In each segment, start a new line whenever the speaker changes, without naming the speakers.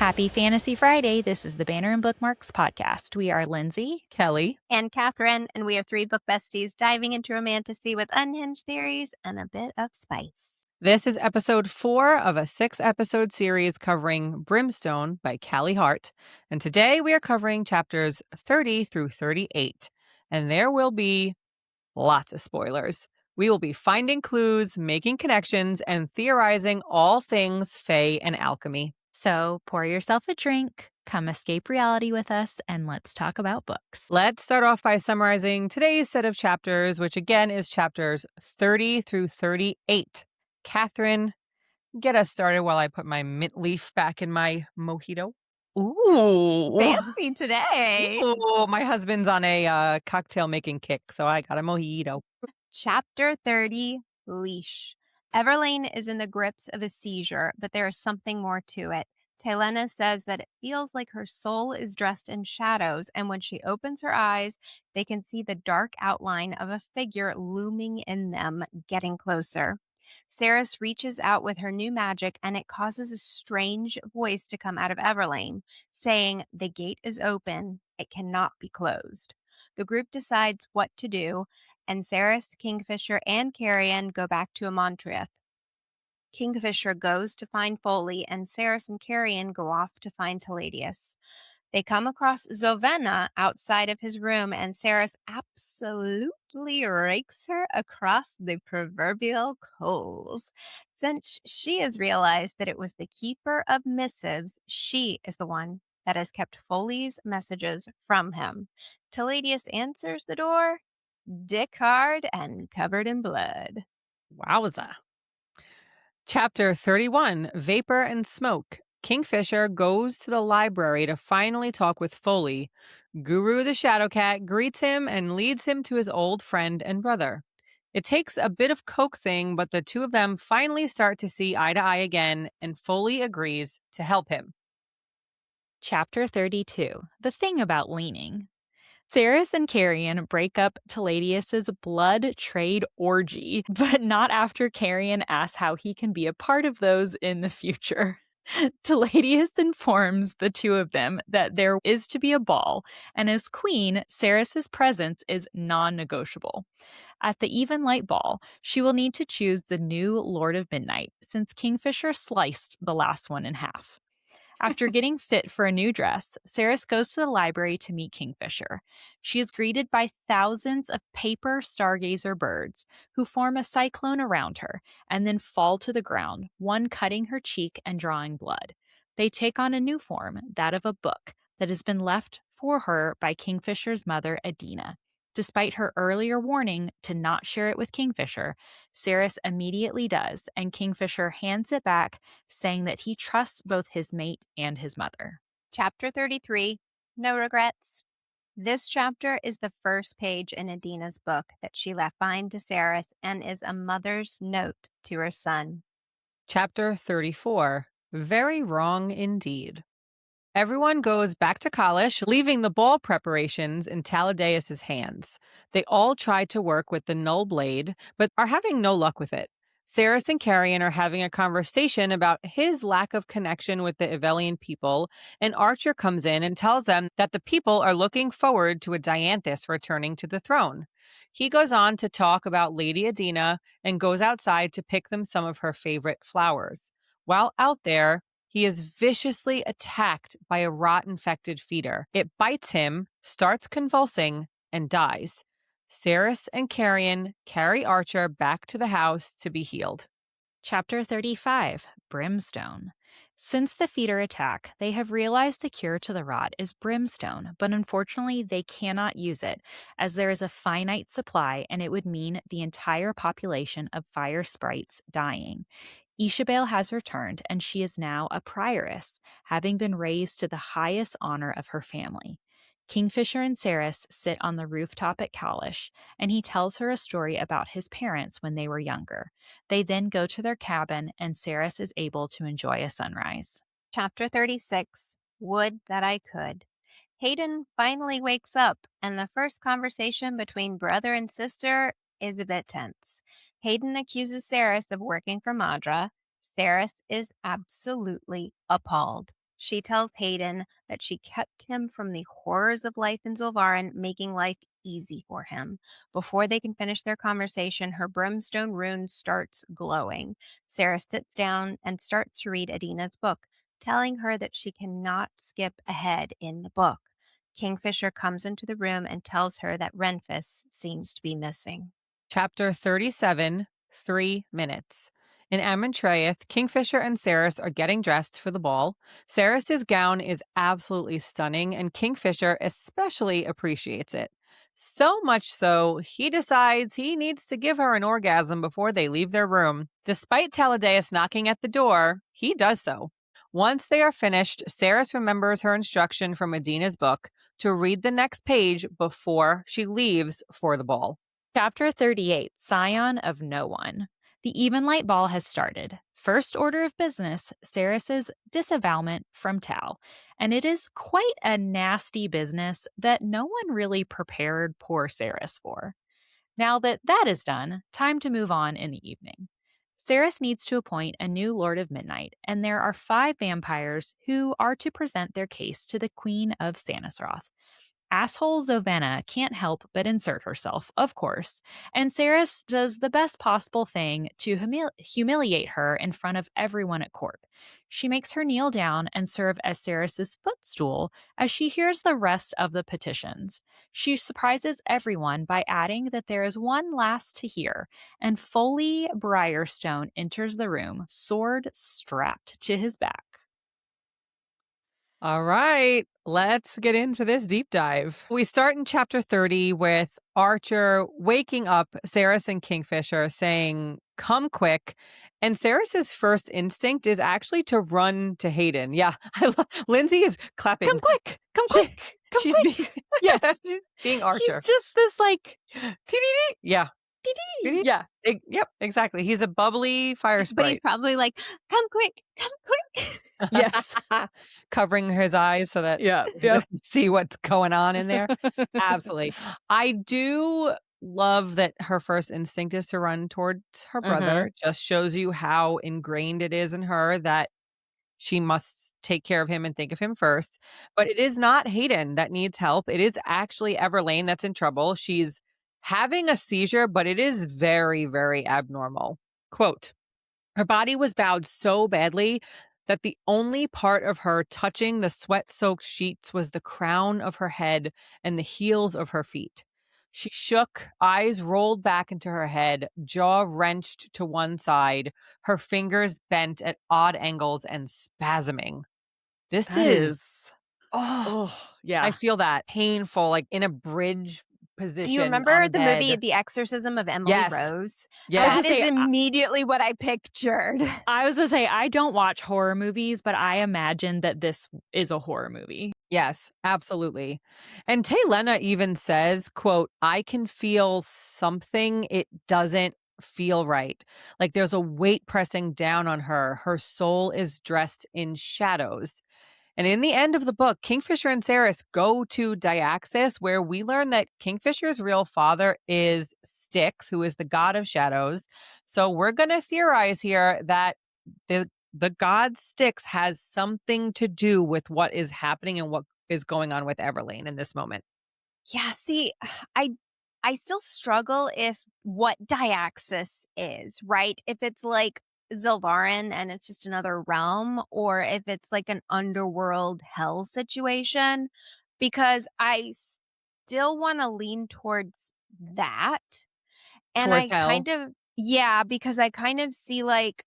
Happy Fantasy Friday. This is the Banner and Bookmarks podcast. We are Lindsey,
Kelly,
and Katharine, and we are three book besties diving into romantasy with unhinged theories and a bit of spice.
this is episode 4 of a 6-episode series covering Brimstone by Callie Hart, and today we are covering chapters 30 through 38, and there will be lots of spoilers. We will be finding clues, making connections, and theorizing all things Fae and Alchemy.
So pour yourself a drink, come escape reality with us, and let's talk about books.
Let's start off by summarizing today's set of chapters, which again is chapters 30 through 38. Katharine, get us started while I put my mint leaf back in my mojito.
Ooh.
Fancy today.
Ooh, my husband's on a cocktail making kick, so I got a mojito.
Chapter 30, Leash. Everlane is in the grips of a seizure, but there is something more to it. Taelena says that it feels like her soul is dressed in shadows, and when she opens her eyes, they can see the dark outline of a figure looming in them, getting closer. Ceres reaches out with her new magic, and it causes a strange voice to come out of Everlane, saying, "The gate is open. It cannot be closed." The group decides what to do, and Ceres, Kingfisher, and Carrion go back to Amontriath. Kingfisher goes to find Foley, and Ceres and Carrion go off to find Teladius. They come across Zovena outside of his room, and Ceres absolutely rakes her across the proverbial coals. Since she has realized that it was the keeper of missives, she is the one that has kept Foley's messages from him. Teladius answers the door, dick hard and covered in blood.
Wowza. Chapter 31, Vapor and Smoke. Kingfisher goes to the library to finally talk with Foley. Guru the Shadowcat greets him and leads him to his old friend and brother. It takes a bit of coaxing, but the two of them finally start to see eye to eye again, and Foley agrees to help him.
Chapter 32, The Thing About Leaning. Ceres and Carrion break up Teladius's blood trade orgy, but not after Carrion asks how he can be a part of those in the future. Teladius informs the two of them that there is to be a ball, and as queen, Ceres's presence is non-negotiable. At the Evenlight Ball, she will need to choose the new Lord of Midnight, since Kingfisher sliced the last one in half. After getting fit for a new dress, Ceres goes to the library to meet Kingfisher. She is greeted by thousands of paper stargazer birds who form a cyclone around her and then fall to the ground, one cutting her cheek and drawing blood. They take on a new form, that of a book, that has been left for her by Kingfisher's mother, Adina. Despite her earlier warning to not share it with Kingfisher, Ceres immediately does, and Kingfisher hands it back, saying that he trusts both his mate and his mother.
Chapter 33, No Regrets. This chapter is the first page in Adina's book that she left behind to Ceres and is a mother's note to her son.
Chapter 34, Very Wrong Indeed. Everyone goes back to college, leaving the ball preparations in Taladeus' hands. They all try to work with the null blade, but are having no luck with it. Ceres and Carrion are having a conversation about his lack of connection with the Ivelian people, and Archer comes in and tells them that the people are looking forward to a Dianthus returning to the throne. He goes on to talk about Lady Adina and goes outside to pick them some of her favorite flowers. While out there, he is viciously attacked by a rot-infected feeder. It bites him, starts convulsing, and dies. Ceres and Carrion carry Archer back to the house to be healed.
Chapter 35, Brimstone. Since the feeder attack, they have realized the cure to the rot is brimstone, but unfortunately they cannot use it, as there is a finite supply and it would mean the entire population of fire sprites dying. Ishabel has returned, and she is now a prioress, having been raised to the highest honor of her family. Kingfisher and Ceres sit on the rooftop at Kalish, and he tells her a story about his parents when they were younger. They then go to their cabin, and Ceres is able to enjoy a sunrise.
Chapter 36, Would That I Could. Hayden finally wakes up, and the first conversation between brother and sister is a bit tense. Hayden accuses Ceres of working for Madra. Ceres is absolutely appalled. She tells Hayden that she kept him from the horrors of life in Zilvarin, making life easy for him. Before they can finish their conversation, her brimstone rune starts glowing. Sarah sits down and starts to read Adina's book, telling her that she cannot skip ahead in the book. Kingfisher comes into the room and tells her that Renfus seems to be missing.
Chapter 37, 3 minutes. In Amantreath, Kingfisher and Saris are getting dressed for the ball. Saris's gown is absolutely stunning, and Kingfisher especially appreciates it. So much so, he decides he needs to give her an orgasm before they leave their room. Despite Taladeus knocking at the door, he does so. Once they are finished, Saris remembers her instruction from Adina's book to read the next page before she leaves for the ball.
Chapter 38, Scion of No One. The Evenlight Ball has started. First order of business, Saris's disavowment from Tal. And it is quite a nasty business that no one really prepared poor Saris for. Now that that is done, time to move on in the evening. Saris needs to appoint a new Lord of Midnight, and there are 5 vampires who are to present their case to the Queen of Sanisroth. Asshole Zovena can't help but insert herself, of course, and Saris does the best possible thing to humiliate her in front of everyone at court. She makes her kneel down and serve as Saris's footstool as she hears the rest of the petitions. She surprises everyone by adding that there is one last to hear, and Foley Briarstone enters the room, sword strapped to his back.
All right, let's get into this deep dive. We start in chapter 30 with Archer waking up Saris and Kingfisher saying, "Come quick." And Saris's first instinct is actually to run to Hayden. Yeah, Lindsey is clapping.
Come quick! Come quick! Come
She's
quick!
being,
Yes.
she's being Archer.
He's just this like
Yeah.
yeah.
Yep, exactly. He's a bubbly fire
But
sprite.
he's probably like, come quick, come quick.
Yes.
Covering his eyes so that
Yeah.
he doesn't see what's going on in there. Absolutely. I do love that her first instinct is to run towards her brother. Just shows you how ingrained it is in her that she must take care of him and think of him first. But it is not Hayden that needs help. It is actually Everlane that's in trouble. She's having a seizure, but it is very, very abnormal. Quote, her body was bowed so badly that the only part of her touching the sweat-soaked sheets was the crown of her head and the heels of her feet. She shook, eyes rolled back into her head, jaw wrenched to one side, her fingers bent at odd angles and spasming. This
That
is
yeah.
I feel that painful, like in a bridge position.
Do you
on
remember
a
the
bed.
movie The Exorcism of Emily
Yes.
Rose?
Yes.
That is immediately what I pictured.
I was gonna say I don't watch horror movies, but I imagine that this is a horror movie.
Yes, absolutely. And Taylena even says, quote, I can feel something. It doesn't feel right. Like there's a weight pressing down on her. Her soul is dressed in shadows. And in the end of the book, Kingfisher and Saris go to Diaxis, where we learn that Kingfisher's real father is Styx, who is the god of shadows. So we're going to theorize here that the god Styx has something to do with what is happening and what is going on with Everlane in this moment.
Yeah, see, I still struggle if what Diaxis is, right? If it's like Zilvarin and it's just another realm, or if it's like an underworld hell situation, because I still want to lean towards that. And
Towards hell.
yeah, because I kind of see like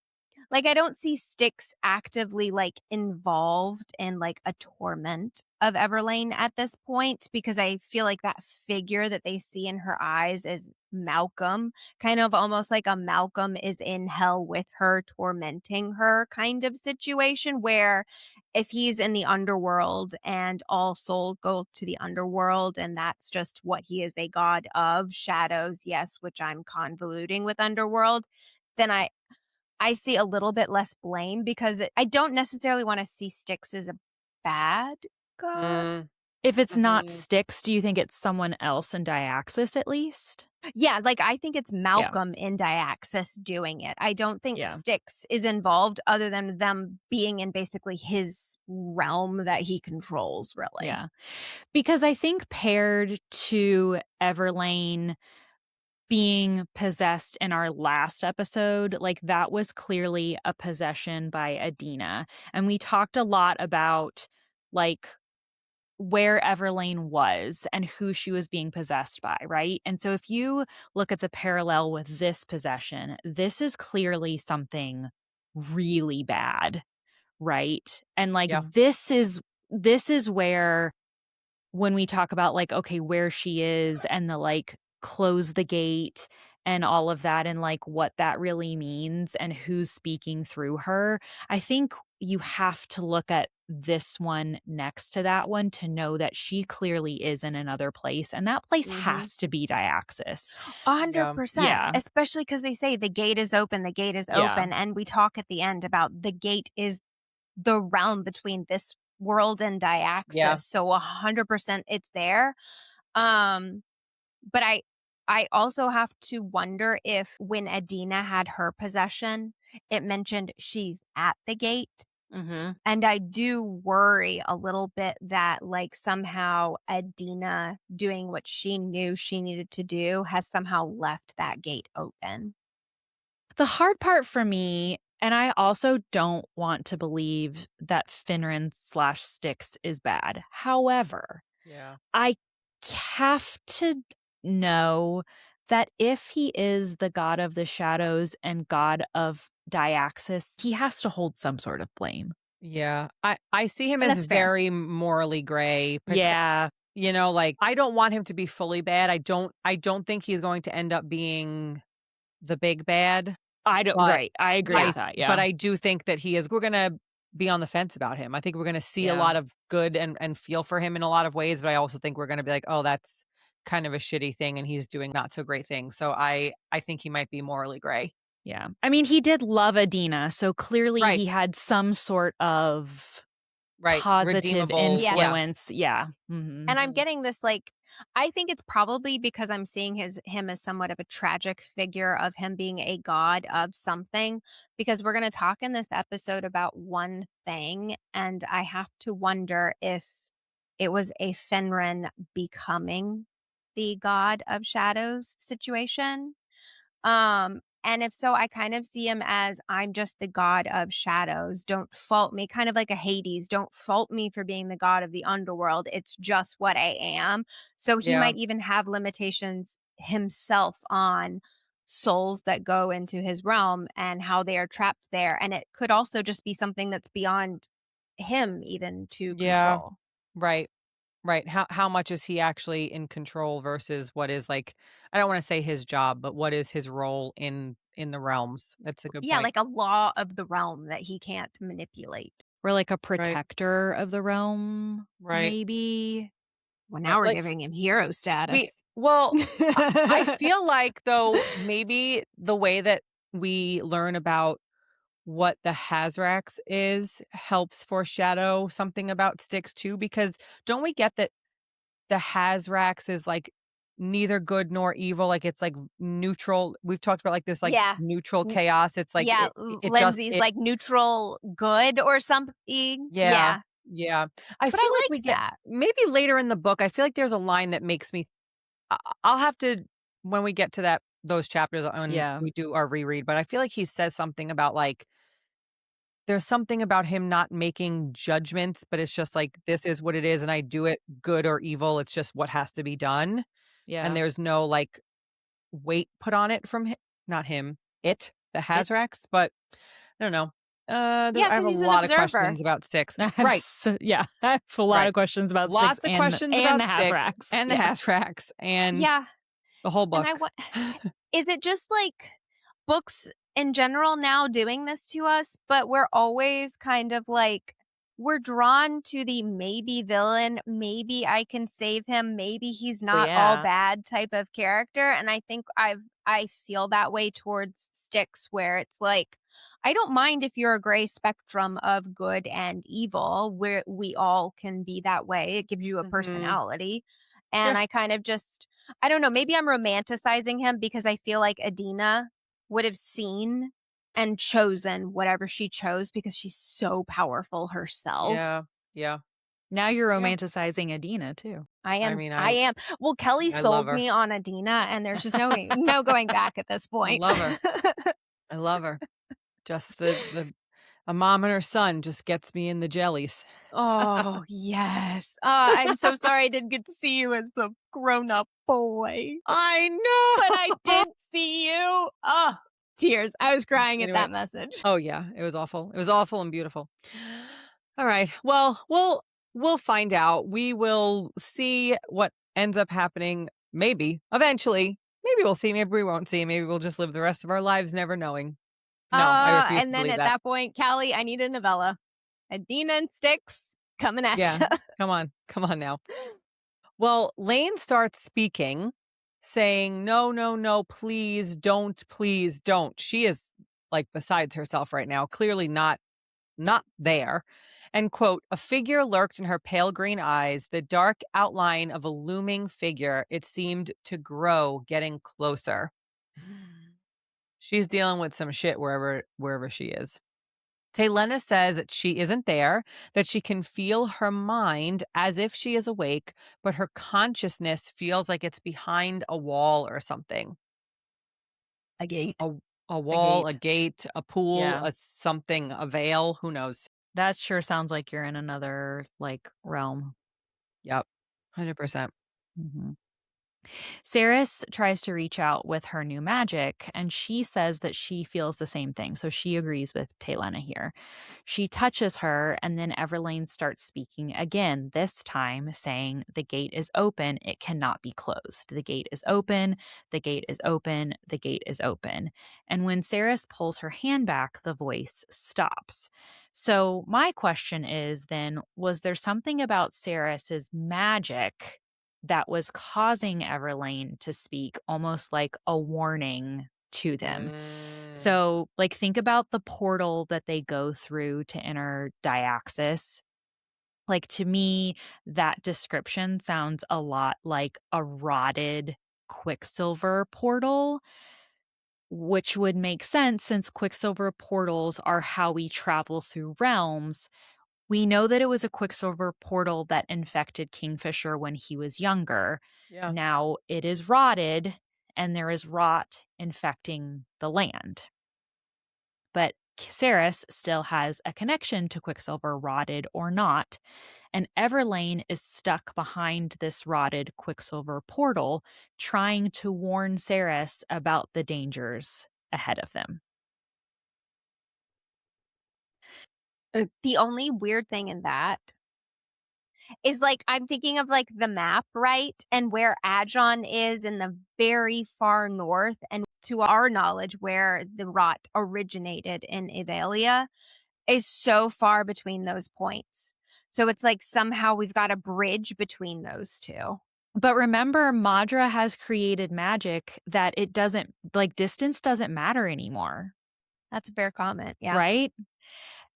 I don't see Styx actively like involved in like a torment of Everlane at this point, because I feel like that figure that they see in her eyes is Malcolm, kind of almost like a Malcolm is in hell with her, tormenting her kind of situation, where if he's in the underworld and all souls go to the underworld and that's just what he is, a god of shadows, yes, which I'm convoluting with underworld, then I see a little bit less blame, because I don't necessarily want to see Styx as a bad god.
If it's not
mean-
Styx, do you think it's someone else in Diaxis at least?
Yeah, like, I think it's Malcolm in Diaxis doing it. I don't think
Yeah.
Styx is involved other than them being in basically his realm that he controls, really.
Yeah. Because I think paired to Everlane being possessed in our last episode, like that was clearly a possession by Adina. And we talked a lot about like where Everlane was and who she was being possessed by, right? And so if you look at the parallel with this possession, this is clearly something really bad, right? And like
Yeah.
this is where when we talk about like okay where she is and the like close the gate and all of that and like what that really means and who's speaking through her, I think you have to look at this one next to that one to know that she clearly is in another place and that place has to be Diaxis.
100%.
Yeah.
Especially because they say the gate is open, the gate is
Yeah.
open. And we talk at the end about the gate is the realm between this world and Diaxis.
Yeah.
So 100% it's there. But I also have to wonder if when Adina had her possession, it mentioned she's at the gate.
Mm-hmm.
And I do worry a little bit that like somehow Adina doing what she knew she needed to do has somehow left that gate open.
The hard part for me, and I also don't want to believe that Finran/Styx is bad. However,
Yeah.
I have to know that if he is the god of the shadows and god of Diaxis, he has to hold some sort of blame.
Yeah. I see him
And
as
that's fair.
very morally gray.
Yeah.
You know, like I don't want him to be fully bad. I don't think he's going to end up being the big bad.
I don't
But
right. I agree with that. Yeah.
But I do think that we're going to be on the fence about him. I think we're going to see a lot of good and feel for him in a lot of ways, but I also think we're going to be like, oh, that's kind of a shitty thing and he's doing not so great things. So I think he might be morally gray.
Yeah. I mean, he did love Adina, so clearly
Right.
he had some sort of positive
Redeemable
influence. Yeah. Mm-hmm.
And I'm getting this like I think it's probably because I'm seeing him as somewhat of a tragic figure of him being a god of something, because we're going to talk in this episode about one thing and I have to wonder if it was a Fenrir becoming the god of shadows situation. And if so, I kind of see him as I'm just the god of shadows. Don't fault me, kind of like a Hades. Don't fault me for being the god of the underworld. It's just what I am. So he might even have limitations himself on souls that go into his realm and how they are trapped there. And it could also just be something that's beyond him even to control.
Right. Right. How much is he actually in control versus what is like, I don't want to say his job, but what is his role in the realms? That's a good
Yeah,
point.
like a law of the realm that he can't manipulate.
We're like a protector of the realm,
Right.
maybe.
Well, now we're giving him hero status.
I feel like though maybe the way that we learn about what the Hazrax is helps foreshadow something about Styx too, because don't we get that the Hazrax is like neither good nor evil, like it's like neutral. We've talked about like this like neutral chaos. It's like
Lindsey's like neutral good or something.
Yeah. I feel like we get
that.
maybe later in the book. I feel like there's a line that makes me. I'll have to when we get to those chapters when we do our reread. But I feel like he says something about like there's something about him not making judgments, but it's just like this is what it is, and I do it good or evil. It's just what has to be done.
Yeah,
and there's no like weight put on it from him, not him, the Hazrax. But I don't know. I have a lot of questions about Styx. Right.
I have a lot of questions about Styx.
Lots of questions about
the Hazrax.
Styx and the Hazrax and the whole book.
Is it just like books in general now doing this to us, but we're always kind of like we're drawn to the maybe villain, maybe I can save him, maybe he's not all
yeah.
bad type of character. And I think I feel that way towards Styx, where it's like, I don't mind if you're a gray spectrum of good and evil, where we all can be that way. It gives you a personality. And
Yeah.
I kind of just, I don't know, maybe I'm romanticizing him because I feel like Adina would have seen and chosen whatever she chose because she's so powerful herself.
Yeah. Yeah.
Now you're
Yeah.
romanticizing Adina too.
I mean,
I am. Well, Kelly
I love
sold
her.
me on Adina, and there's just no going back at this
I
point.
love her. I love her. Just the a mom and her son just gets me in the jellies.
Oh, yes. I'm so sorry I didn't get to see you as the grown-up boy,
I
but
know.
I did see you. Oh, tears. I was crying at
Anyway.
that message.
Oh yeah, it was awful. It was awful and beautiful. All right. Well, we'll find out. We will see what ends up happening. Maybe eventually. Maybe we'll see. Maybe we won't see. Maybe we'll just live the rest of our lives never knowing. No, I refuse to
And then
believe
at
that.
that point, Callie, I need a novella. Adina and Styx coming at
Yeah.
you.
Come on. Come on now. Well, Lane starts speaking, saying, no, no, no, please don't. She is like besides herself right now, clearly not there. And quote, a figure lurked in her pale green eyes, the dark outline of a looming figure. It seemed to grow, getting closer. She's dealing with some shit wherever she is. Taylena says that she isn't there, that she can feel her mind as if she is awake, but her consciousness feels like it's behind a wall or something.
A gate.
A wall, a
gate.
gate, a pool,
Yeah.
a something, a veil, who knows?
That sure sounds like you're in another like realm.
Yep. 100%.
Mhm. Saris tries to reach out with her new magic, and she says that she feels the same thing. So she agrees with Taylena here. She touches her, and then Everlane starts speaking again, this time saying, the gate is open, it cannot be closed. The gate is open, the gate is open, the gate is open. And when Saris pulls her hand back, the voice stops. So my question is then, was there something about Saris's magic that was causing Everlane to speak, almost like a warning to them? So, like, think about the portal that they go through to enter Diaxis. Like, to me, that description sounds a lot like a rotted Quicksilver portal, which would make sense since Quicksilver portals are how we travel through realms. We know that it was a Quicksilver portal that infected Kingfisher when he was younger.
Yeah.
Now it is rotted, and there is rot infecting the land. But Saris still has a connection to Quicksilver, rotted or not, and Everlane is stuck behind this rotted Quicksilver portal, trying to warn Saris about the dangers ahead of them.
The only weird thing in that is, like, I'm thinking of, like, the map, right? And where Ajon is in the very far north, and to our knowledge, where the rot originated in Evalia is so far between those points. So it's like somehow we've got a bridge between those two.
But remember, Madra has created magic that it doesn't, like, distance doesn't matter anymore,
That's a fair comment. Yeah.
right?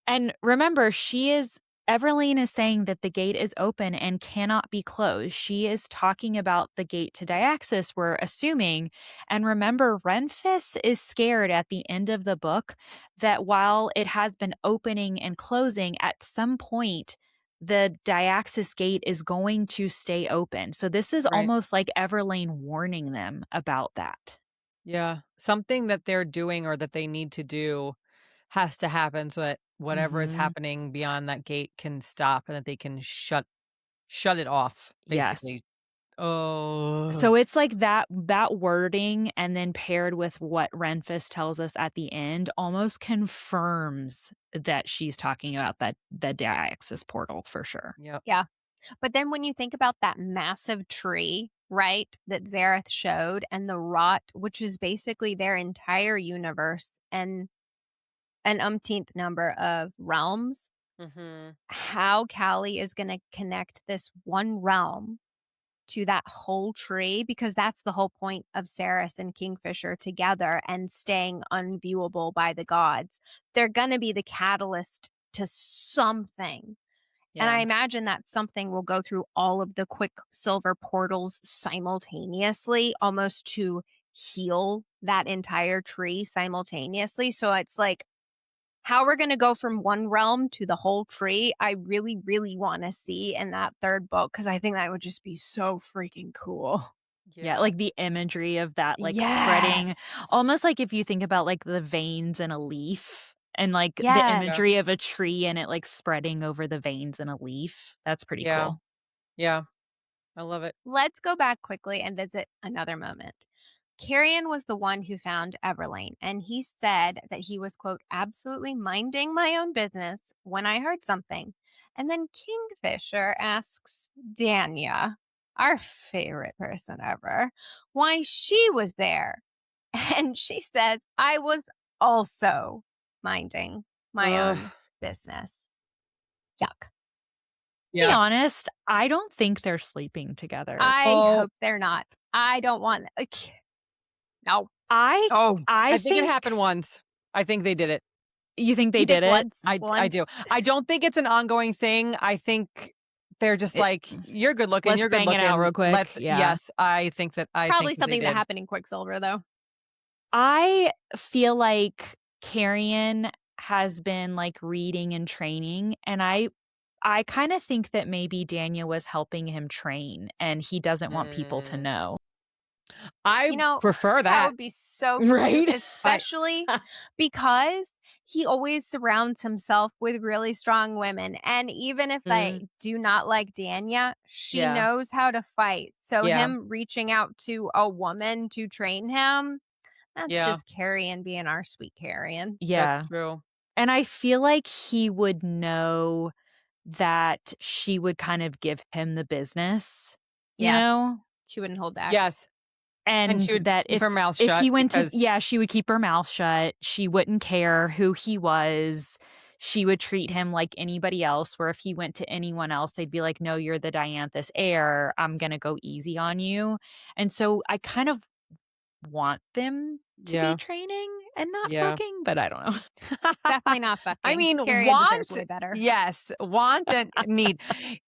And remember, Everlane is saying that the gate is open and cannot be closed. She is talking about the gate to Diaxis, we're assuming. And remember, Renfis is scared at the end of the book that while it has been opening and closing, at some point, the Diaxis gate is going to stay open. So this is
Right.
almost like Everlane warning them about that.
Yeah. Something that they're doing or that they need to do has to happen so that whatever is
Mhm.
happening beyond that gate can stop and that they can shut it off,
Yes.
basically. Oh.
So it's like that wording, and then paired with what Renfis tells us at the end, almost confirms that she's talking about the Diaxis portal for sure.
Yep.
Yeah. But then when you think about that massive tree, right, that Zareth showed, and the rot, which is basically their entire universe and an umpteenth number of realms, how Callie is going to connect this one realm to that whole tree, because that's the whole point of Ceres and Kingfisher together and staying unviewable by the gods. They're going to be the catalyst to something. And I imagine that something will go through all of the Quicksilver portals simultaneously, almost to heal that entire tree simultaneously. So it's like, how we're going to go from one realm to the whole tree, I really, really want to see in that third book, because I think that would just be so freaking cool.
Yeah, like the imagery of that, like spreading, almost like if you think about like the veins in a leaf and like the imagery of a tree and it like spreading over the veins in a leaf. That's pretty cool.
Yeah, I love it.
Let's go back quickly and visit another moment. Carrion was the one who found Everlane, and he said that he was, quote, absolutely minding my own business when I heard something. And then Kingfisher asks Danya, our favorite person ever, why she was there. And she says, I was also minding my own business. Yuck.
To be honest, I don't think they're sleeping together.
I hope they're not. I don't want... No.
I think it happened once. I think they did it.
You think they did it?
Once?
I do. I don't think it's an ongoing thing. I think they're just like, you're good looking, you're good looking.
Let's bang it out real quick.
Yes, I think that
probably something that happened in Quicksilver, though.
I feel like Carrion has been like reading and training, and I kind of think that maybe Danya was helping him train and he doesn't want people to know.
I prefer that.
That would be so cute, especially because he always surrounds himself with really strong women. And even if I do not like Danya, she knows how to fight. So him reaching out to a woman to train him, that's just Carrion being our sweet Carrion.
Yeah.
That's true.
And I feel like he would know that she would kind of give him the business, you know?
She wouldn't hold back.
Yes.
And
she would
that
keep
if,
her mouth
if
shut
he went to, she would keep her mouth shut. She wouldn't care who he was. She would treat him like anybody else, where if he went to anyone else, they'd be like, no, you're the Dianthus heir. I'm going to go easy on you. And so I kind of want them to be training and not fucking, but I don't know.
Definitely not fucking.
I mean,
Carrion deserves way better.
Yes, want and need.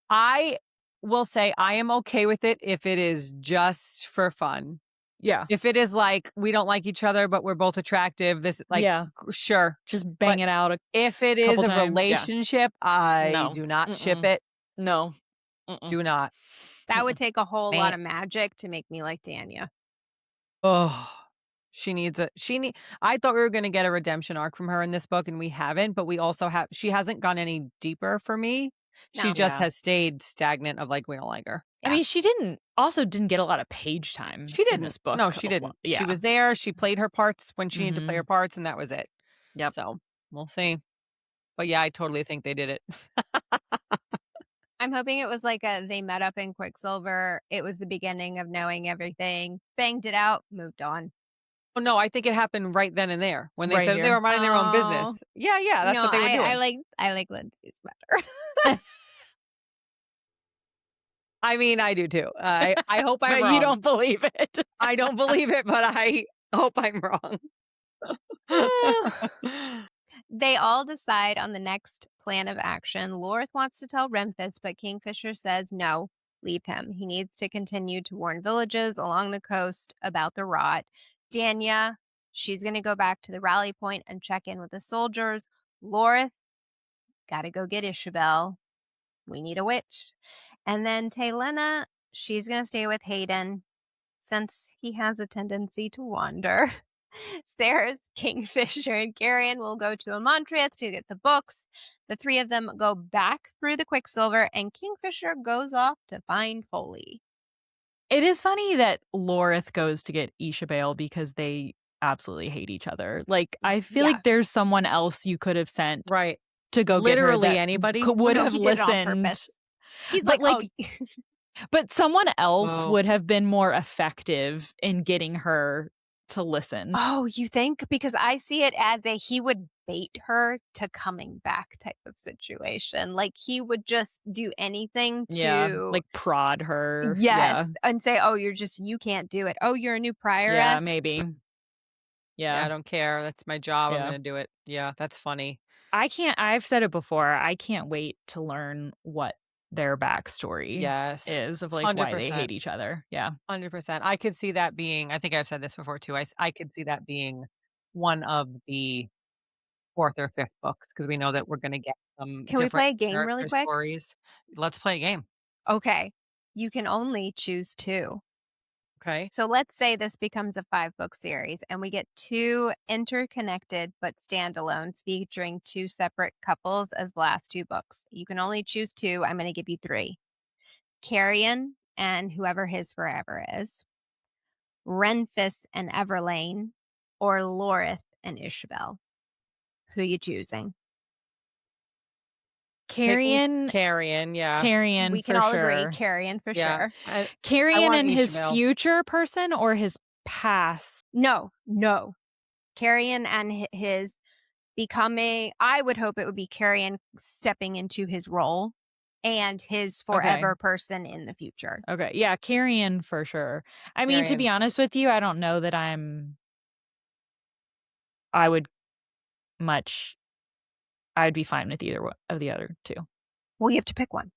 I will say I am okay with it if it is just for fun.
Yeah.
If it is like, we don't like each other, but we're both attractive, this, like, sure.
Just bang it out.
If it is a relationship, I do not ship it.
No.
Do not.
That would take a whole lot of magic to make me like Danya.
Oh, I thought we were going to get a redemption arc from her in this book, and we haven't, but we also she hasn't gone any deeper for me. She just has stayed stagnant of like, we don't like her.
I mean, she didn't get a lot of page time.
She didn't.
In this book.
No, she didn't.
Yeah.
She was there. She played her parts when she needed to play her parts, and that was it.
Yep.
So we'll see. But yeah, I totally think they did it.
I'm hoping it was like they met up in Quicksilver. It was the beginning of knowing everything. Banged it out, moved on.
Oh, no, I think it happened right then and there when they said they were minding their own business. Yeah, that's what they were doing.
I like Lindsey's better.
I mean, I do too. I hope I'm wrong.
You don't believe it.
I don't believe it, but I hope I'm wrong.
They all decide on the next plan of action. Lorith wants to tell Remphis, but Kingfisher says no, leave him. He needs to continue to warn villages along the coast about the rot. Danya, she's going to go back to the rally point and check in with the soldiers. Lorith, gotta go get Ishabel. We need a witch. And then Taylena, she's going to stay with Hayden since he has a tendency to wander. Sarah's Kingfisher and Carrion will go to Amontreth to get the books. The three of them go back through the Quicksilver, and Kingfisher goes off to find Foley.
It is funny that Lorith goes to get Ishabel because they absolutely hate each other. Like, I feel like there's someone else you could have sent to go
literally
get her that
anybody
would have listened.
He's
but
like,
but someone else would have been more effective in getting her to listen.
Oh, you think? Because I see it as he would bait her to coming back type of situation. Like, he would just do anything
Yeah,
to
like prod her.
yes, and say, "Oh, you can't do it. Oh, you're a new
Yeah,
prioress."
maybe.
Yeah, I
Yeah.
don't care. That's my job. I'm
Yeah.
going to do it. Yeah, that's funny.
I've said it before, I can't wait to learn what their backstory
Yes.
is of, like, why they
100%.
hate each other. Yeah.
100%. I could see that being, I think I've said this before too. I could see that being one of the fourth or fifth books because we know that we're going to get some
Can we
different
play a game really
character
quick?
stories. Let's play a game.
Okay. You can only choose 2.
Okay.
So let's say this becomes a 5-book series and we get 2 interconnected but standalones featuring 2 separate couples as the last 2 books. You can only choose 2. I'm going to give you 3. Carrion and whoever his forever is, Renfis and Everlane, or Lorith and Ishbel. Who you choosing?
Picking
Carrion
Carrion. Yeah.
Carrion
We can
for
all agree,
sure.
Carrion for
Yeah.
sure.
I
Carrion
want
and his
Ishabel.
future person or his past?
No. Carrion and his becoming, I would hope it would be Carrion stepping into his role and his forever person in the future.
Okay, yeah, Carrion for sure. I mean, to be
Carrion.
honest with you, I don't know that I would I'd be fine with either one of the other 2.
Well, you have to pick one.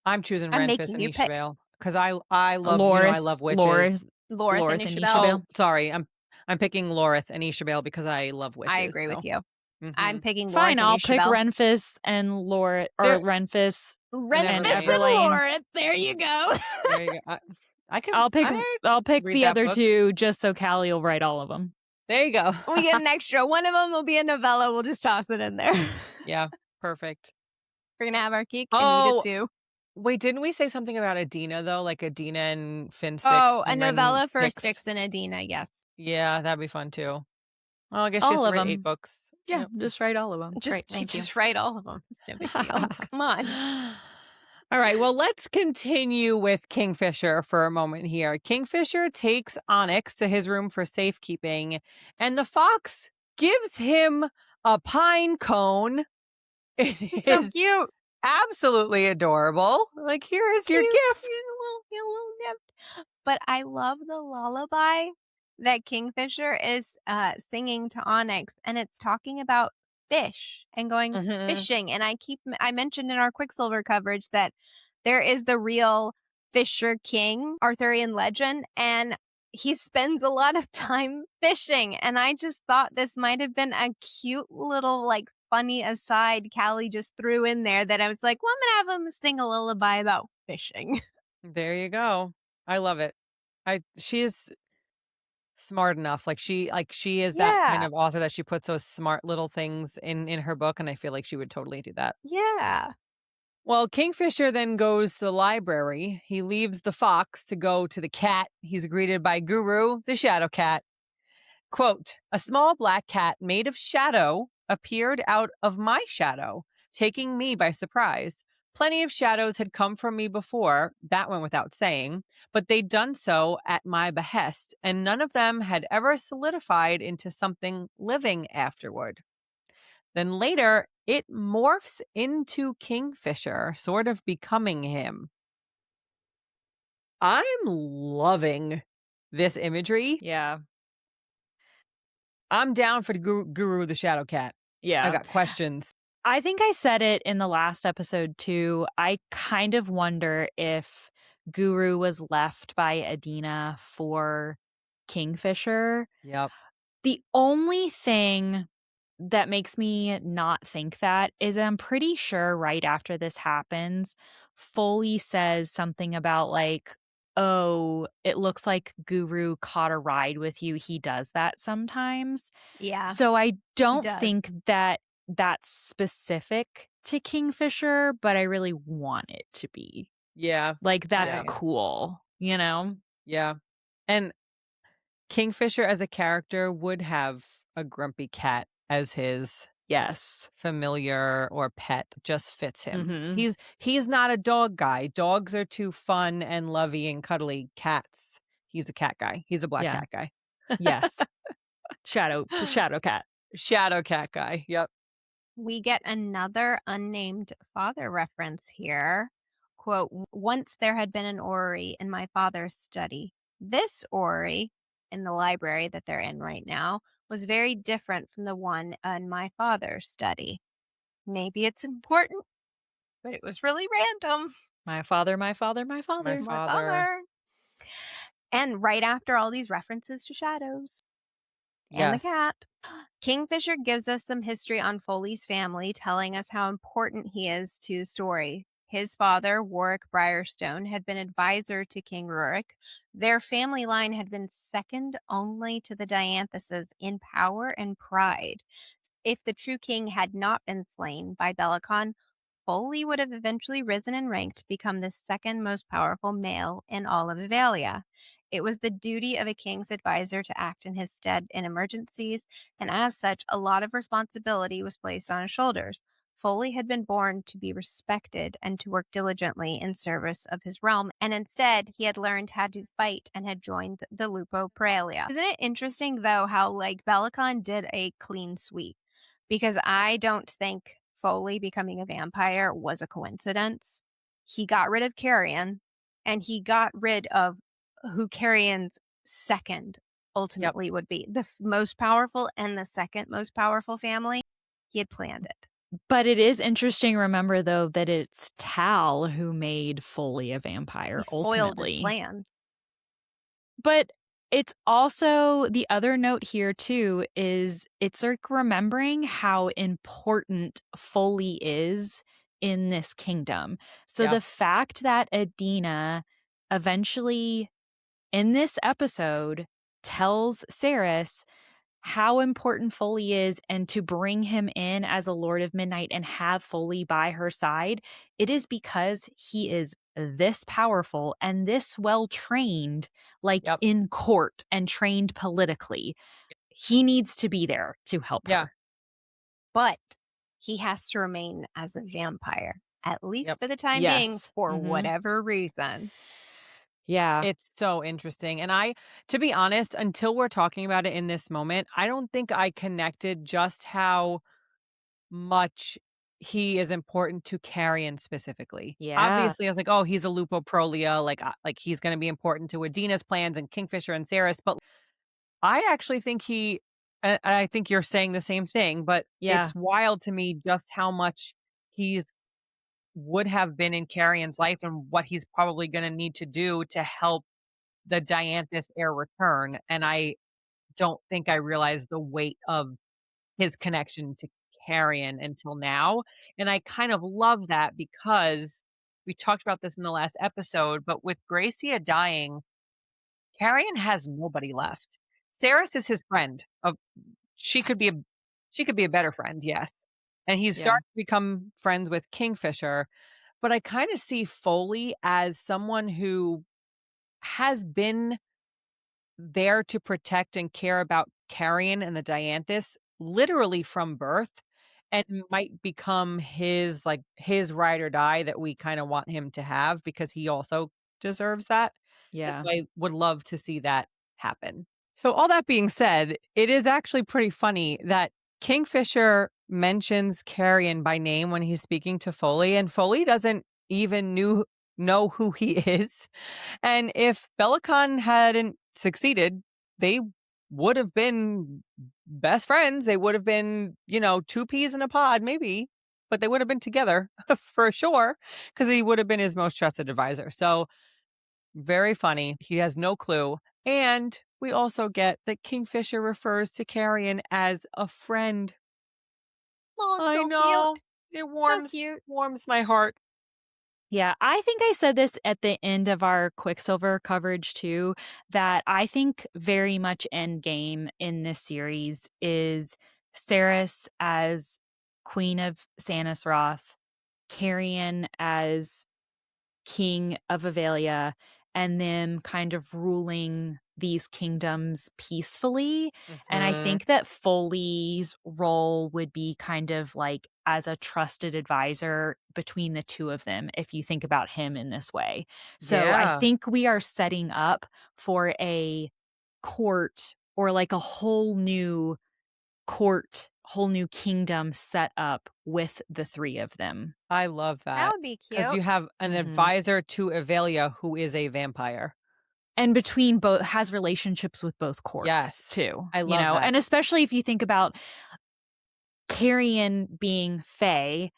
I'm choosing
I'm
Renfis
making
and
you pick.
Ishabel because I love, I love witches.
Lorith and
and
Ishabel.
Ishabel.
Oh, sorry. I'm picking Lorith and Ishabel because I love witches.
I agree with you.
Mhm.
I'm picking
Fine,
Lorith
I'll
and
pick
Ishabel.
Renfis and Lorith, or
There-
Renfis
Renfis
and
and
Everlane.
Lorith. There you go.
There you go. I can.
I'll pick
read
the
that
other
book.
2 just so Callie will write all of them.
There you go.
We get an extra. One of them will be a novella. We'll just toss it in there.
Yeah, perfect.
We're going to have our cake and eat it too.
Wait, didn't we say something about Adina though? Like Adina and Finn 6?
Oh, a
and Ren
novella for
6?
Styx and Adina. Yes.
Yeah, that'd be fun too. Well, I guess
All
just
of
write
them.
8 books.
Yeah,
Yep.
just write all of them.
Just,
Great, thank you.
just write all of them. It's no big deal. Come on.
All right, well, let's continue with Kingfisher for a moment here. Kingfisher takes Onyx to his room for safekeeping, and the fox gives him a pine cone. It
So
is
cute.
absolutely adorable. Like, here is your
Cute,
gift.
cute little gift. But I love the lullaby that Kingfisher is singing to Onyx, and it's talking about fish and going
Mhm.
fishing. And I mentioned in our Quicksilver coverage that there is the real Fisher King, Arthurian legend, and he spends a lot of time fishing. And I just thought this might have been a cute little, like, funny aside Callie just threw in there that I was like, well, I'm gonna have him sing a lullaby about fishing.
There you go. I love it. She is smart enough. Like she is that kind
Yeah.
of author that she puts those smart little things in her book, and I feel like she would totally do that.
Yeah.
Well, Kingfisher then goes to the library. He leaves the fox to go to the cat. He's greeted by Guru, the shadow cat. Quote, a small black cat made of shadow appeared out of my shadow, taking me by surprise. Plenty of shadows had come from me before, that went without saying, but they'd done so at my behest, and none of them had ever solidified into something living afterward. Then later, it morphs into Kingfisher, sort of becoming him. I'm loving this imagery.
Yeah.
I'm down for Guru the Shadow Cat.
Yeah.
I got questions.
I think I said it in the last episode too. I kind of wonder if Guru was left by Adina for Kingfisher.
Yep.
The only thing that makes me not think that is I'm pretty sure right after this happens, Foley says something about like, oh, it looks like Guru caught a ride with you. He does that sometimes.
Yeah.
So I don't
does.
think that that's specific to Kingfisher, but I really want it to be.
Yeah.
Like, that's
Yeah.
cool, you know?
Yeah. And Kingfisher as a character would have a grumpy cat as his
Yes.
familiar or pet. Just fits him.
Mhm.
He's not a dog guy. Dogs are too fun and lovey and cuddly. Cats. He's a cat guy. He's a black
Yeah.
cat guy.
Yes. The shadow cat.
Shadow cat guy. Yep.
We get another unnamed father reference here. Quote, once there had been an orrery in my father's study. This orrery, in the library that they're in right now, was very different from the one in my father's study. Maybe it's important, but it was really random.
My father, my father, my
My
father.
My
father.
father. And right after all these references to shadows and the
Yes.
cat, Kingfisher gives us some history on Foley's family, telling us how important he is to the story. His father, Warwick Briarstone, had been advisor to King Rurik. Their family line had been second only to the Dianthuses in power and pride. If the true king had not been slain by Bellicon, Foley would have eventually risen in rank to become the second most powerful male in all of Avalia. It was the duty of a king's advisor to act in his stead in emergencies, and as such, a lot of responsibility was placed on his shoulders. Foley had been born to be respected and to work diligently in service of his realm, and instead he had learned how to fight and had joined the Lupo Praelia. Isn't it interesting, though, how Bellicon did a clean sweep? Because I don't think Foley becoming a vampire was a coincidence. He got rid of Carrion, and he got rid of who Carrion's second ultimately would be. The most powerful and the second most powerful family. He had planned it.
But it is interesting to remember, though, that it's Tal who made Foley a vampire
He foiled his
ultimately.
plan.
But it's also the other note here, too, is it's like remembering how important Foley is in this kingdom. So
Yeah.
the fact that Adina eventually in this episode tells Saris how important Foley is and to bring him in as a Lord of Midnight and have Foley by her side, it is because he is this powerful and this well trained,
Yep.
in court and trained politically. He needs to be there to help
Yeah.
her.
But he has to remain as a vampire, at least for the time being,
Yes.
for
Mhm.
whatever reason.
Yeah.
It's so interesting. And to be honest, until we're talking about it in this moment, I don't think I connected just how much he is important to Carrion specifically.
Yeah.
Obviously, I was like, oh, he's a Lupo Prolia, like he's going to be important to Adina's plans and Kingfisher and Saris. But I actually think and I think you're saying the same thing, but
Yeah.
it's wild to me just how much he's would have been in Carrion's life and what he's probably going to need to do to help the Dianthus heir return. And I don't think I realized the weight of his connection to Carrion until now. And I kind of love that because we talked about this in the last episode, but with Gracia dying, Carrion has nobody left. Saris is his friend. She could be a she could be a better friend, yes. And he's
Yeah.
starting to become friends with Kingfisher, but I kind of see Foley as someone who has been there to protect and care about Carrion and the Dianthus literally from birth and might become his ride or die that we kind of want him to have because he also deserves that. And
Yeah.
I would love to see that happen. So all that being said, it is actually pretty funny that Kingfisher mentions Carrion by name when he's speaking to Foley, and Foley doesn't even know who he is. And if Bellicon hadn't succeeded, they would have been best friends. They would have been, two peas in a pod, maybe, but they would have been together for sure because he would have been his most trusted advisor. So very funny. He has no clue. And we also get that Kingfisher refers to Carrion as a friend.
Oh,
I
so
know.
cute.
It
So cute.
warms my heart.
Yeah, I think I said this at the end of our Quicksilver coverage too, that I think very much end game in this series is Saris as Queen of Sanisroth, Carrion as king of Avalia, and them kind of ruling these kingdoms peacefully. And I
Mhm.
think that Foley's role would be kind of like as a trusted advisor between the two of them, if you think about him in this way. So I
Yeah.
think we are setting up for a court or like a whole new whole new kingdom set up with the three of them.
I love that.
That would be cute.
Because you have an advisor to Avelia who is a vampire.
And between both, has relationships with both courts too.
I love that.
And especially if you think about Carrion being Fae,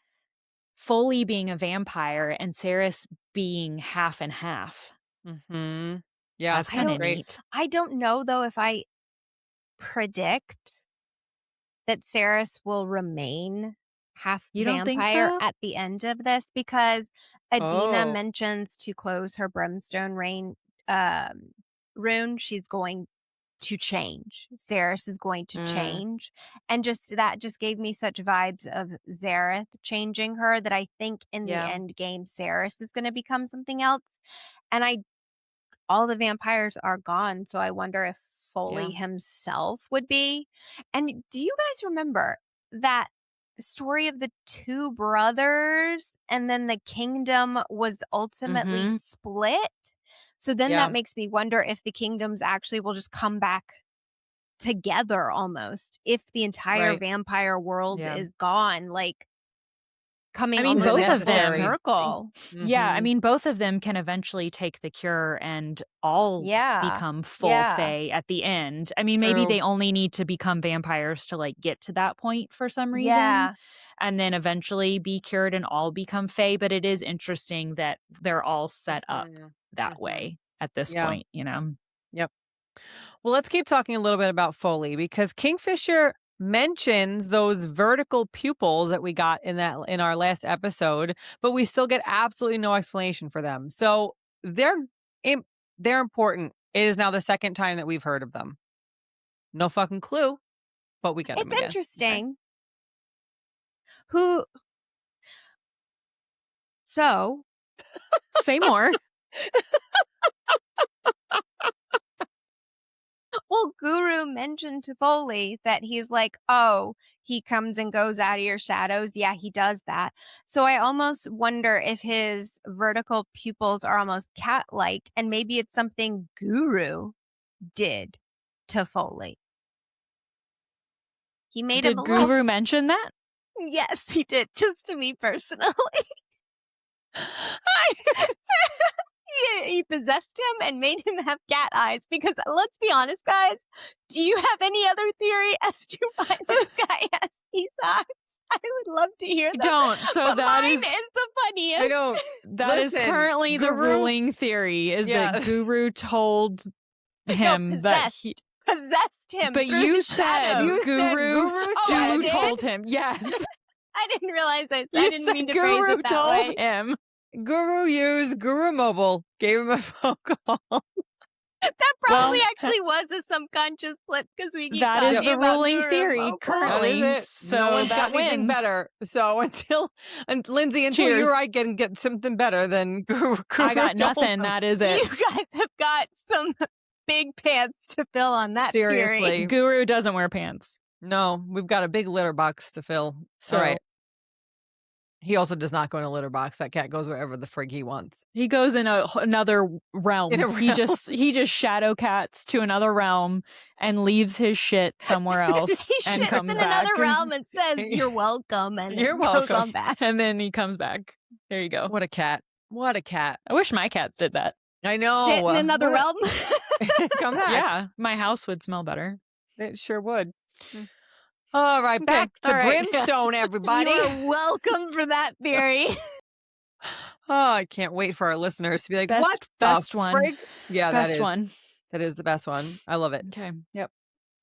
Foley being a vampire, and Cerys being half and half.
Mm-hmm. Yeah,
that's kind of neat.
I don't know though if I predict that Cerys will remain half
You don't
vampire
think so?
at the end of this, because Adina mentions to close her Brimstone rune, she's going to change. Cerys is going to change. And that just gave me such vibes of Xerath changing her that I think in the end game, Cerys is going to become something else. And all the vampires are gone. So I wonder if Foley himself would be. And do you guys remember that story of the two brothers and then the kingdom was ultimately split? So then that makes me wonder if the kingdoms actually will just come back together almost, if the entire vampire world is gone, like coming
both of them
circle.
Yeah, I mean, both of them can eventually take the cure and all become full Fae at the end. I mean, maybe they only need to become vampires to like get to that point for some reason, and then eventually be cured and all become Fae. But it is interesting that they're all set up that way at this point, you know?
Yep. Well, let's keep talking a little bit about Foley, because Kingfisher mentions those vertical pupils that we got in our last episode, but we still get absolutely no explanation for them. So they're important. It is now the second time that we've heard of them. No fucking clue, but we get them again.
It's interesting.
Okay.
So
say more.
Well, Guru mentioned to Foley that he's like, oh, he comes and goes out of your shadows. Yeah, he does that. So I almost wonder if his vertical pupils are almost cat-like, and maybe it's something Guru did to Foley. He made him a little...
Did Guru mention that?
Yes, he did, just to me personally. He possessed him and made him have cat eyes, because let's be honest, guys, do you have any other theory as to why this guy has these eyes? I would love to hear them.
Don't. So
but
that
mine
is
the funniest.
I don't.
That is currently the ruling theory, is that Guru told him that he
possessed him.
But you said Guru told him. Yes.
I didn't realize I didn't mean to phrase it that way.
Guru told him.
Guru used Guru Mobile, gave him a phone call.
That probably actually was a subconscious flip, because we keep
that is the ruling
Guru
theory
Mobile.
currently.
So no one's got anything better. So Lindsey, until you or I can get something better than Guru
I got nothing. That is it.
You guys have got some big pants to fill on that
Seriously.
theory.
Guru doesn't wear pants.
No, we've got a big litter box to fill. So. All right. He also does not go in a litter box. That cat goes wherever the frig he wants.
He goes in another realm. He just shadow cats to another realm and leaves his shit somewhere else and comes
in
back.
another realm and says, "You're welcome," and
You're
goes
welcome.
on back.
And then he comes back. There you go.
What a cat! What a cat!
I wish my cats did that.
I know.
Shit in another realm.
Come back.
Yeah, my house would smell better.
It sure would. All right, back to Brimstone, everybody.
You're welcome for that theory.
Oh, I can't wait for our listeners to be like, what
best
the
one.
frig? Yeah,
Best one.
That is the best one. I love it.
Okay. Yep.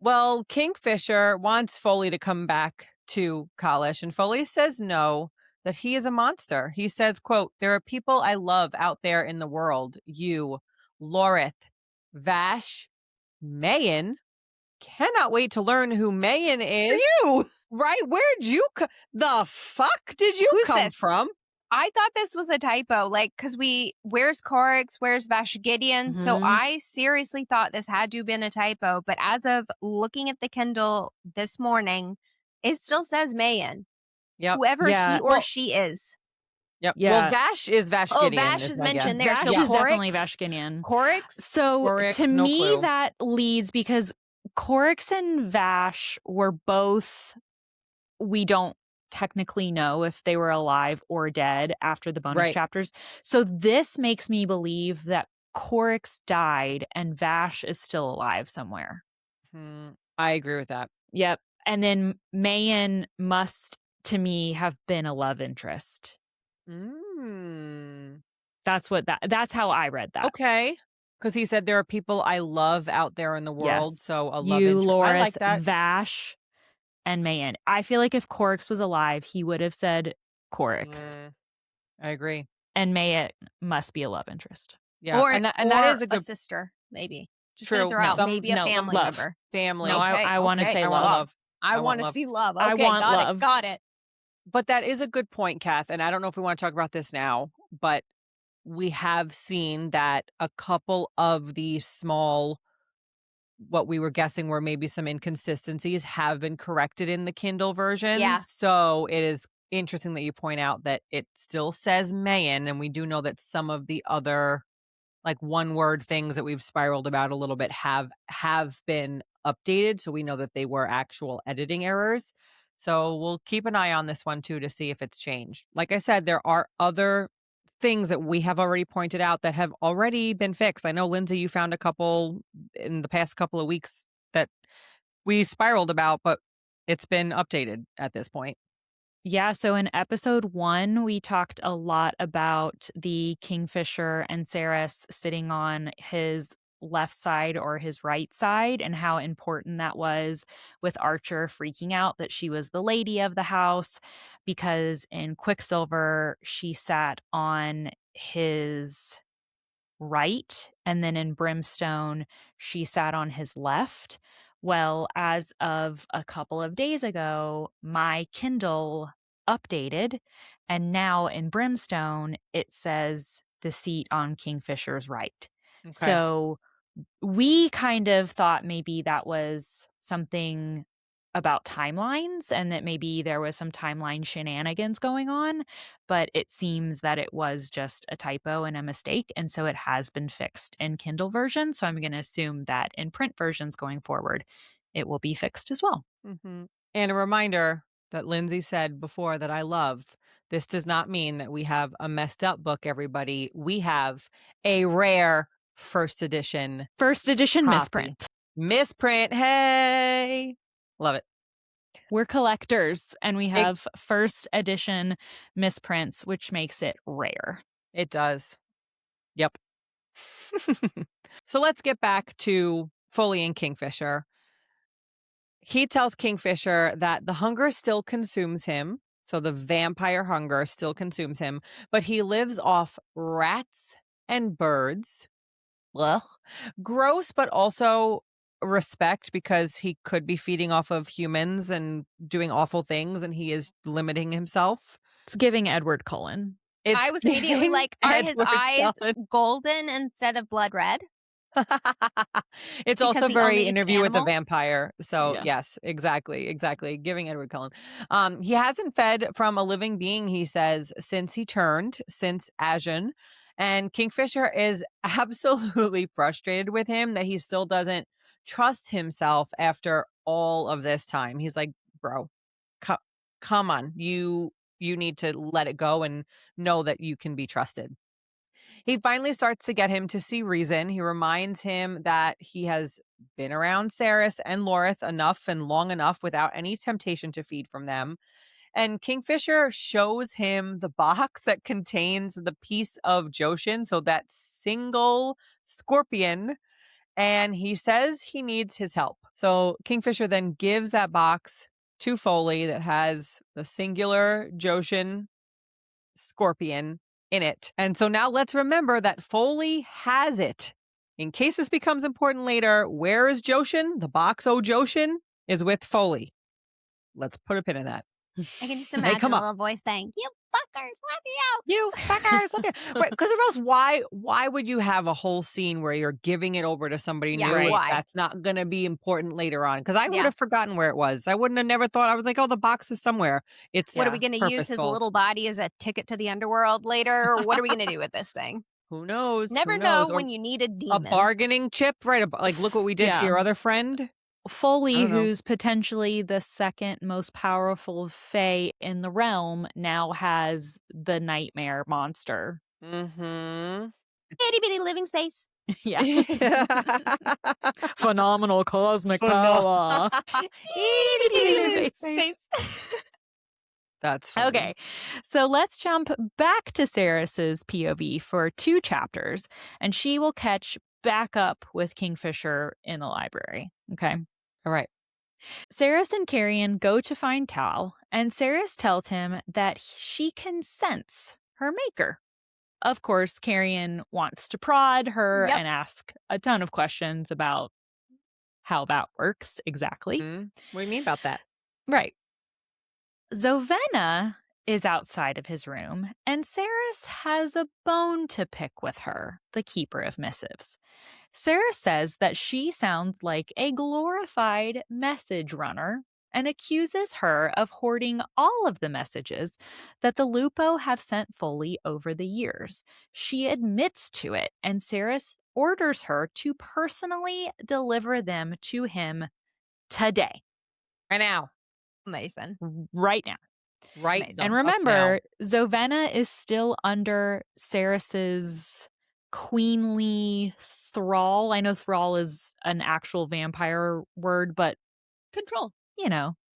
Well, Kingfisher wants Foley to come back to Kalish, and Foley says no, that he is a monster. He says, quote, "There are people I love out there in the world. You, Lorith, Vash, Mayan. Cannot wait to learn who Mayan is."
You
right? Where'd you the fuck did you come from?
I thought this was a typo, like, because where's Corix, where's Vashigideon?
Mm-hmm.
So I seriously thought this had to have been a typo, but as of looking at the Kindle this morning, it still says Mayan.
Yep.
Whoever he or she is.
Yep.
Yeah.
Well, Vash is Vashgideon.
Oh, Vash is mentioned there.
Vash
So
is
Corix,
definitely Vashgideon.
Corix?
So
Corix,
to
no
me,
clue.
that leads because Corix and Vash were both, we don't technically know if they were alive or dead after the bonus chapters. So this makes me believe that Corix died and Vash is still alive somewhere.
I agree with that.
Yep. And then Mayan must, to me, have been a love interest. That's how I read that.
Okay. Because he said there are people I love out there in the world.
Yes.
So a love
you,
interest.
Lorith,
I like that.
Vash, and Mayan. I feel like if Corix was alive, he would have said Corix.
I agree.
And Mayan must be a love interest.
Yeah.
Or,
and that is a good
sister, maybe. Just
True.
gonna throw out maybe a family
love.
member.
Family.
No, I want to say
I want
love.
love.
I want to see love.
I
Okay,
want
got
love.
it. Got it.
But that is a good point, Kath. And I don't know if we want to talk about this now, but we have seen that a couple of the small, what we were guessing were maybe some inconsistencies, have been corrected in the Kindle versions.
Yeah.
So it is interesting that you point out that it still says Mayan, and we do know that some of the other like one word things that we've spiraled about a little bit have been updated. So we know that they were actual editing errors. So we'll keep an eye on this one too to see if it's changed. Like I said, there are other things that we have already pointed out that have already been fixed. I know, Lindsey, you found a couple in the past couple of weeks that we spiraled about, but it's been updated at this point.
Yeah, so in episode 1, we talked a lot about the Kingfisher and Saris sitting on his left side or his right side and how important that was with Archer freaking out that she was the lady of the house, because in Quicksilver, she sat on his right, and then in Brimstone, she sat on his left. Well, as of a couple of days ago, my Kindle updated, and now in Brimstone, it says the seat on Kingfisher's right.
Okay.
So we kind of thought maybe that was something about timelines and that maybe there was some timeline shenanigans going on, but it seems that it was just a typo and a mistake, and so it has been fixed in Kindle version. So I'm going to assume that in print versions going forward, it will be fixed as well.
Mm-hmm. And a reminder that Lindsey said before that I love, this does not mean that we have a messed up book, everybody. We have a rare first edition copy.
Misprint.
Misprint. Hey. Love it.
We're collectors, and we have first edition misprints, which makes it rare.
It does. Yep. So let's get back to Foley and Kingfisher. He tells Kingfisher that the hunger still consumes him. So the vampire hunger still consumes him, but he lives off rats and birds. Ugh. Gross, but also respect, because he could be feeding off of humans and doing awful things, and he is limiting himself.
It's giving Edward Cullen.
I was immediately like, are his eyes golden instead of blood red?
It's
Because
also
he
very
only eats
Interview with the
animal?
Vampire. So
Yeah.
yes, exactly. Giving Edward Cullen. He hasn't fed from a living being, he says, since Ajin. And Kingfisher is absolutely frustrated with him that he still doesn't trust himself after all of this time. He's like, bro, come on. You need to let it go and know that you can be trusted. He finally starts to get him to see reason. He reminds him that he has been around Saris and Lorith enough and long enough without any temptation to feed from them. And Kingfisher shows him the box that contains the piece of Joshin, so that single scorpion, and he says he needs his help. So Kingfisher then gives that box to Foley that has the singular Joshin scorpion in it. And so now let's remember that Foley has it. In case this becomes important later, where is Joshin? The box o' Joshin is with Foley. Let's put a pin in that.
I can just imagine a little voice saying, "You fuckers, let me out!
You fuckers, let me out!" Right? Because or else, why would you have a whole scene where you're giving it over to somebody new?
Right. Why?
That's not going to be important later on. Because I would have forgotten where it was. I wouldn't have never thought. I was like, oh, the box is somewhere.
What are we going to use his little body as a ticket to the underworld later? Or what are we going to do with this thing?
Who knows?
Never know when you need a demon.
A bargaining chip, right? Like, look what we did to your other friend.
Foley, who's potentially the second most powerful Fae in the realm, now has the nightmare monster.
Mm-hmm.
Itty bitty living space.
Yeah. Phenomenal cosmic power.
Itty bitty living space.
That's funny.
Okay, so let's jump back to Saris's POV for 2 chapters, and she will catch back up with Kingfisher in the library. Okay.
All right.
Saris and Carrion go to find Tal, and Saris tells him that she can sense her maker. Of course, Carrion wants to prod her and ask a ton of questions about how that works exactly.
What do you mean about that?
Right. Zovena is outside of his room, and Saris has a bone to pick with her, the keeper of missives. Saris says that she sounds like a glorified message runner and accuses her of hoarding all of the messages that the Lupo have sent Foley over the years. She admits to it, and Saris orders her to personally deliver them to him today.
Right now.
Mason.
Right now.
Right.
And remember, Zovena is still under Saris's queenly thrall. I know thrall is an actual vampire word, but
Control.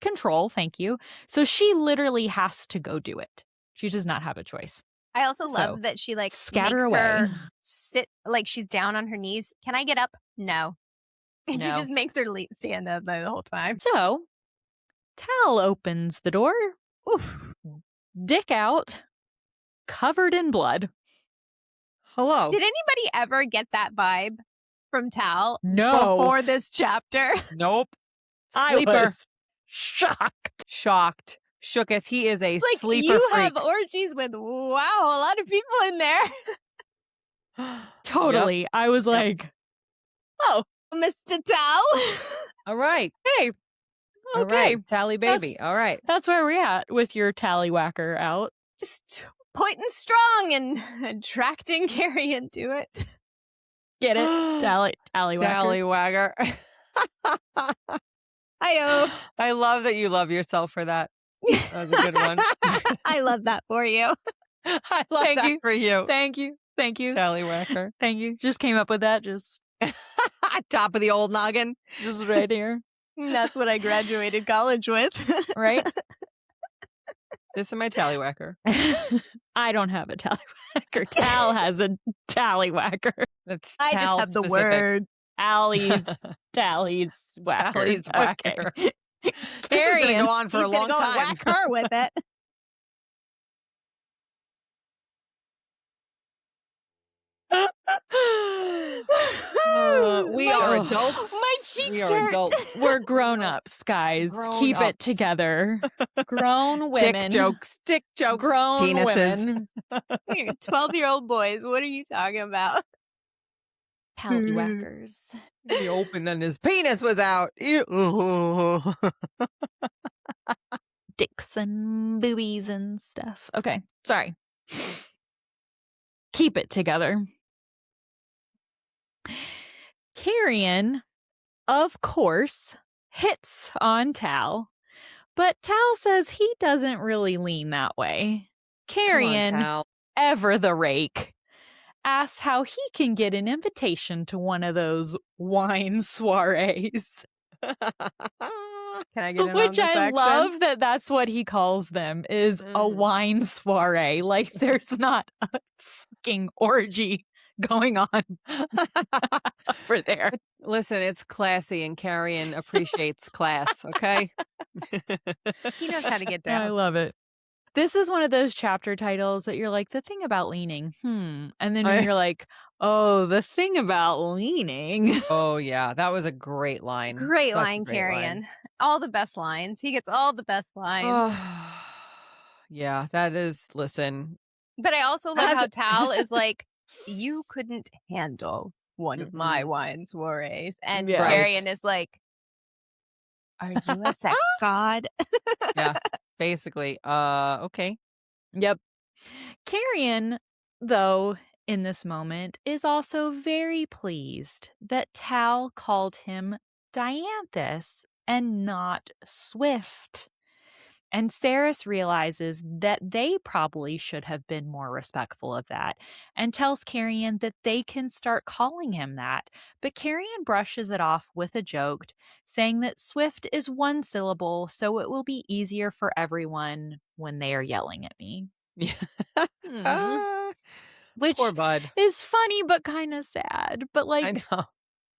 Control. Thank you. So she literally has to go do it. She does not have a choice.
I also love that she
scatter
makes
away.
her sit like she's down on her knees. Can I get up? No. And she
No.
just makes her stand up the whole time.
So Tal opens the door.
Oof.
Dick out, covered in blood.
Hello.
Did anybody ever get that vibe from Tal
No.
before this chapter?
Nope.
I
Sleeper.
was shocked.
Shooketh. He is a
Like,
sleeper
you
freak.
have orgies with, wow, a lot of people in there.
Totally. Yep. I was like, oh,
Mr. Tal.
All right. Hey.
All
Okay.
right. Tally baby. All right.
That's where we're at with your tallywhacker out.
Just pointing strong and attracting Carrion to it.
Get it? Tallywhacker.
Tallywhacker.
Hi-oh.
I love that you love yourself for that. That was a good one.
I love that for you.
I love that for you.
Thank you.
Tallywhacker.
Thank you. Just came up with that. Just
top of the old noggin.
Just right here.
That's what I graduated college with.
Right?
This is my tallywhacker.
I don't have a tallywhacker. Tal has a tallywhacker.
That's
I just have the word.
Tally's whacker.
Tally's whacker.
Okay.
This is going to go on for
He's
a long
gonna go
time.
Whack her with it.
We are adults.
My cheeks
We are
hurt.
adults.
We're grown-ups, guys. Keep it
Grown-ups.
together. Grown women.
Dick jokes.
Grown
penises.
women.
You're 12-year-old boys. What are you talking about?
Tallywhackers.
He opened and his penis was out. Ew.
Dicks and boobies and stuff. Okay, sorry. Keep it together. Carrion, of course, hits on Tal, but Tal says he doesn't really lean that way. Carrion, ever the rake, asks how he can get an invitation to one of those wine soirees.
Can I get in
Which
on this
I
action?
love that that's what he calls them, is a wine soiree. Like there's not a fucking orgy going on over there.
Listen, it's classy and Carrion appreciates class, okay?
He knows how to get down.
I love it. This is one of those chapter titles that you're like, the thing about leaning, and then you're like, oh, the thing about leaning.
Oh, yeah. That was a great line.
Great
Such a
line,
great
Carrion.
line.
All the best lines. He gets all the best lines.
Oh, yeah, that is, listen.
But I also love how Tal is like, you couldn't handle one of my wine soirees. And
Yeah.
Carrion is like, are you a sex god?
Yeah, basically. Okay.
Yep. Carrion, though, in this moment, is also very pleased that Tal called him Dianthus and not Swift. And Saris realizes that they probably should have been more respectful of that and tells Carrion that they can start calling him that. But Carrion brushes it off with a joke, saying that Swift is one syllable, so it will be easier for everyone when they are yelling at me. Which
Poor bud.
is funny but kind of sad. But
I
like,
know.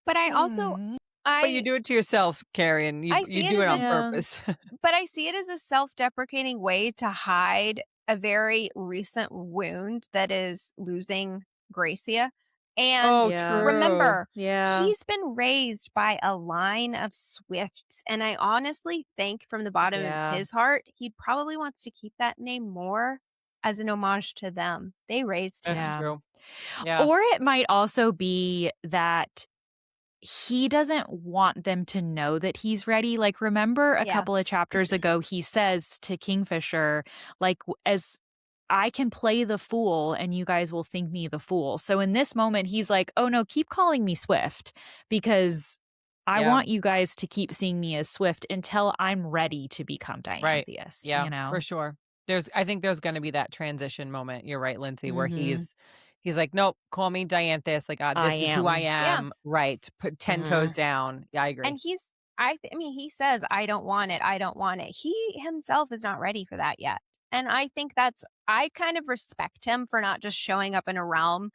But I also,
But you do it to yourself, Carrion.
I
You
see it
do it
as
on
a-
purpose.
but I see it as a self-deprecating way to hide a very recent wound that is losing Gracia. And
Oh,
Yeah.
true.
remember,
yeah.
he's been raised by a line of Swifts, and I honestly think from the bottom
Yeah.
of his heart, he probably wants to keep that name more as an homage to them. They raised him.
That's
Yeah.
true. Yeah.
Or it might also be that he doesn't want them to know that he's ready. Like, remember a
Yeah.
couple of chapters ago, he says to Kingfisher, like, as I can play the fool and you guys will think me the fool. So in this moment, he's like, oh no, keep calling me Swift because I
Yeah.
want you guys to keep seeing me as Swift until I'm ready to become
Right.
Dianthius.
Yeah,
You know?
for sure. I think there's going to be that transition moment. You're right, Lindsay, where
Mhm.
he's like, nope, call me Dianthus. Like, this is who I am.
Yeah.
Right. Put 10
Mhm.
toes down. Yeah, I agree.
And I mean, he says, I don't want it. I don't want it. He himself is not ready for that yet. And I think I kind of respect him for not just showing up in a realm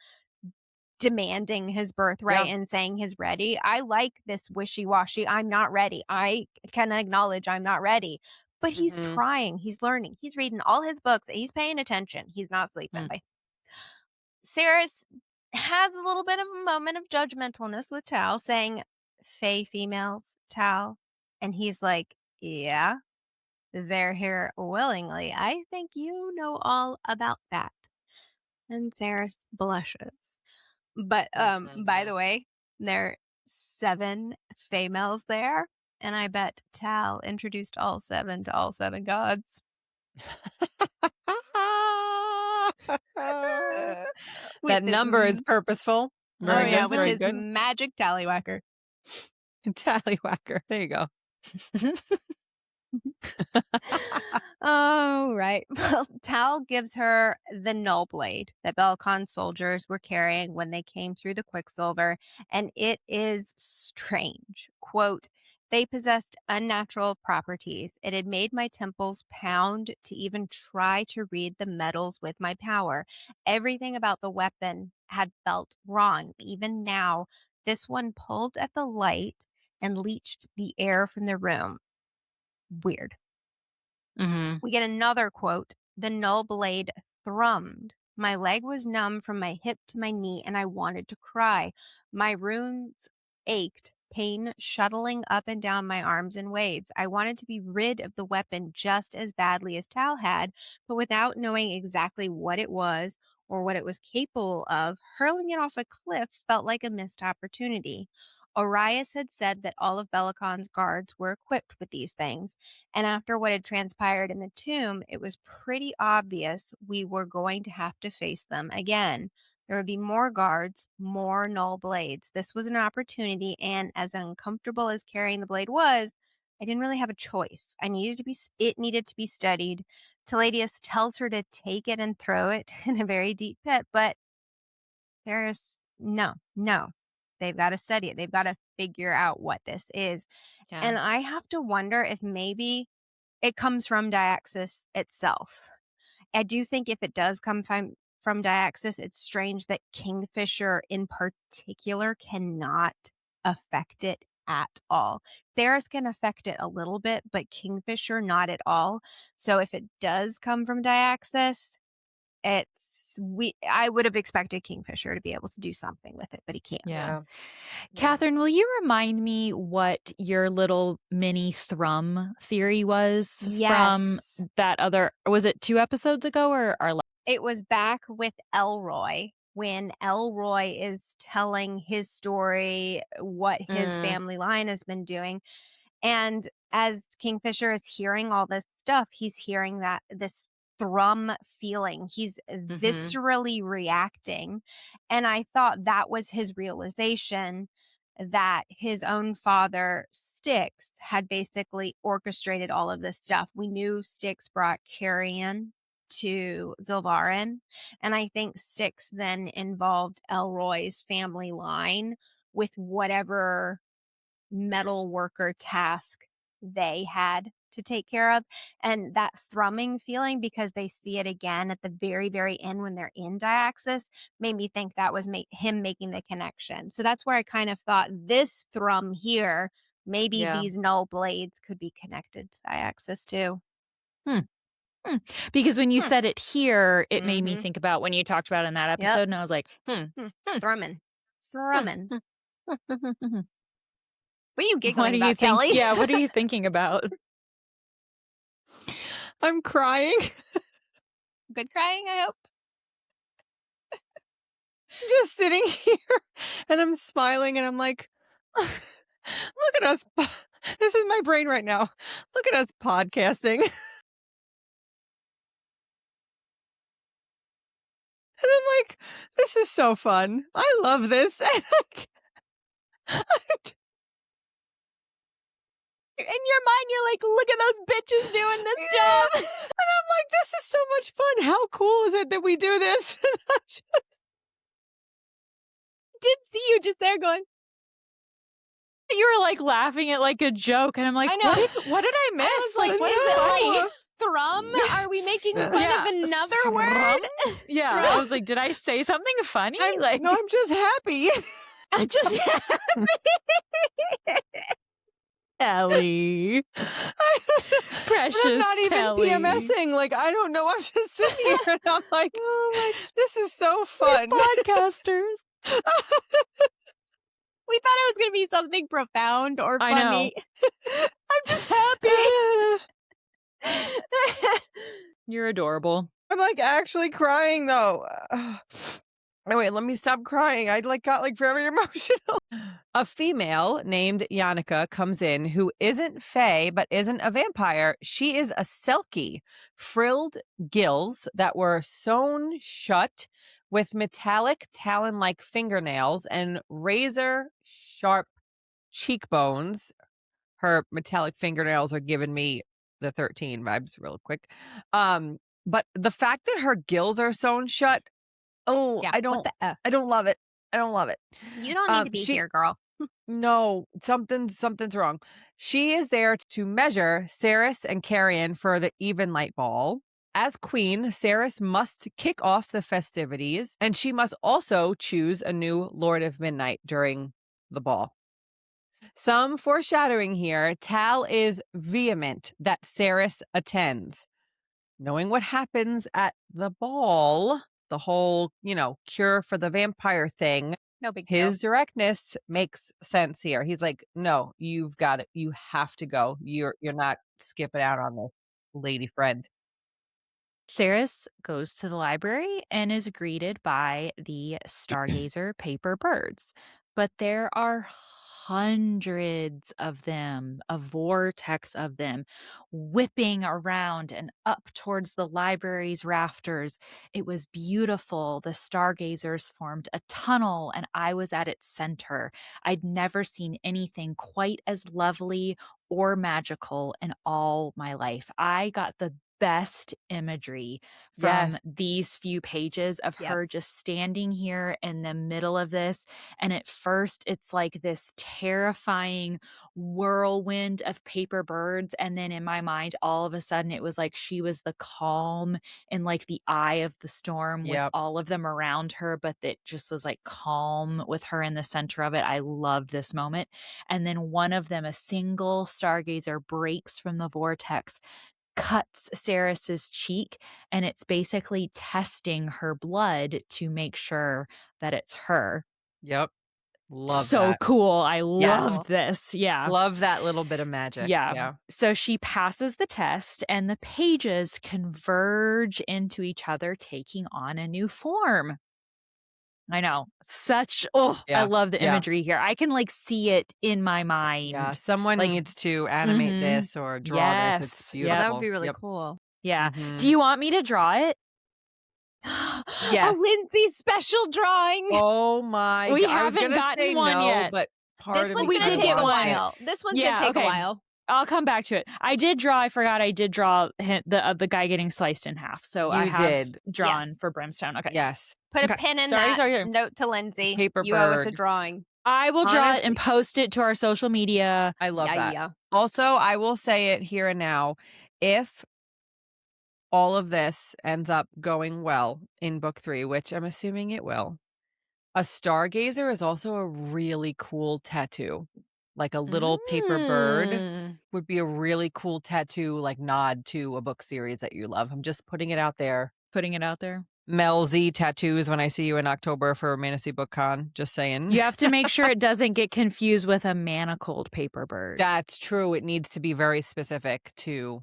demanding his birthright
Yeah.
and saying he's ready. I like this wishy-washy, I'm not ready. I can acknowledge I'm not ready. But he's
Mhm.
trying, he's learning, he's reading all his books, he's paying attention, he's not sleeping. Saris has a little bit of a moment of judgmentalness with Tal, saying, Fae females, Tal. And he's like, yeah, they're here willingly. I think you know all about that. And Saris blushes. But by the way, there are 7 females there, and I bet Tal introduced all 7 to all 7 gods.
That number is purposeful. Very good.
With
Very
his
good.
magic tallywhacker.
Tallywhacker. There you go.
Oh, right. Well, Tal gives her the null blade that Belcon soldiers were carrying when they came through the Quicksilver, and it is strange. Quote, they possessed unnatural properties. It had made my temples pound to even try to read the metals with my power. Everything about the weapon had felt wrong. Even now, this one pulled at the light and leached the air from the room. Weird.
Mhm.
We get another quote. The null blade thrummed. My leg was numb from my hip to my knee, and I wanted to cry. My runes ached, pain shuttling up and down my arms in waves. I wanted to be rid of the weapon just as badly as Tal had, but without knowing exactly what it was or what it was capable of, hurling it off a cliff felt like a missed opportunity. Orias had said that all of Belicon's guards were equipped with these things, and after what had transpired in the tomb, it was pretty obvious we were going to have to face them again. There would be more guards, more null blades. This was an opportunity, and as uncomfortable as carrying the blade was, I didn't really have a choice. It needed to be studied. Teladius tells her to take it and throw it in a very deep pit, but there's no. They've got to study it. They've got to figure out what this is.
Yeah.
And I have to wonder if maybe it comes from Diaxis itself. I do think if it does come from Diaxis, it's strange that Kingfisher in particular cannot affect it at all. Theris can affect it a little bit, but Kingfisher not at all. So if it does come from Diaxis, I would have expected Kingfisher to be able to do something with it, but he can't.
Yeah. Katharine, will you remind me what your little mini thrum theory was from that other, was it 2 episodes ago or
It was back with Elroy when Elroy is telling his story, what his family line has been doing. And as Kingfisher is hearing all this stuff, he's hearing this thrum feeling. He's viscerally reacting. And I thought that was his realization that his own father, Styx, had basically orchestrated all of this stuff. We knew Styx brought Carrion to Zilvarin, and I think Styx then involved Elroy's family line with whatever metal worker task they had to take care of. And that thrumming feeling, because they see it again at the very, very end when they're in Diaxis, made me think that was him making the connection. So that's where I kind of thought this thrum here, maybe these null blades could be connected to Diaxis too.
Because when you said it here, it made me think about when you talked about it in that episode, and I was like,
Thrumming. What are you giggling about, Callie?
Yeah, what are you thinking about?
I'm crying.
Good crying, I hope.
I'm just sitting here and I'm smiling and I'm like, look at us. This is my brain right now. Look at us podcasting. And I'm like, this is so fun. I love this.
In your mind, you're like, look at those bitches doing this job.
And I'm like, this is so much fun. How cool is it that we do this?
Did see you just there going.
You were like laughing at like a joke, and I'm like,
I know.
What did I miss?
I was like, what is it like? Thrum? Are we making fun of another word?
Yeah, I was like, did I say something funny?
No, I'm just happy.
I'm just happy.
Ellie. Precious
I'm not even
Ellie.
PMSing. Like, I don't know. I'm just sitting here and I'm like, this is so fun.
We're podcasters.
We thought it was going to be something profound or funny.
I know.
I'm just happy.
You're adorable.
I'm like actually crying though. Oh, wait, let me stop crying. I got very emotional. A female named Yannicka comes in who isn't Fae, but isn't a vampire. She is a Selkie, frilled gills that were sewn shut with metallic talon-like fingernails and razor-sharp cheekbones. Her metallic fingernails are giving me the 13 vibes real quick. But the fact that her gills are sewn shut,
Yeah,
I don't love it. I don't love it.
You don't need to be here, girl.
No, something's wrong. She is there to measure Ceres and Carrion for the Even Light Ball. As queen, Ceres must kick off the festivities, and she must also choose a new Lord of Midnight during the ball. Some foreshadowing here. Tal is vehement that Ceres attends. Knowing what happens at the ball, the whole, cure for the vampire thing,
no big deal.
His directness makes sense here. He's like, no, you've got it. You have to go. You're not skipping out on this, lady friend.
Ceres goes to the library and is greeted by the stargazer paper birds. But there are hundreds of them, a vortex of them, whipping around and up towards the library's rafters. It was beautiful. The stargazers formed a tunnel, and I was at its center. I'd never seen anything quite as lovely or magical in all my life. I got the best imagery from these few pages of her just standing here in the middle of this. And at first, it's like this terrifying whirlwind of paper birds. And then in my mind, all of a sudden, it was like she was the calm in like the eye of the storm with all of them around her, but that just was like calm with her in the center of it. I loved this moment. And then one of them, a single stargazer, breaks from the vortex, cuts Ceres's cheek, and it's basically testing her blood to make sure that it's her.
Yep. Love
so
that.
Cool. I loved this. Yeah.
Love that little bit of magic.
Yeah. So she passes the test and the pages converge into each other, taking on a new form. I know. I love the imagery here. I can like see it in my mind.
Yeah, someone needs to animate this or draw this. It's beautiful.
That would be really cool.
Yeah. Do you want me to draw it?
Yes. A Lindsey special drawing.
Oh my
We haven't gotten one yet.
But part
This
of
one's
me
going to
did
take
get
a
one.
while. This one's going to take a while.
I'll come back to it. I did draw. I forgot. I did draw the guy getting sliced in half. So I
You
have
did.
drawn
Yes.
for Brimstone. Okay.
Yes.
Put a
Okay.
pin in
Sorry,
that.
sorry.
Note to Lindsey.
Paper
You owe us a
bird.
drawing.
I will draw it and
Honestly-
post it to our social media.
I love that.
Yeah.
Also, I will say it here and now. If all of this ends up going well in book 3, which I'm assuming it will, a stargazer is also a really cool tattoo. Like a little paper bird would be a really cool tattoo, like nod to a book series that you love. I'm just putting it out there.
Putting it out there.
Mel Z tattoos when I see you in October for Manatee Book Con. Just saying.
You have to make sure it doesn't get confused with a manacled paper bird.
That's true. It needs to be very specific to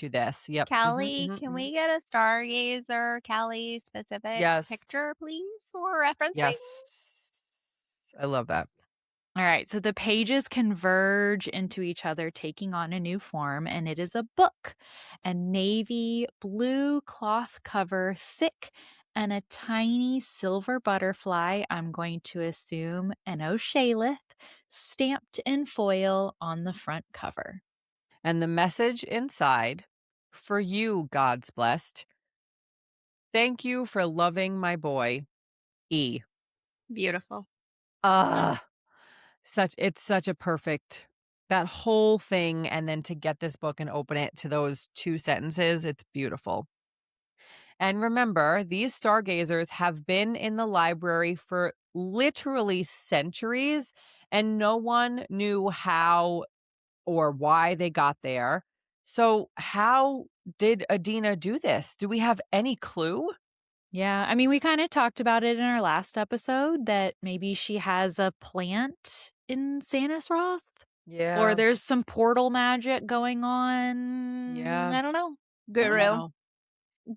this. Yep.
Callie, can we get a stargazer Callie specific
Yes.
picture, please, for referencing?
Yes. I love that.
All right, so the pages converge into each other, taking on a new form, and it is a book. A navy blue cloth cover, thick, and a tiny silver butterfly, I'm going to assume an O'Shaleth, stamped in foil on the front cover.
And the message inside, for you, God's blessed. Thank you for loving my boy, E.
Beautiful.
It's such a perfect, that whole thing, and then to get this book and open it to those 2 sentences, it's beautiful. And remember, these stargazers have been in the library for literally centuries, and no one knew how or why they got there. So how did Adina do this? Do we have any clue?
Yeah, I mean, we kind of talked about it in our last episode that maybe she has a plant in Sannisroth.
Yeah.
Or there's some portal magic going on.
Yeah.
I don't know.
Guru.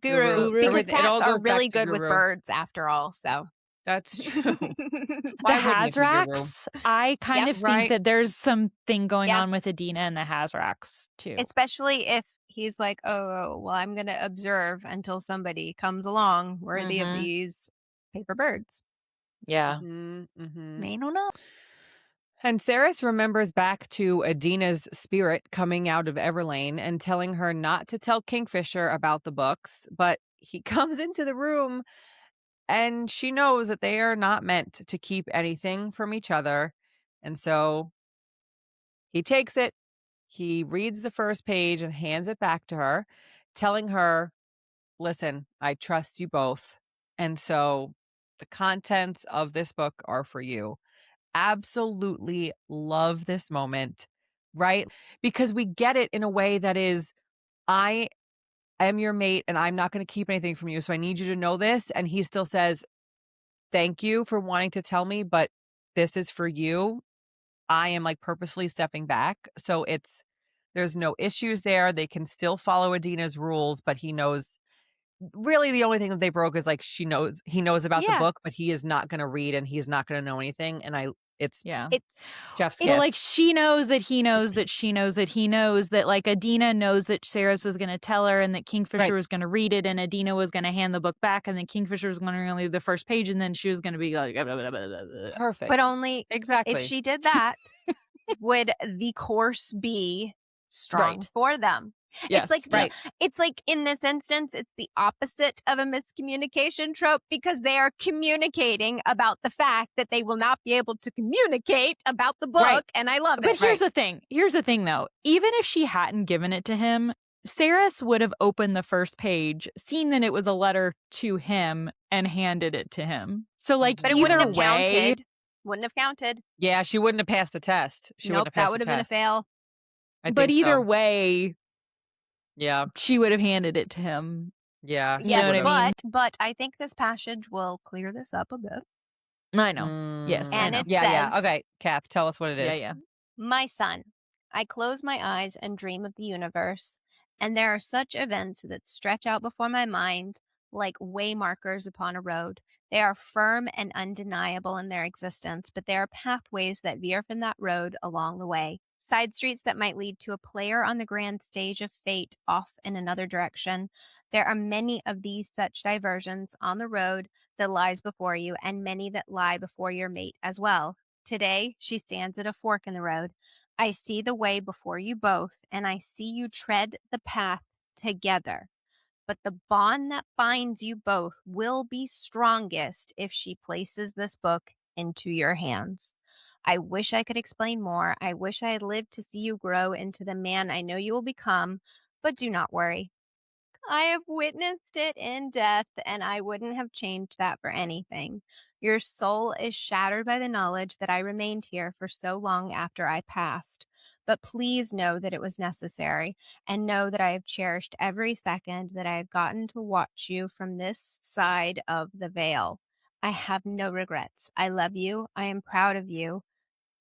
Guru.
Because
It all
cats are
goes back
really
to
good with
Guru.
birds after all, so.
That's true.
The
Why wouldn't it be Guru?
Hazraks, I kind
Yep.
of think
Right.
that there's something going
Yeah.
on with Adina and the Hazraks, too.
Especially if he's like, oh, well, I'm going to observe until somebody comes along worthy of these paper birds.
Yeah.
May don't know.
And Ceres remembers back to Adina's spirit coming out of Everlane and telling her not to tell Kingfisher about the books, but he comes into the room and she knows that they are not meant to keep anything from each other. And so he takes it, he reads the first page and hands it back to her, telling her, listen, I trust you both. And so the contents of this book are for you. Absolutely love this moment, right? Because we get it in a way that is, I am your mate and I'm not going to keep anything from you. So I need you to know this. And he still says, thank you for wanting to tell me, but this is for you. I am like purposely stepping back. So there's no issues there. They can still follow Adina's rules, but he knows really the only thing that they broke is like he knows about the book, but he is not going to read and he's not going to know anything. And it's Jeff's
well, like she knows that he knows that she knows that he knows that like Adina knows that Ceres was going to tell her and that Kingfisher was going to read it and Adina was going to hand the book back and then Kingfisher was going to read the first page and then she was going to be like blah, blah, blah, blah, blah.
Perfect.
But only
exactly
if she did that, would the course be strong for them?
Yes,
It's like in this instance, it's the opposite of a miscommunication trope because they are communicating about the fact that they will not be able to communicate about the book. And I love it.
But here's the thing. Here's the thing, though. Even if she hadn't given it to him, Ceres would have opened the first page, seen that it was a letter to him, and handed it to him. So, like,
but it wouldn't have counted. Wouldn't have counted.
Yeah, she wouldn't have passed the test.
That would have been a fail.
But either way,
yeah,
she would have handed it to him.
Yeah.
Yes,
you know what I mean?
But I think this passage will clear this up a bit.
I know. Yes.
And it
says,
says,
okay, Kath, tell us what it is.
Yeah.
My son, I close my eyes and dream of the universe, and there are such events that stretch out before my mind like way markers upon a road. They are firm and undeniable in their existence, but there are pathways that veer from that road along the way. Side streets that might lead to a player on the grand stage of fate off in another direction. There are many of these such diversions on the road that lies before you, and many that lie before your mate as well. Today, she stands at a fork in the road. I see the way before you both, and I see you tread the path together. But the bond that binds you both will be strongest if she places this book into your hands. I wish I could explain more. I wish I had lived to see you grow into the man I know you will become, but do not worry. I have witnessed it in death, and I wouldn't have changed that for anything. Your soul is shattered by the knowledge that I remained here for so long after I passed. But please know that it was necessary, and know that I have cherished every second that I have gotten to watch you from this side of the veil. I have no regrets. I love you. I am proud of you.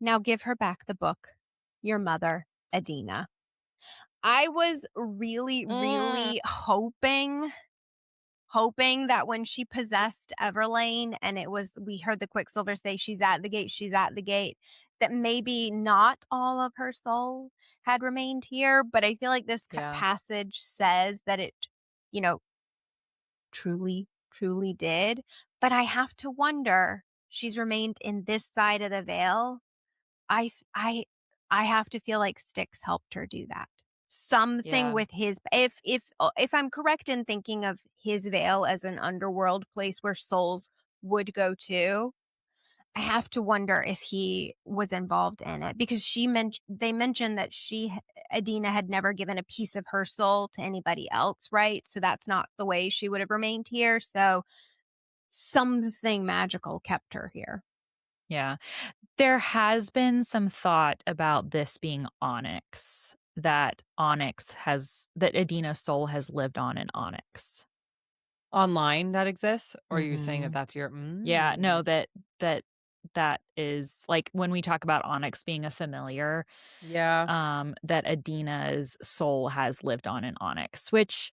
Now give her back the book. Your mother, Adina. I was really hoping that when she possessed Everlane and we heard the Quicksilver say she's at the gate, that maybe not all of her soul had remained here. But I feel like this
Yeah.
passage says that it, truly did. But I have to wonder, she's remained in this side of the veil. I have to feel like Styx helped her do that. Something
Yeah.
with his, if I'm correct in thinking of his veil as an underworld place where souls would go to, I have to wonder if he was involved in it, because they mentioned that Adina had never given a piece of her soul to anybody else, right? So that's not the way she would have remained here. So something magical kept her here.
Yeah. There has been some thought about this being Onyx, that Adina's soul has lived on in Onyx.
Online that exists? Or are you saying that
Mhm.
that's your
Yeah, no, that is like when we talk about Onyx being a familiar,
Yeah.
that Adina's soul has lived on in Onyx, which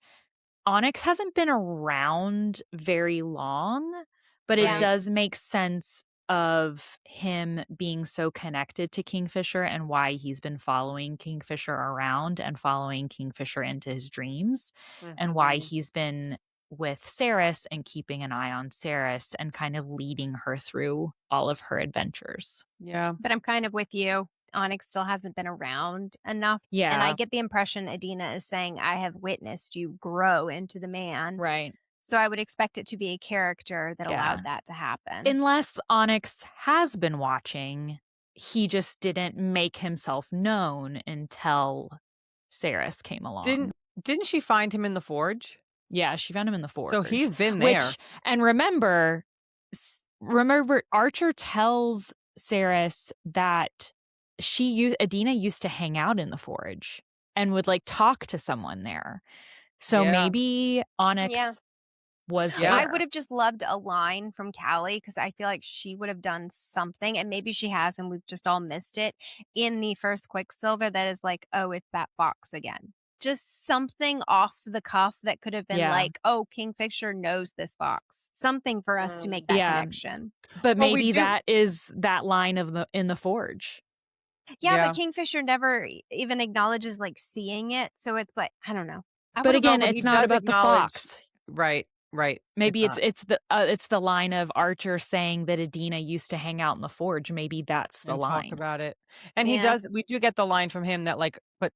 Onyx hasn't been around very long, but it
Yeah.
does make sense of him being so connected to Kingfisher and why he's been following Kingfisher around and following Kingfisher into his dreams, and why
Mhm.
he's been with Saris and keeping an eye on Saris and kind of leading her through all of her adventures.
Yeah.
But I'm kind of with you. Onyx still hasn't been around enough. And I
Yeah,
get the impression Adina is saying, I have witnessed you grow into the man.
right.
So I would expect it to be a character that
Yeah.
allowed that to happen.
Unless Onyx has been watching, he just didn't make himself known until Saris came along.
Didn't she find him in the forge?
Yeah, she found him in the forge.
So he's been there.
And remember, Archer tells Saris that Adina used to hang out in the forge and would like talk to someone there. So
Yeah.
maybe Onyx
Yeah.
was
Yeah.
I
there.
would have just loved a line from Callie, because I feel like she would have done something, and maybe she has and we've just all missed it, in the first Quicksilver that is like, oh, it's that fox again. Just something off the cuff that could have been
Yeah.
like, oh, Kingfisher knows this fox. Something for us to make that
Yeah.
connection.
But
Well, we
maybe
do-
that is that line in the forge.
Yeah,
Yeah.
but Kingfisher never even acknowledges like seeing it. So it's like, I don't know.
But again,
but he
it's not
does
about the
acknowledge-
fox.
Right.
Maybe
not.
it's the line of Archer saying that Adina used to hang out in the forge. Maybe that's the
and
line.
talk about it. And
Yeah.
we do get the line from him that like, but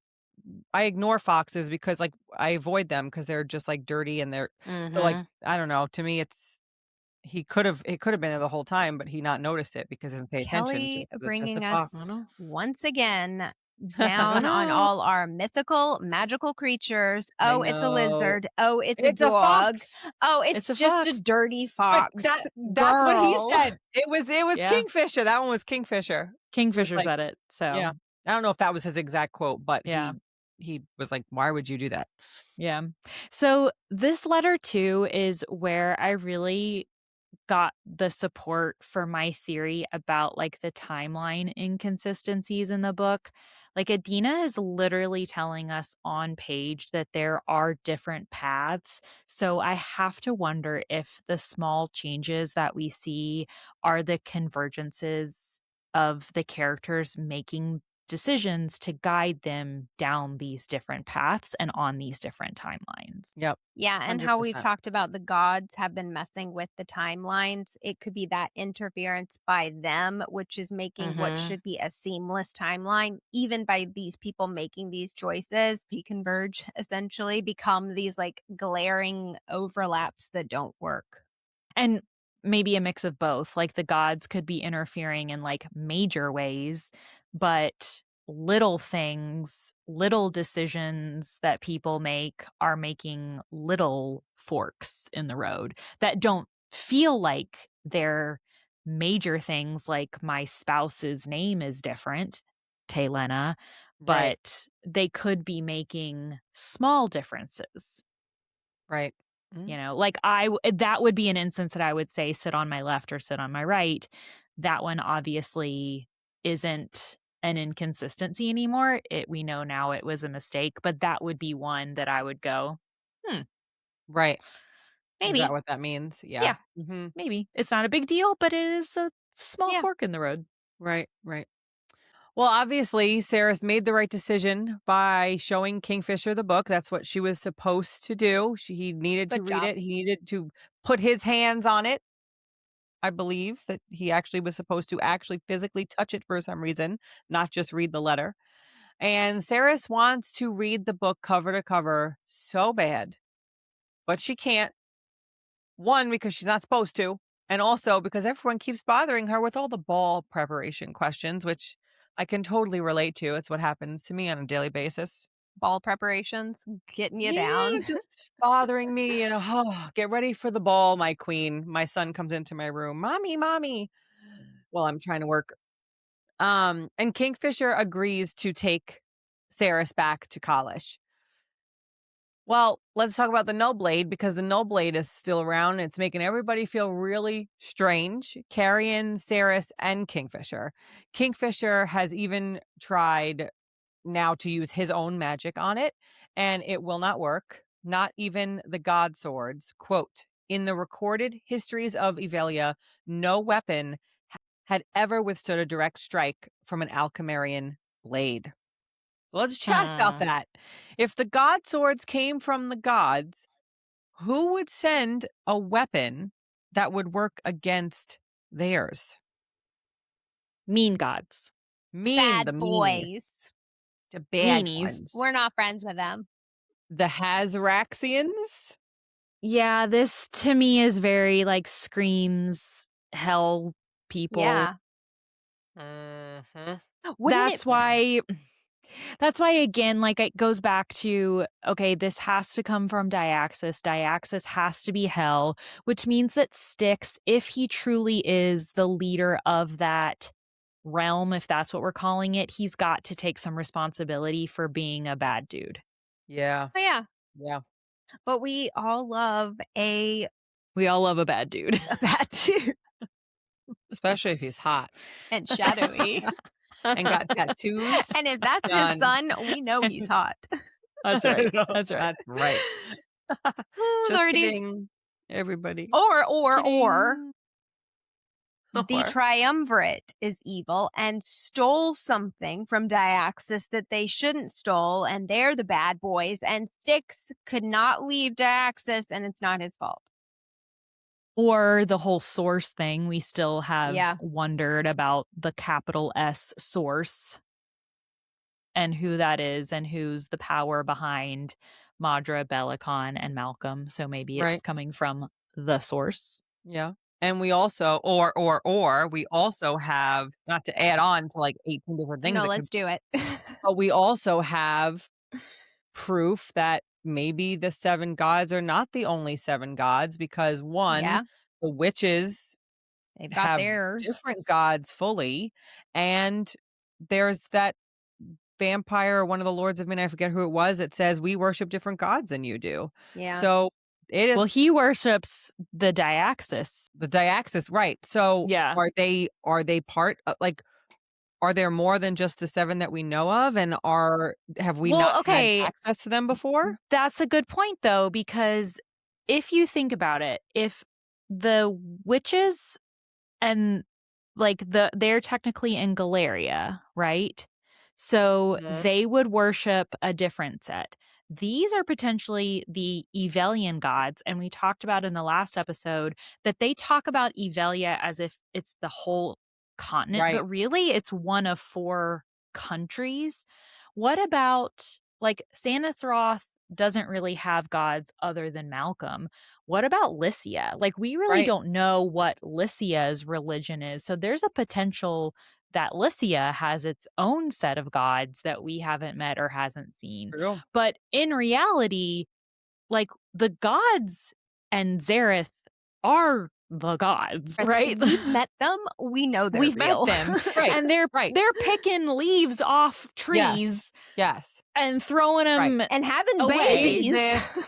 I ignore foxes because like I avoid them because they're just like dirty and they're so like, I don't know. To me, it could have been there the whole time, but he not noticed it because he doesn't pay attention.
Kelly
It's just
bringing
a
us
fox.
once again down on all our mythical, magical creatures.
I
Oh, it's a
know.
lizard. Oh, it's
It's
a
a
dog.
fox.
Oh, it's
a
just
fox.
a dirty
But
fox.
that's what he
Girl.
said. It was
Yeah.
Kingfisher. That one was Kingfisher.
Kingfisher
like-
said it. So
Yeah. I don't know if that was his exact quote, but
Yeah.
he was like, why would you do that?
Yeah. So this letter too is where I really got the support for my theory about like the timeline inconsistencies in the book. Like Adina is literally telling us on page that there are different paths. So I have to wonder if the small changes that we see are the convergences of the characters making decisions to guide them down these different paths and on these different timelines.
Yep.
Yeah, and how we've
100%.
talked about the gods have been messing with the timelines. It could be that interference by them, which is making what
Mhm.
should be a seamless timeline, even by these people making these choices, deconverge, essentially, become these like glaring overlaps that don't work.
And maybe a mix of both. Like the gods could be interfering in like major ways, but little things, little decisions that people make are making little forks in the road that don't feel like they're major things, like my spouse's name is different, Taylena,
Right.
but they could be making small differences.
Right.
Like that would be an instance that I would say sit on my left or sit on my right. That one obviously isn't an inconsistency anymore. We know now it was a mistake, but that would be one that I would go,
Right. Is that
maybe.
what that means? Yeah.
Yeah, maybe. It's not a big deal, but it is a small
Yeah.
fork in the road.
Right. Right. Well, obviously, Sarah's made the right decision by showing Kingfisher the book. That's what she was supposed to do. He needed to
Good
read
job.
it. He needed to put his hands on it. I believe that he actually was supposed to actually physically touch it for some reason, not just read the letter. And Saris wants to read the book cover to cover so bad, but she can't. One, because she's not supposed to, and also because everyone keeps bothering her with all the ball preparation questions, which I can totally relate to. It's what happens to me on a daily basis.
Ball preparations, getting you
Yeah,
down.
just bothering me. Oh, get ready for the ball, my queen. My son comes into my room, mommy, mommy, while I'm trying to work. And Kingfisher agrees to take Saris back to college. Well, let's talk about the Null Blade because the Null Blade is still around. It's making everybody feel really strange. Carrion, Saris, and Kingfisher. Kingfisher has even tried now to use his own magic on it, and it will not work. Not even the God Swords. Quote, in the recorded histories of Evelia, no weapon had ever withstood a direct strike from an Alchemarian blade. Let's chat about that. If the god swords came from the gods, who would send a weapon that would work against theirs?
Mean gods.
Mean, the
Bad
meanies,
boys.
the bad
Meanies.
ones.
We're not friends with them.
The Hazraxians?
Yeah, this to me is very like screams hell people.
Yeah.
Mm-hmm.
That's why again, like it goes back to, okay, this has to come from Diaxis. Diaxis has to be hell, which means that Styx, if he truly is the leader of that realm, if that's what we're calling it, he's got to take some responsibility for being a bad dude.
Yeah.
Oh, yeah.
Yeah.
But we all love
We all love a bad dude.
a bad dude.
Especially if he's hot
And shadowy.
and got tattoos.
And if that's
Done.
his son, we know he's hot.
That's right.
That's right.
Ooh,
Just
Lordy.
kidding, everybody.
Or the
Or-
triumvirate is evil and stole something from Diaxis that they shouldn't stole, and they're the bad boys, and Styx could not leave Diaxis, and it's not his fault.
Or the whole source thing. We still have
Yeah.
wondered about the capital S source and who that is and who's the power behind Madra, Belicon, and Malcolm. So maybe it's
Right.
coming from the source.
Yeah. And we also, we also have, not to add on to like 18 different things.
No,
that
let's do it.
but we also have proof that maybe the seven gods are not the only seven gods because one,
Yeah.
the witches
They've got
have
theirs.
different gods fully. And there's that vampire, one of the lords of men, I forget who it was, it says we worship different gods than you do.
Yeah.
So it is
Well, he worships the Diaxis.
the Diaxis, right? So
Yeah.
are they part like? Are there more than just the seven that we know of, and have we
Well,
not
okay.
had access to them before?
That's a good point, though, because if you think about it, if the witches and like they're technically in Galeria, right? So
Mhm.
they would worship a different set. These are potentially the Evelian gods. And we talked about in the last episode that they talk about Evelia as if it's the whole continent,
Right.
but really it's one of 4 countries. What about like Sanathroth doesn't really have gods other than Malcolm. What about Lycia? Like we really
Right.
don't know what Lycia's religion is. So there's a potential that Lycia has its own set of gods that we haven't met or hasn't seen.
True.
But in reality, like the gods and Zareth are the gods, right?
We've met them. We know they're
We've
real.
met them.
Right.
And they're picking leaves off trees
Yes.
and throwing them
and having
away.
babies.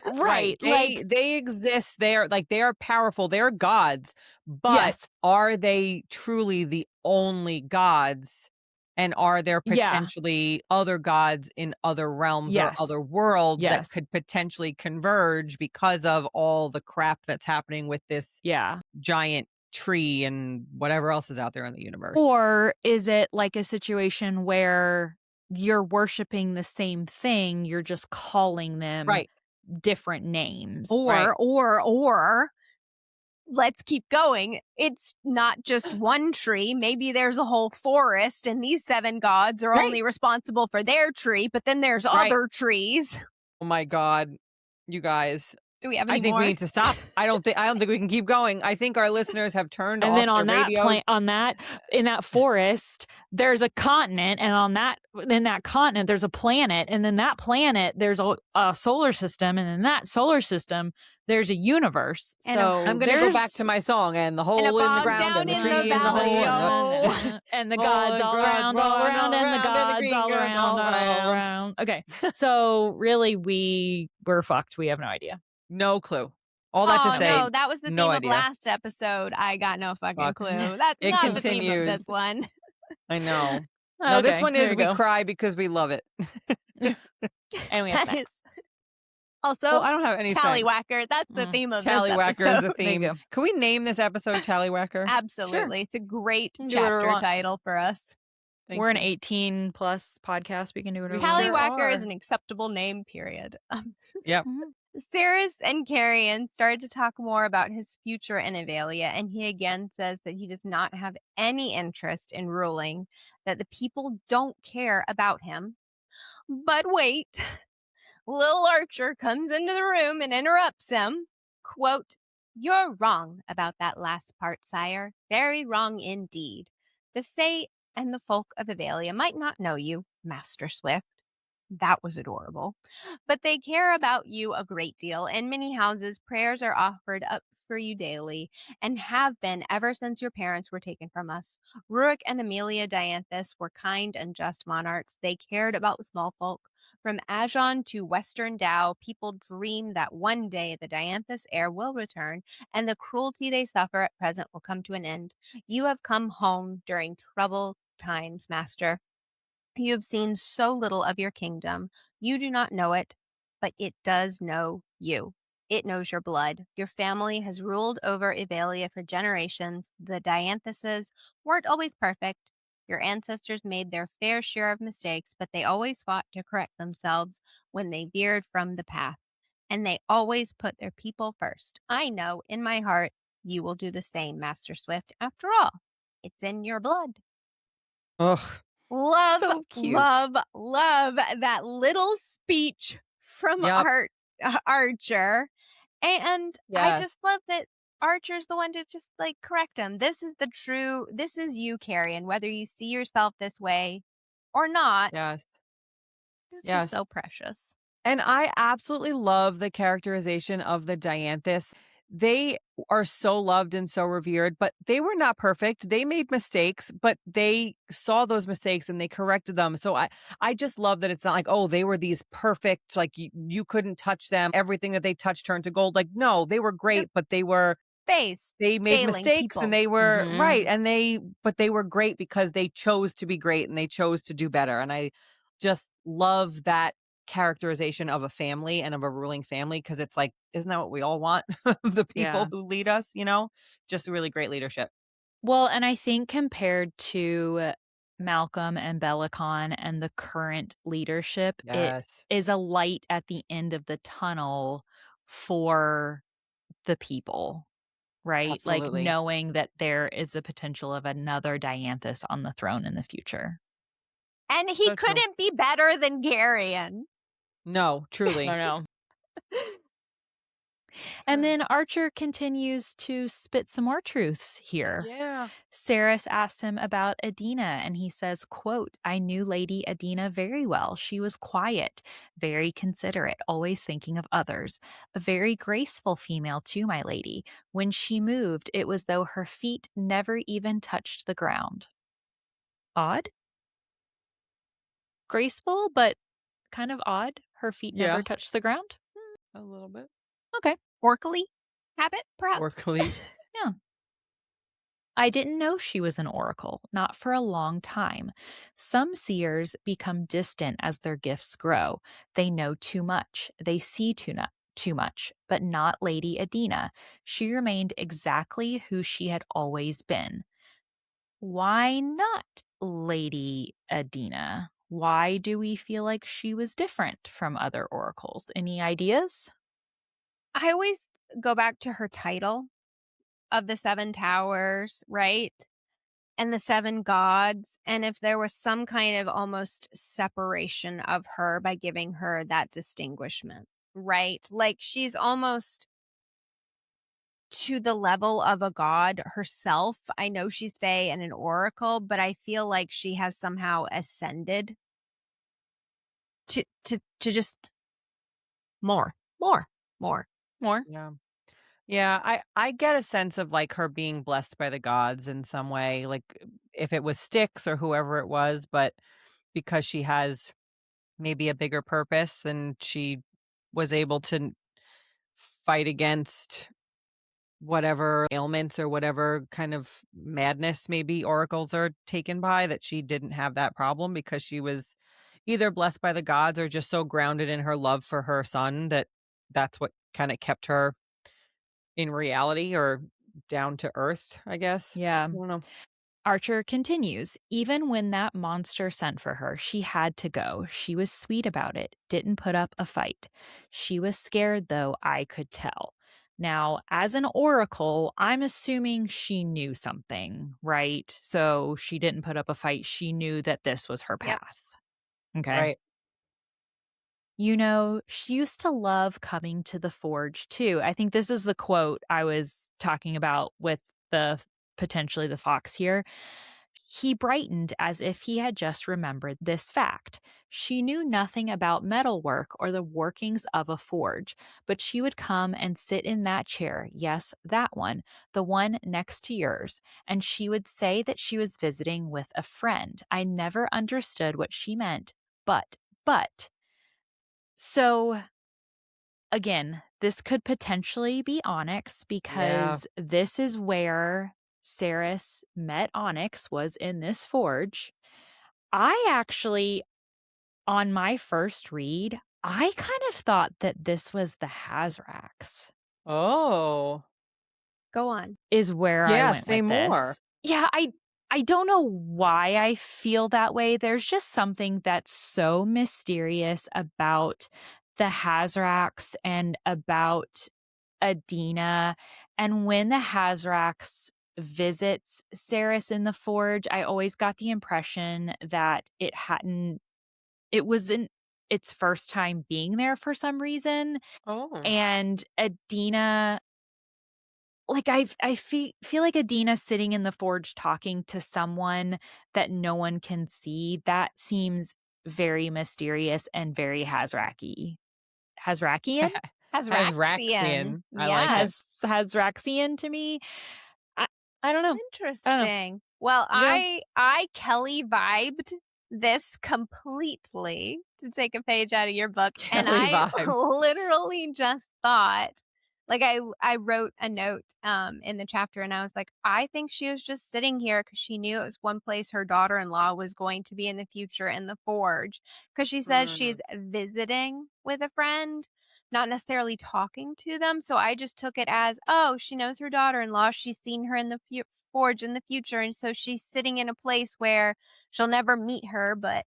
Right.
They exist. They are powerful. They're gods. But
Yes.
are they truly the only gods? And are there
Yeah.
potentially other gods in other realms
Yes.
or other worlds
Yes.
that could potentially converge because of all the crap that's happening with this
Yeah.
giant tree and whatever else is out there in the universe?
Or is it like a situation where you're worshiping the same thing, you're just calling them
Right.
different names?
Or let's keep going. It's not just one tree. Maybe there's a whole forest, and these 7 gods are
Right.
only responsible for their tree, but then there's
Right.
other trees.
Oh my God, you guys.
Do we have any
I think
more?
we need to stop. I don't think we can keep going. I think our listeners have turned
And
off
then on
their
that
radios.
in that forest, there's a continent, and in that continent there's a planet, and then that planet there's a solar system, and in that solar system there's a universe.
And
so
I'm going to go back to my song and the hole
and a
in the
bog
ground
down
and the
in
tree
the
in the
valley,
hole.
yo.
and the
All
gods
the
all
gods
around,
run
all around, and the
around, and the
gods
green
all
gods
around,
all
all
around.
around. Okay, so really we're fucked. We have no idea.
No clue. All that to say,
no, that was the
no
theme
idea.
of last episode. I got no fucking
Fuck.
clue. That's
It
not the theme of
continues.
this one.
I know. No, this
Okay,
one
there
is
you
we
go.
cry because we love it.
And we have
That
snacks.
is also
Well, I don't have any snacks.
Tallywhacker. That's the theme of this
Tallywhacker is the
episode.
There you
theme.
go.
Can we name this episode Tallywhacker?
Absolutely. It's a great
Do whatever we
chapter
want.
title for us.
Thank
We're an
you.
18 plus podcast. We can do whatever
We
we want.
sure
Tallywhacker is
are.
an acceptable name, period.
Yep.
Ceres and Carrion started to talk more about his future in Avalia, and he again says that he does not have any interest in ruling, that the people don't care about him. But wait, Lil Archer comes into the room and interrupts him. Quote, "You're wrong about that last part, sire. Very wrong indeed. The Fae and the folk of Avalia might not know you, Master Swift." That was adorable. "But they care about you a great deal. In many houses, prayers are offered up for you daily, and have been ever since your parents were taken from us. Rurik and Amelia Dianthus were kind and just monarchs. They cared about the small folk. From Ajon to Western Dow, people dream that one day the Dianthus heir will return, and the cruelty they suffer at present will come to an end. You have come home during troubled times, Master. You have seen so little of your kingdom. You do not know it, but it does know you. It knows your blood. Your family has ruled over Evalia for generations. The Dianthuses weren't always perfect. Your ancestors made their fair share of mistakes, but they always fought to correct themselves when they veered from the path. And they always put their people first. I know in my heart you will do the same, Master Swift. After all, it's in your blood."
Ugh.
Love,
So cute.
love that little speech from
Yep.
Archer. And I
Yes.
just love that Archer's the one to just like correct him. This is you, Carrion, whether you see yourself this way or not.
Yes.
You're
Yes.
so precious.
And I absolutely love the characterization of the Dianthus. They are so loved and so revered, but they were not perfect. They made mistakes, but they saw those mistakes and they corrected them. So I just love that it's not like, oh, they were these perfect, like you couldn't touch them. Everything that they touched turned to gold. Like, no, they were great, but they made
Failing
mistakes
people.
and they were
Mhm.
right. But they were great because they chose to be great and they chose to do better. And I just love that characterization of a family and of a ruling family, because it's like, isn't that what we all want? The people
Yeah.
who lead us, just really great leadership.
Well, and I think compared to Malcolm and Bellicon and the current leadership, it
Yes.
is a light at the end of the tunnel for the people, right? Like,
Absolutely.
knowing that there is a potential of another Dianthus on the throne in the future.
And he
So true.
couldn't be better than Garion.
No, truly.
I know. And then Archer continues to spit some more truths here.
Yeah.
Saris asks him about Adina, and he says, quote, I knew Lady Adina very well. She was quiet, very considerate, always thinking of others. A very graceful female too, my lady. When she moved, it was though her feet never even touched the ground. Odd? Graceful, but kind of odd. Her feet never
Yeah.
touched the ground?
A little bit.
Okay.
Orkly habit, perhaps?
Orkly.
Yeah. I didn't know she was an oracle, not for a long time. Some seers become distant as their gifts grow. They know too much. They see too much, but not Lady Adina. She remained exactly who she had always been. Why not Lady Adina? Why do we feel like she was different from other oracles? Any ideas?
I always go back to her title of the Seven Towers, right? And the seven gods. And if there was some kind of almost separation of her by giving her that distinguishment, right? Like she's almost to the level of a god herself. I know she's Fae and an oracle, but I feel like she has somehow ascended to just more.
More.
Yeah. Yeah, I get a sense of like her being blessed by the gods in some way, like if it was Styx or whoever it was, but because she has maybe a bigger purpose and she was able to fight against whatever ailments or whatever kind of madness maybe oracles are taken by, that she didn't have that problem because she was either blessed by the gods or just so grounded in her love for her son that that's what kind of kept her in reality or down to earth, I guess.
Yeah.
I don't know.
Archer continues, even when that monster sent for her, she had to go. She was sweet about it, didn't put up a fight. She was scared, though, I could tell. Now, as an oracle, I'm assuming she knew something, right? So she didn't put up a fight. She knew that this was her
Yep.
path. Okay.
Right.
You know, she used to love coming to the forge too. I think this is the quote I was talking about with the potentially the fox here. He brightened as if he had just remembered this fact. She knew nothing about metalwork or the workings of a forge, but she would come and sit in that chair, yes, that one, the one next to yours, and she would say that she was visiting with a friend. I never understood what she meant, but. So again, this could potentially be Onyx
Yeah.
because this is where Saris met Onyx, was in this forge. I actually, on my first read, I kind of thought that this was the Hazrax,
Oh.
Go on.
is where I
Yeah,
went
say
with
more.
this. Yeah, I don't know why I feel that way. There's just something that's so mysterious about the Hazrax and about Adina. And when the Hazrax visits Saris in the forge, I always got the impression that it wasn't its first time being there for some reason.
Oh.
And Adina, like I feel like Adina sitting in the forge talking to someone that no one can see, that seems very mysterious and very Hazrakian?
Hazraxian.
Hazraxian. I like it.
Hazraxian to me. I, I don't know. I don't know.
Interesting. Well,
Yeah.
I Kelly vibed this completely, to take a page out of your book, and
Kelly
I
vibe.
literally just thought, like I wrote a note in the chapter, and I was like, I think she was just sitting here because she knew it was one place her daughter-in-law was going to be in the future, in the forge, because she says
Mm.
she's visiting with a friend. not necessarily talking to them. So I just took it as, oh, she knows her daughter-in-law. She's seen her in the forge in the future. And so she's sitting in a place where she'll never meet her, but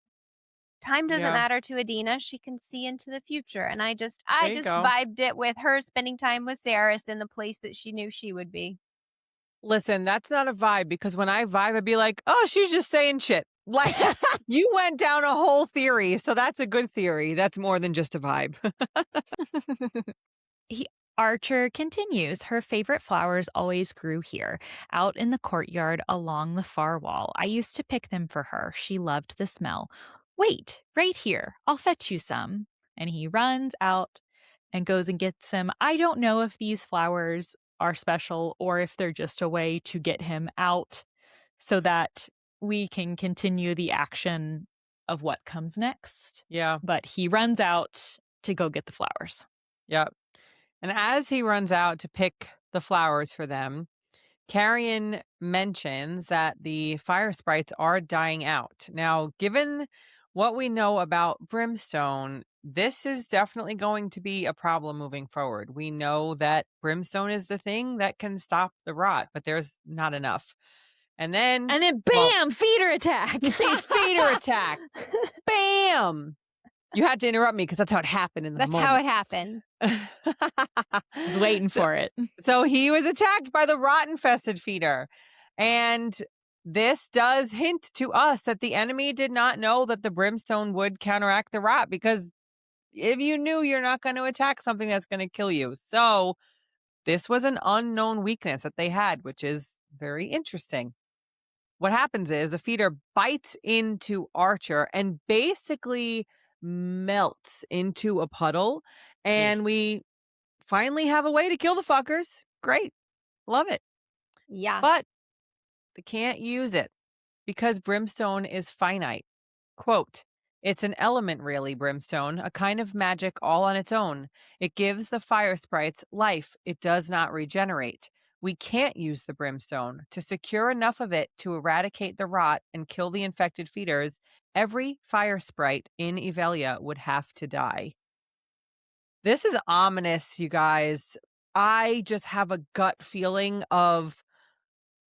time doesn't
Yeah,
matter to Adina. She can see into the future. And I just
there you go.
vibed it with her spending time with Saris in the place that she knew she would be.
Listen, that's not a vibe because when I vibe, I'd be like, oh, she's just saying shit. Like, you went down a whole theory. So that's a good theory. That's more than just a vibe.
Archer continues. Her favorite flowers always grew here, out in the courtyard along the far wall. I used to pick them for her. She loved the smell. Wait, right here. I'll fetch you some. And he runs out and goes and gets them. I don't know if these flowers are special or if they're just a way to get him out so that we can continue the action of what comes next.
Yeah.
But he runs out to go get the flowers.
Yep. And as he runs out to pick the flowers for them, Carrion mentions that the fire sprites are dying out. Now, given what we know about Brimstone, this is definitely going to be a problem moving forward. We know that Brimstone is the thing that can stop the rot, but there's not enough. And then
Bam! Feeder attack!
Feeder attack! Bam! You had to interrupt me because that's how it happened in the moment.
That's how it happened.
I was waiting for it.
So he was attacked by the rot-infested feeder. And this does hint to us that the enemy did not know that the brimstone would counteract the rot, because if you knew, you're not going to attack something that's going to kill you. So this was an unknown weakness that they had, which is very interesting. What happens is the feeder bites into Archer and basically melts into a puddle, and we finally have a way to kill the fuckers. Great. Love it.
Yeah.
But they can't use it because brimstone is finite. Quote, it's an element, really, brimstone, a kind of magic all on its own. It gives the fire sprites life. It does not regenerate. We can't use the brimstone. To secure enough of it to eradicate the rot and kill the infected feeders, every fire sprite in Evelia would have to die. This is ominous, you guys. I just have a gut feeling of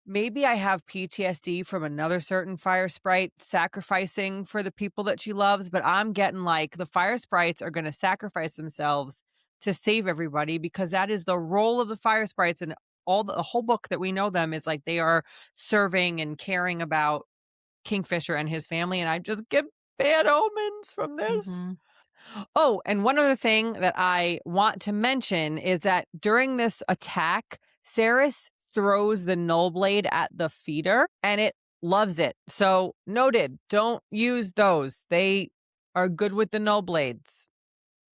maybe I have PTSD from another certain fire sprite sacrificing for the people that she loves, but I'm getting like the fire sprites are going to sacrifice themselves to save everybody, because that is the role of the fire sprites. And the whole book that we know them is like they are serving and caring about Kingfisher and his family. And I just get bad omens from this.
Mm-hmm.
Oh, and one other thing that I want to mention is that during this attack, Saris throws the null blade at the feeder and it loves it. So noted, don't use those. They are good with the null blades.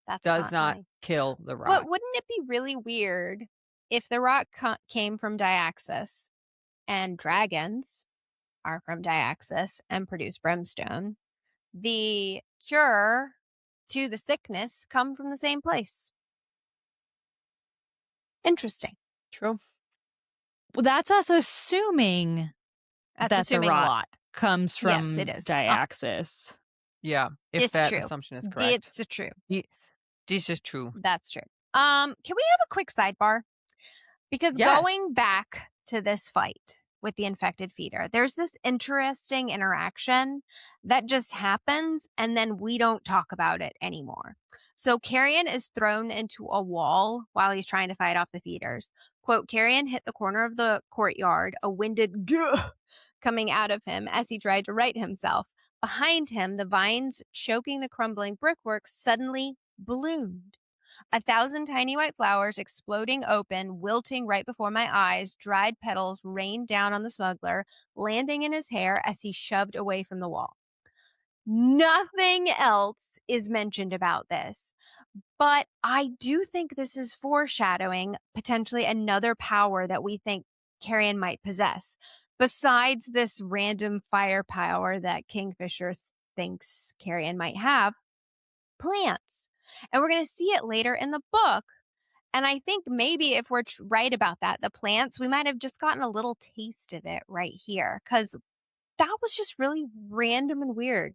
That
does not kill the rot.
But wouldn't it be really weird if the rot came from Diaxis and dragons are from Diaxis and produce brimstone? The cure to the sickness come from the same place. Interesting.
True.
Well, that's us assuming
That's
that
assuming
the
a
rot
lot.
comes from
Yes, it is.
Diaxis.
Yeah, if
It's
that
true.
assumption is correct.
It's true.
This is true.
That's true. Can we have a quick sidebar? Because going back to this fight with the infected feeder, there's this interesting interaction that just happens and then we don't talk about it anymore. So Carrion is thrown into a wall while he's trying to fight off the feeders. Quote, Carrion hit the corner of the courtyard, a winded gah coming out of him as he tried to right himself. Behind him, the vines choking the crumbling brickwork suddenly bloomed. 1,000 tiny white flowers exploding open, wilting right before my eyes. Dried petals rained down on the smuggler, landing in his hair as he shoved away from the wall. Nothing else is mentioned about this, but I do think this is foreshadowing potentially another power that we think Carrion might possess, besides this random firepower that Kingfisher thinks Carrion might have. Plants. And we're going to see it later in the book. And I think maybe if we're right about that, the plants, we might have just gotten a little taste of it right here, because that was just really random and weird.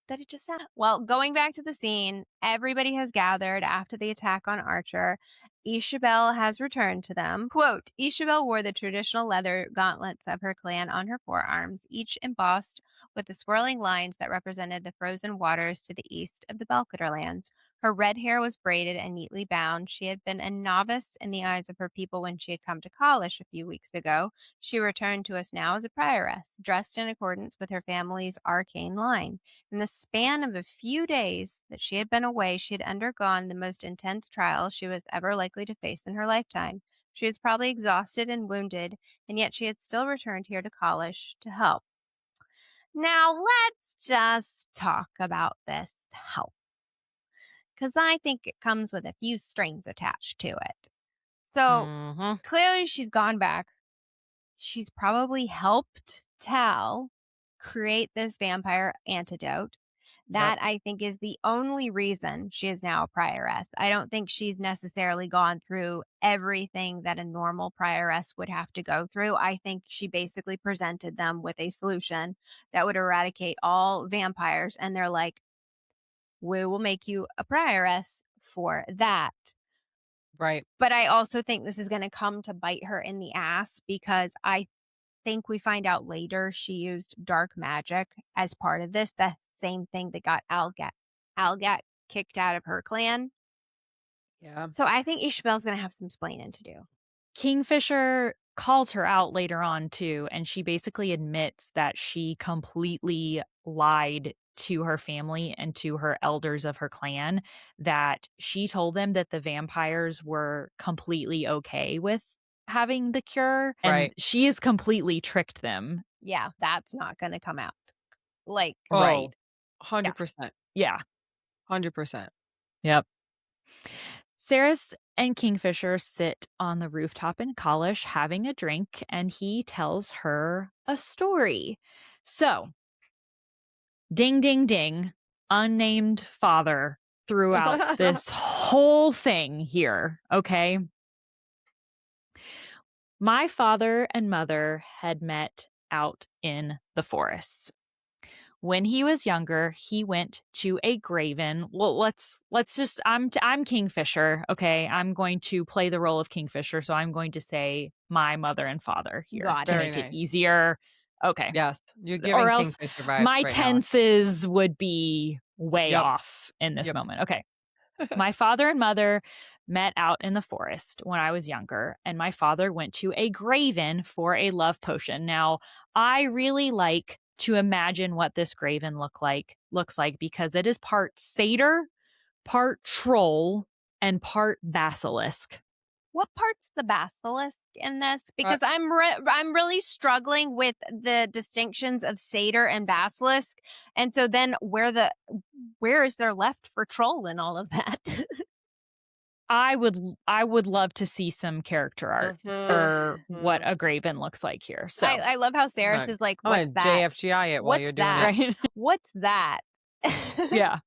that it just happened. Well, going back to the scene, everybody has gathered after the attack on Archer. Isabel has returned to them. Quote, Isabel wore the traditional leather gauntlets of her clan on her forearms, each embossed with the swirling lines that represented the frozen waters to the east of the Belcador lands. Her red hair was braided and neatly bound. She had been a novice in the eyes of her people when she had come to Kalish a few weeks ago. She returned to us now as a prioress, dressed in accordance with her family's arcane line. In the span of a few days that she had been away, she had undergone the most intense trial she was ever likely to face in her lifetime. She was probably exhausted and wounded, and yet she had still returned here to Kalish to help. Now, let's just talk about this help, because I think it comes with a few strings attached to it. So, clearly she's gone back. She's probably helped Tal create this vampire antidote. That, I think, is the only reason she is now a prioress. I don't think she's necessarily gone through everything that a normal prioress would have to go through. I think she basically presented them with a solution that would eradicate all vampires. And they're like, we will make you a prioress for that.
Right.
But I also think this is going to come to bite her in the ass, because I think we find out later she used dark magic as part of this. The same thing that got Algat kicked out of her clan.
Yeah.
So I think Isabel's going to have some splaining to do.
Kingfisher calls her out later on too, and she basically admits that she completely lied to her family and to her elders of her clan, that she told them that the vampires were completely okay with having the cure, and she has completely tricked them.
Yeah, that's not going to come out. Like,
right.
100%.
Yeah.
100%.
Yep. Saris and Kingfisher sit on the rooftop in Kalish having a drink, and he tells her a story. So, ding, ding, ding, unnamed father throughout this whole thing here, okay? My father and mother had met out in the forests. When he was younger, he went to a graven. Well, let's just I'm Kingfisher, okay? I'm going to play the role of Kingfisher, so I'm going to say my mother and father here to make it easier. Okay.
Yes, you're giving Kingfisher vibes.
My
right
tenses would be way off in this moment. Okay. My father and mother met out in the forest when I was younger, and my father went to a graven for a love potion. Now, I really like to imagine what this graven looks like, because it is part satyr, part troll, and part basilisk.
What part's the basilisk in this? Because I'm really struggling with the distinctions of satyr and basilisk, and so then where is there left for troll in all of that?
I would love to see some character art for what a graven looks like here. So
I love how Saris is like, what's that?
JFGI it while you're doing
that?
it.
Right?
What's that?
Yeah.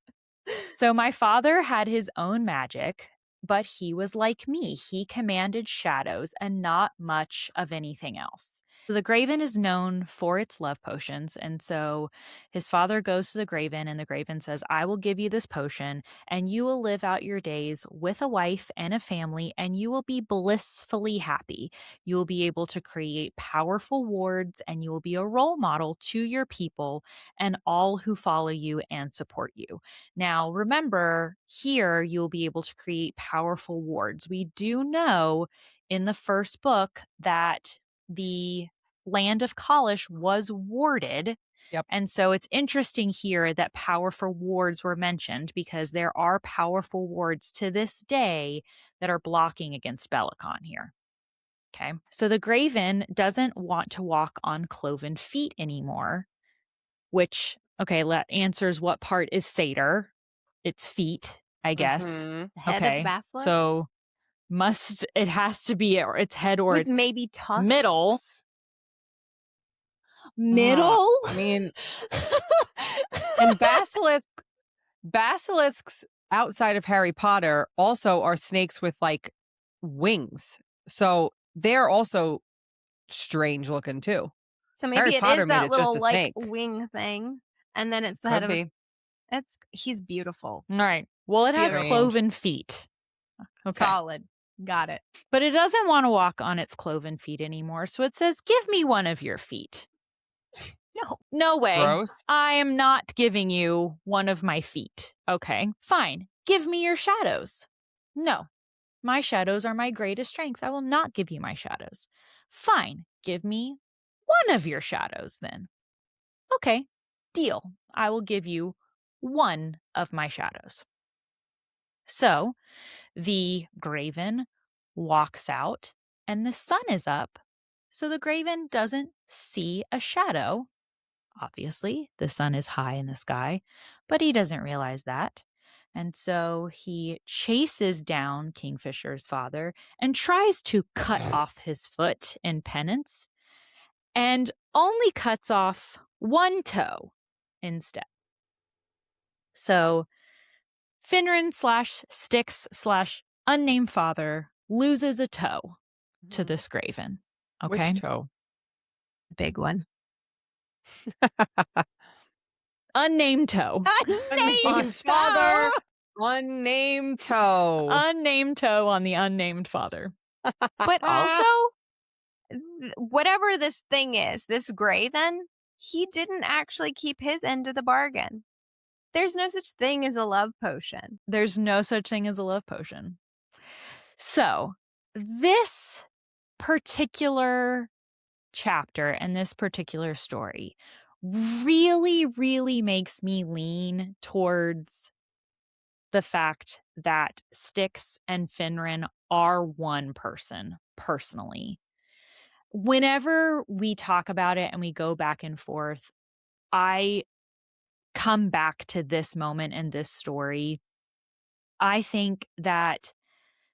So my father had his own magic, but he was like me. He commanded shadows and not much of anything else. So the graven is known for its love potions. And so his father goes to the graven, and the graven says, I will give you this potion, and you will live out your days with a wife and a family, and you will be blissfully happy. You will be able to create powerful wards, and you will be a role model to your people and all who follow you and support you. Now, remember, here you'll be able to create powerful wards. We do know in the first book that the land of Kalish was warded.
Yep.
And so it's interesting here that powerful wards were mentioned, because there are powerful wards to this day that are blocking against Belicon here. Okay. So the graven doesn't want to walk on cloven feet anymore, which, that answers what part is satyr. It's feet, I guess.
Head of the basilisk?
So it has to be its head or
with
its
maybe tusks?
middle.
Middle?
I mean, and basilisks outside of Harry Potter also are snakes with like wings. So they're also strange looking too.
So maybe
Harry
it
Potter
is
made
that
it just
little
a
like
snake.
wing thing, and then it's the
Could
head of.
be.
He's beautiful.
All right. Well, it has
Beautiful.
cloven feet. Okay.
Solid. Got it.
But it doesn't want to walk on its cloven feet anymore. So it says, give me one of your feet. No way.
Gross.
I am not giving you one of my feet. Okay, fine. Give me your shadows. No. My shadows are my greatest strength. I will not give you my shadows. Fine. Give me one of your shadows then. Okay, deal. I will give you one of my shadows. So the graven walks out and the sun is up. So the graven doesn't see a shadow. Obviously, the sun is high in the sky, but he doesn't realize that. And so he chases down Kingfisher's father and tries to cut off his foot in penance, and only cuts off one toe instead. So Finran / Styx / unnamed father loses a toe to this graven. Okay.
Which toe?
Big one.
Unnamed toe.
Unnamed
father. Unnamed toe.
Unnamed toe on the unnamed father.
But also, whatever this thing is, this graven, he didn't actually keep his end of the bargain. There's no such thing as a love potion.
There's no such thing as a love potion. So, this particular chapter and this particular story really, really makes me lean towards the fact that Styx and Finran are one person personally. Whenever we talk about it and we go back and forth, I come back to this moment in this story. I think that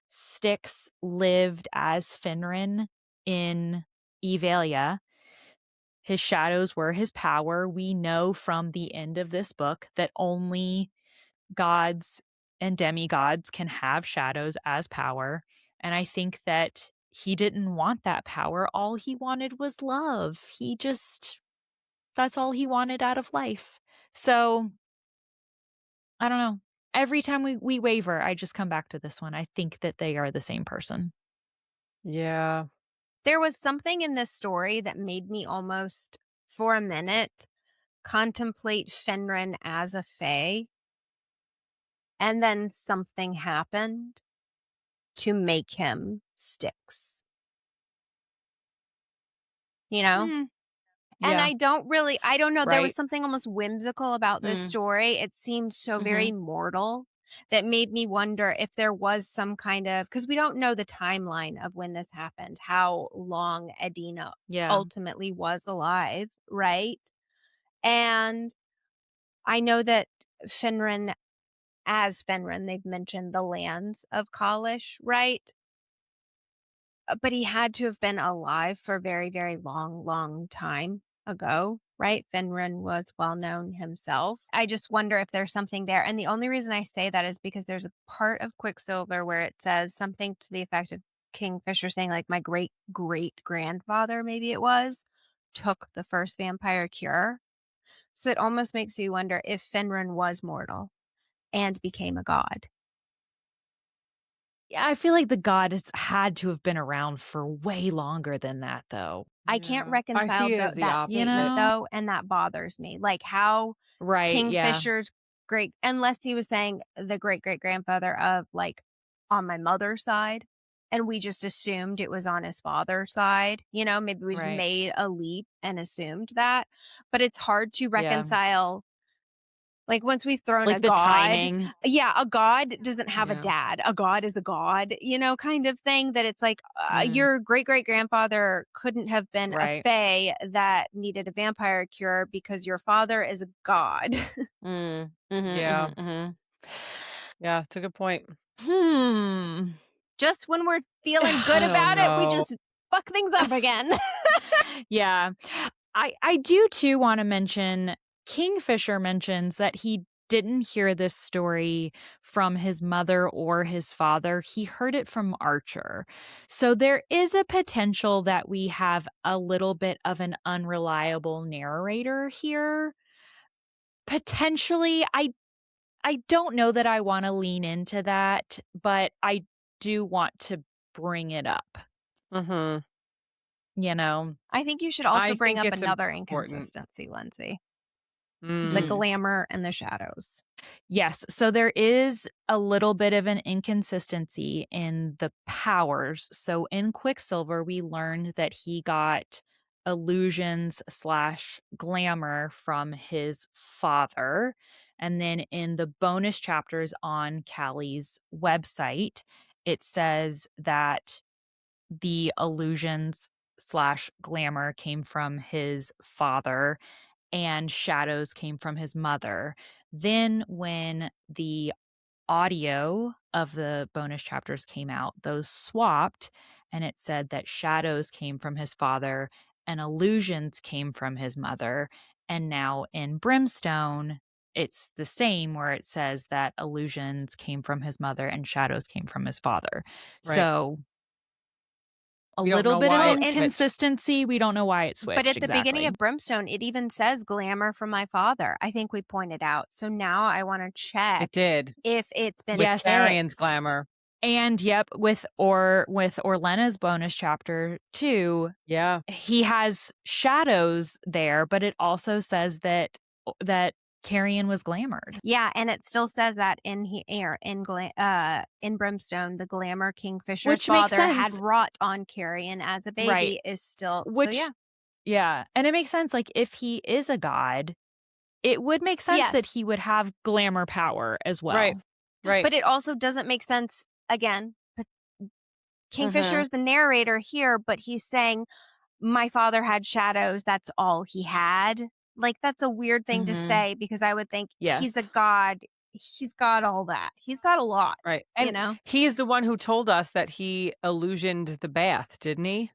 Styx lived as Finran in Evalia. His shadows were his power. We know from the end of this book that only gods and demigods can have shadows as power. And I think that he didn't want that power. All he wanted was love. That's all he wanted out of life. So, I don't know. Every time we waver, I just come back to this one. I think that they are the same person.
Yeah.
There was something in this story that made me almost, for a minute, contemplate Finran as a fae. And then something happened to make him Styx. You know?
Mm.
And
Yeah.
I don't know. There was
Right.
something almost whimsical about this story. It seemed so very mortal that made me wonder if there was some kind of, because we don't know the timeline of when this happened, how long Edina
Yeah.
ultimately was alive, right? And I know that Finran, as Finran, they've mentioned the lands of Kalish, right? But he had to have been alive for a very, very long time ago, right? Finran was well known himself. I just wonder if there's something there. And the only reason I say that is because there's a part of Quicksilver where it says something to the effect of Kingfisher saying, like, my great grandfather, maybe it was, took the first vampire cure. So it almost makes you wonder if Finran was mortal and became a god.
Yeah, I feel like the god has had to have been around for way longer than that, though.
I can't
Yeah.
reconcile
I see it as the
that
opposite.
statement, though, and that bothers me. Like how
Right.
Kingfisher's great, unless he was saying the great grandfather of, like, on my mother's side, and we just assumed it was on his father's side. You know, maybe we just
Right.
made a leap and assumed that. But it's hard to reconcile. Like, once we've thrown
Like
a
the
god,
timing.
yeah, a god doesn't have a
Yeah.
dad. A god is a god, you know, kind of thing. That it's like your great grandfather couldn't have been a
Right.
fae that needed a vampire cure because your father is a god.
Yeah. Yeah, it's a good point.
Just when we're feeling good
I don't
about it, we
know.
just fuck things up again.
Yeah. I do too want to mention Kingfisher mentions that he didn't hear this story from his mother or his father. He heard it from Archer. So there is a potential that we have a little bit of an unreliable narrator here. Potentially, I I don't know that I want to lean into that, but I do want to bring it up.
Mm-hmm.
You know?
I think you should also
I
bring
think
up
it's
another
important.
inconsistency, Lindsey. The
Mm.
glamour and the shadows.
Yes. So there is a little bit of an inconsistency in the powers. So in Quicksilver, we learned that he got illusions / glamour from his father. And then in the bonus chapters on Callie's website, it says that the illusions / glamour came from his father and shadows came from his mother. Then when the audio of the bonus chapters came out, those swapped, and it said that shadows came from his father and illusions came from his mother. And now in Brimstone, it's the same where it says that illusions came from his mother and shadows came from his father.
Right.
So a
We don't
little
know
bit
why
of
it switched.
inconsistency. We don't know why it switched.
But at the beginning
exactly.
of Brimstone, it even says glamour from my father. I think we pointed out. So now I want to
It
check
did.
if it's been
Yes.
Carrion's
fixed.
glamour.
And yep, with Orlena's bonus chapter too,
Yeah.
he has shadows there, but it also says that Carrion was glamored.
Yeah, and it still says that in Brimstone, the glamour Kingfisher's
Which makes
father had
sense.
wrought on Carrion as a baby
Right.
is still
Which
so
yeah. And it makes sense, like if he is a god, it would make sense that
Yes.
he would have glamour power as well.
Right. Right.
But it also doesn't make sense again. Kingfisher is the narrator here, but he's saying my father had shadows, that's all he had. Like that's a weird thing to say because I would think he's a
Yes.
god. He's got all that. He's got a lot.
Right. And
you know?
he's the one who told us that he illusioned the bath, didn't he?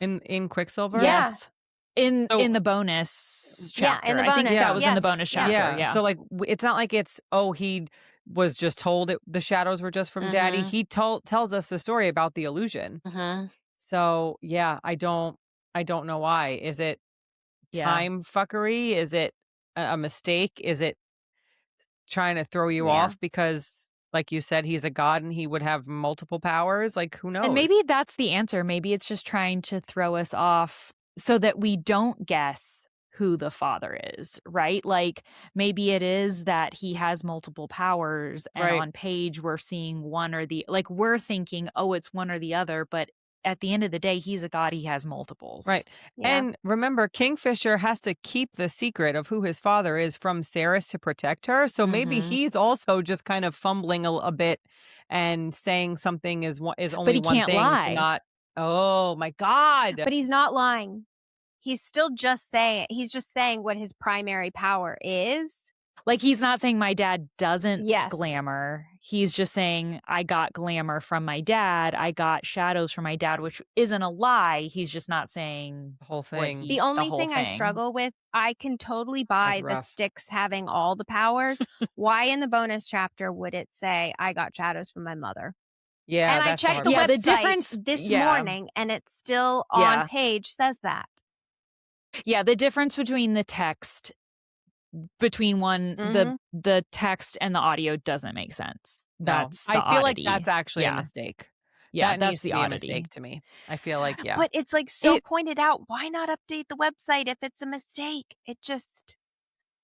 In Quicksilver?
Yeah.
Yes. In
So-
the bonus
Yeah,
chapter.
in the
I think
bonus.
that was in the
Yes.
bonus
Yeah.
chapter. Yeah.
So like it's not like it's he was just told the shadows were just from daddy. He tells us the story about the illusion. So yeah, I don't know why. Is it time fuckery? Is it a mistake? Is it trying to throw you off because like you said, he's a god and he would have multiple powers? Like who knows?
And maybe that's the answer. Maybe it's just trying to throw us off so that we don't guess who the father is, right? Like maybe it is that he has multiple powers and
Right.
on page we're seeing one or the, like we're thinking, oh, it's one or the other, but at the end of the day, he's a god, he has multiples.
Right.
Yeah.
And remember, Kingfisher has to keep the secret of who his father is from Ceres to protect her. So maybe he's also just kind of fumbling a bit and saying something is only
he
one
can't
thing
lie.
to not. Oh my God.
But he's not lying. He's still just saying, what his primary power is.
Like he's not saying my dad doesn't
Yes.
glamour. He's just saying I got glamour from my dad. I got shadows from my dad, which isn't a lie. He's just not saying
The whole
what
thing.
The only
whole
thing I
thing.
struggle with, I can totally buy the
rough.
Styx having all the powers. Why in the bonus chapter would it say I got shadows from my mother?
Yeah.
And I
that's the
checked
hard
the
part.
the
website
difference-
this
yeah.
morning and it's still
Yeah.
on page says that.
Yeah, the difference between the text between the text and the audio doesn't make sense.
No,
That's the
I feel
oddity.
like that's actually a
Yeah.
mistake.
Yeah,
that
that's
needs
the
to be a
oddity.
mistake to me. I feel like, yeah.
But it's like so
It-
pointed out. Why not update the website if it's a mistake? It just.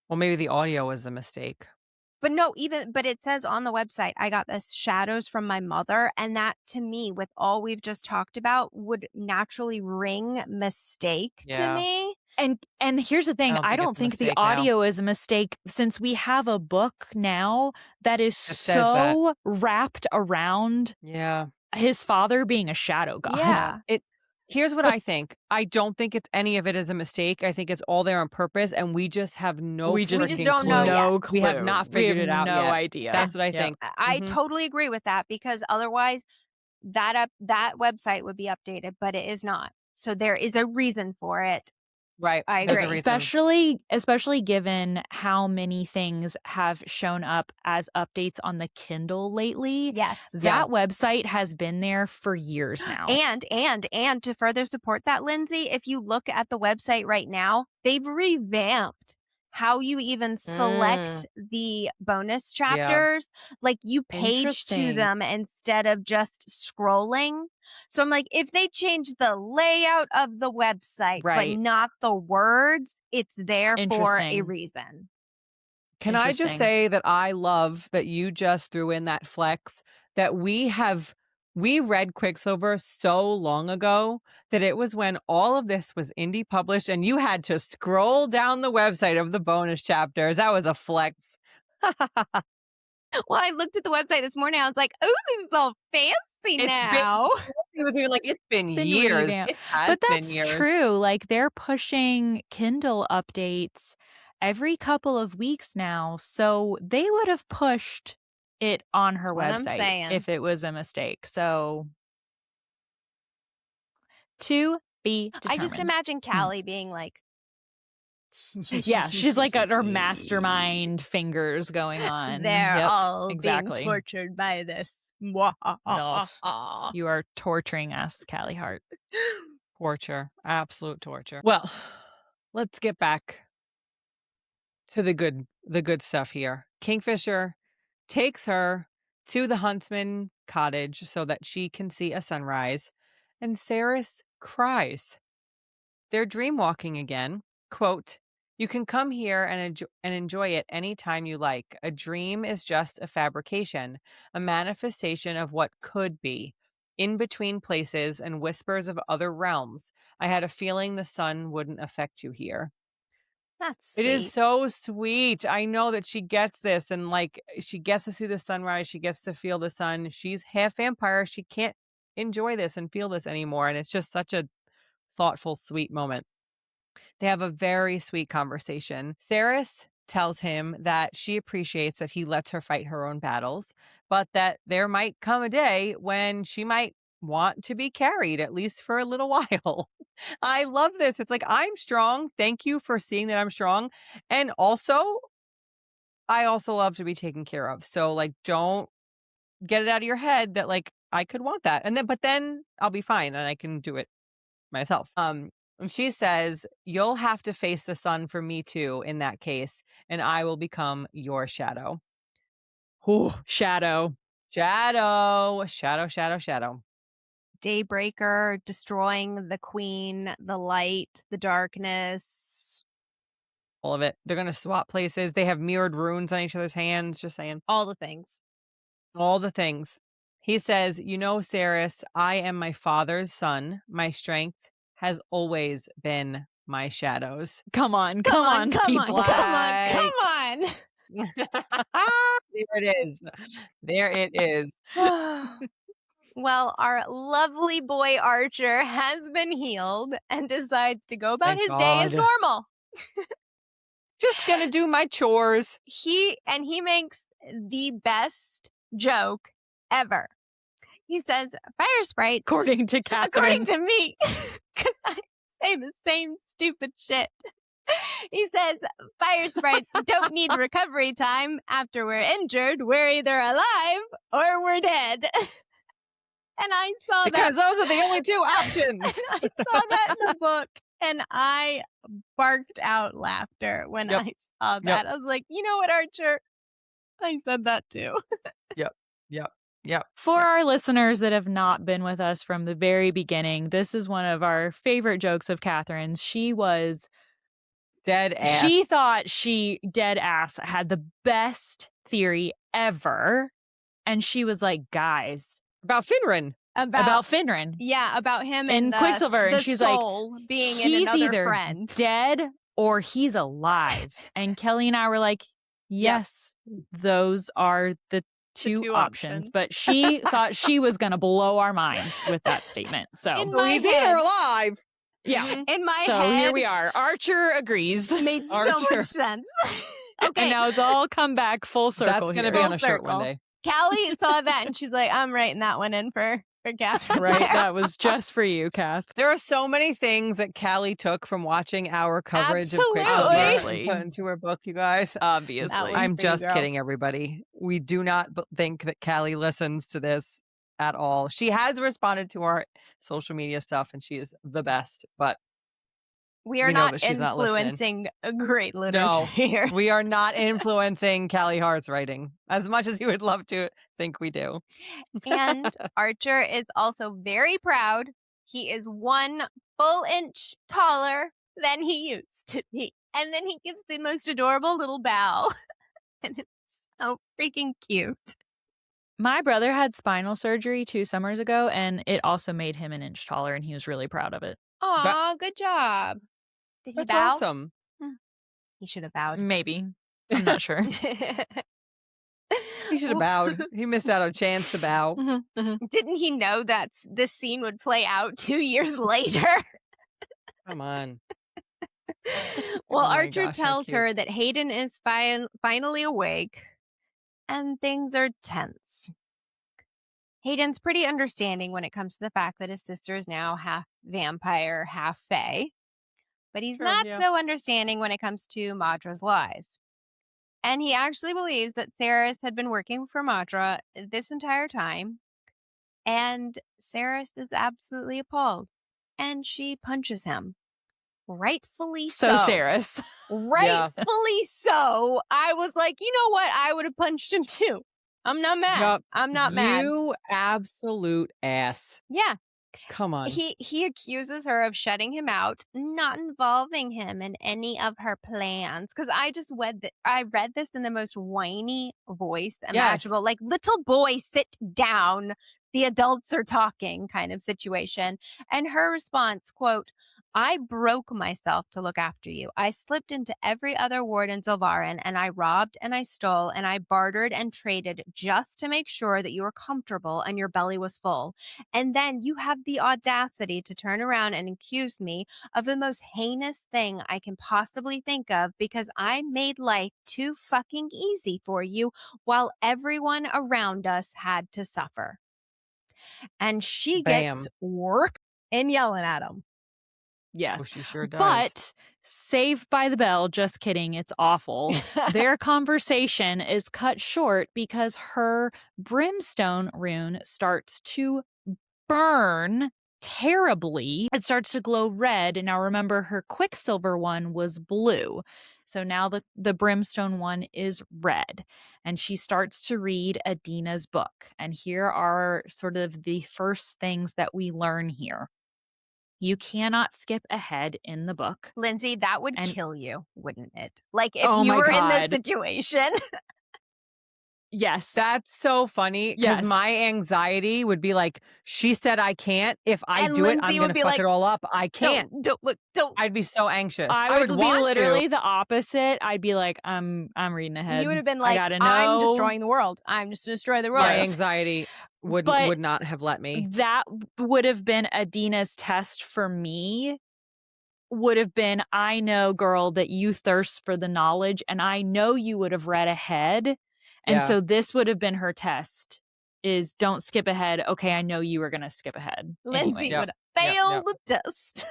Well, maybe the audio was a mistake.
But no, but it says on the website, I got this shadows from my mother. And that to me, with all we've just talked about, would naturally ring mistake to
Yeah.
me.
And here's the thing, I don't
it's a
think the
mistake now.
audio is a mistake since we have a book now that is
says that.
so wrapped around
Yeah.
his father being a shadow god.
Yeah.
Here's what I think. I don't think it's any of it is a mistake. I think it's all there on purpose, and we just have no
We just
freaking
don't know
clue.
yet.
No
We have
clue.
not
We
figured
have
it out
no
yet.
idea.
That's what I
Yeah.
think.
I
Mhm.
totally agree with that because otherwise that website would be updated, but it is not. So there is a reason for it.
Right.
I
There's a
agree.
reason.
Especially given how many things have shown up as updates on the Kindle lately.
Yes.
That website has been there for years now.
And to further support that, Lindsey, if you look at the website right now, they've revamped how you even select the bonus chapters. Like you page to
Interesting.
them instead of just scrolling. So I'm like, if they change the layout of the website, but
Right.
not the words, it's there for a
Interesting.
reason.
Can I just
Interesting.
say that I love that you just threw in that flex that we read Quicksilver so long ago that it was when all of this was indie published and you had to scroll down the website of the bonus chapters. That was a flex.
Well, I looked at the website this morning. I was like, oh, this is all fancy now.
It was even like, it's been
It's been
years.
revamped.
It has
But
been
that's
years.
true. Like they're pushing Kindle updates every couple of weeks now. So they would have pushed it on her
That's what I'm
website
saying.
if it was a mistake. So to be
I
determined.
just imagine Callie being like,
Yeah, she's like got her mastermind fingers going on.
they're
Yep,
all
exactly.
being tortured by this.
No, you are torturing us, Callie Hart.
Torture. Absolute torture. Well, let's get back to the good stuff here. Kingfisher takes her to the huntsman cottage so that she can see a sunrise, and Saris cries. They're dream walking again. Quote, "You can come here and enjoy it any time you like. A dream is just a fabrication, a manifestation of what could be. In between places and whispers of other realms, I had a feeling the sun wouldn't affect you here."
That's
It
sweet.
is so sweet. I know that she gets this and like she gets to see the sunrise. She gets to feel the sun. She's half vampire. She can't enjoy this and feel this anymore. And it's just such a thoughtful, sweet moment. They have a very sweet conversation. Saris tells him that she appreciates that he lets her fight her own battles, but that there might come a day when she might want to be carried, at least for a little while. I love this. It's like, I'm strong. Thank you for seeing that I'm strong. And also, I also love to be taken care of. So, like, don't get it out of your head that, like, I could want that. But then I'll be fine and I can do it myself. And she says, "You'll have to face the sun for me too in that case, and I will become your shadow."
Ooh, shadow.
Shadow, shadow, shadow, shadow.
Daybreaker, destroying the queen, the light, the darkness.
All of it. They're going to swap places. They have mirrored runes on each other's hands, just saying.
All the things.
All the things. He says, "You know, Saris, I am my father's son. My strength has always been my shadows."
Come on,
Come on,
people.
come on.
There it is. There it is.
Well, our lovely boy Archer has been healed and decides to go about
Thank
his day as
God.
normal.
Just gonna do my chores.
He makes the best joke ever. He says, "Fire sprites,"
According to Katharine.
according to me, because I say the same stupid shit. He says, "Fire sprites don't need recovery time. After we're injured, we're either alive or we're dead." And I saw
Because
that.
those are the only two options.
And I saw that in the book, and I barked out laughter when
Yep.
I saw that. I was like, you know what, Archer? I said that too.
Yep.
For our listeners that have not been with us from the very beginning, this is one of our favorite jokes of Catherine's. She was
Dead ass.
She thought she, dead ass, had the best theory ever. And she was like, guys,
About Finran.
about Finran.
Yeah, about him
And
and
Quicksilver, and
the
she's like,
soul being in
he's
another
either
friend.
dead or he's alive. And Kelly and I were like, yes, those are the two options. But she thought she was going to blow our minds with that statement. So
In my
He's
head,
either alive.
yeah.
in my
So
head,
here we are. Archer agrees.
made so
Archer.
much sense. Okay,
And now it's all come back full circle.
That's going to
here.
be on
Full
a shirt one
circle.
day.
Callie saw that and she's like, I'm writing that one in for Catherine.
Right, that was just for you, Kath.
There are so many things that Callie took from watching our coverage
Absolutely.
of Quicksilver
Obviously.
and put into her book, you guys.
Obviously.
That was
I'm
for you,
just
girl.
kidding, everybody. We do not think that Callie listens to this at all. She has responded to our social media stuff and she is the best, but
We are
We know
not
that she's not listening.
influencing a great literature
No,
here.
we are not influencing Callie Hart's writing as much as you would love to think we do.
And Archer is also very proud. He is 1 full inch taller than he used to be. And then he gives the most adorable little bow. And it's so freaking cute.
My brother had spinal surgery 2 summers ago, and it also made him an inch taller, and he was really proud of it.
Aw, good job. Did he
That's
bow?
awesome.
He should have bowed.
Maybe. I'm not sure.
He should have bowed. He missed out on a chance to bow.
Didn't he know that this scene would play out 2 years later?
Come on.
Well,
Oh my
Archer
gosh, how
tells
cute.
her that Hayden is finally awake and things are tense. Hayden's pretty understanding when it comes to the fact that his sister is now half vampire, half fae. But he's
Sure,
not
yeah.
so understanding when it comes to Madra's lies. And he actually believes that Saris had been working for Madra this entire time. And Saris is absolutely appalled. And she punches him. Rightfully so.
Saris.
Rightfully so. I was like, you know what? I would have punched him too. I'm not mad.
Yup.
I'm not mad.
You absolute ass.
Yeah.
Come on.
He accuses her of shutting him out, not involving him in any of her plans. Because I read this in the most whiny voice imaginable, like little boy, sit down. The adults are talking kind of situation. And her response, quote, I broke myself to look after you. I slipped into every other ward in Zilvarin, and I robbed and I stole and I bartered and traded just to make sure that you were comfortable and your belly was full. And then you have the audacity to turn around and accuse me of the most heinous thing I can possibly think of because I made life too fucking easy for you while everyone around us had to suffer. And she gets work and yelling at him.
Yes.
Oh, she sure does.
But Saved by the Bell, just kidding, it's awful. Their conversation is cut short because her Brimstone rune starts to burn terribly. It starts to glow red. And now remember, her Quicksilver one was blue. So now the Brimstone one is red. And she starts to read Adina's book. And here are sort of the first things that we learn here. You cannot skip ahead in the book.
Lindsey, that would kill you, wouldn't it? Like if
Oh
you
my
were
God.
in this situation.
Yes.
That's so funny because
Yes.
my anxiety would be like, she said I can't. If I
And
do
Lindsey
it, I'm
would
going to
be
fuck
like,
it all up. I can't.
Don't.
I'd be so anxious.
I would be
want
literally
to.
the opposite. I'd be like, I'm reading ahead.
You would have been like,
I gotta know.
I'm destroying the world. I'm just destroying the world.
My anxiety would not have let me.
That would have been Adina's test for me. Would have been, I know, girl, that you thirst for the knowledge, and I know you would have read ahead. And so this would have been her test, is don't skip ahead. Okay, I know you were going to skip ahead.
Lindsey
anyways.
would fail the test.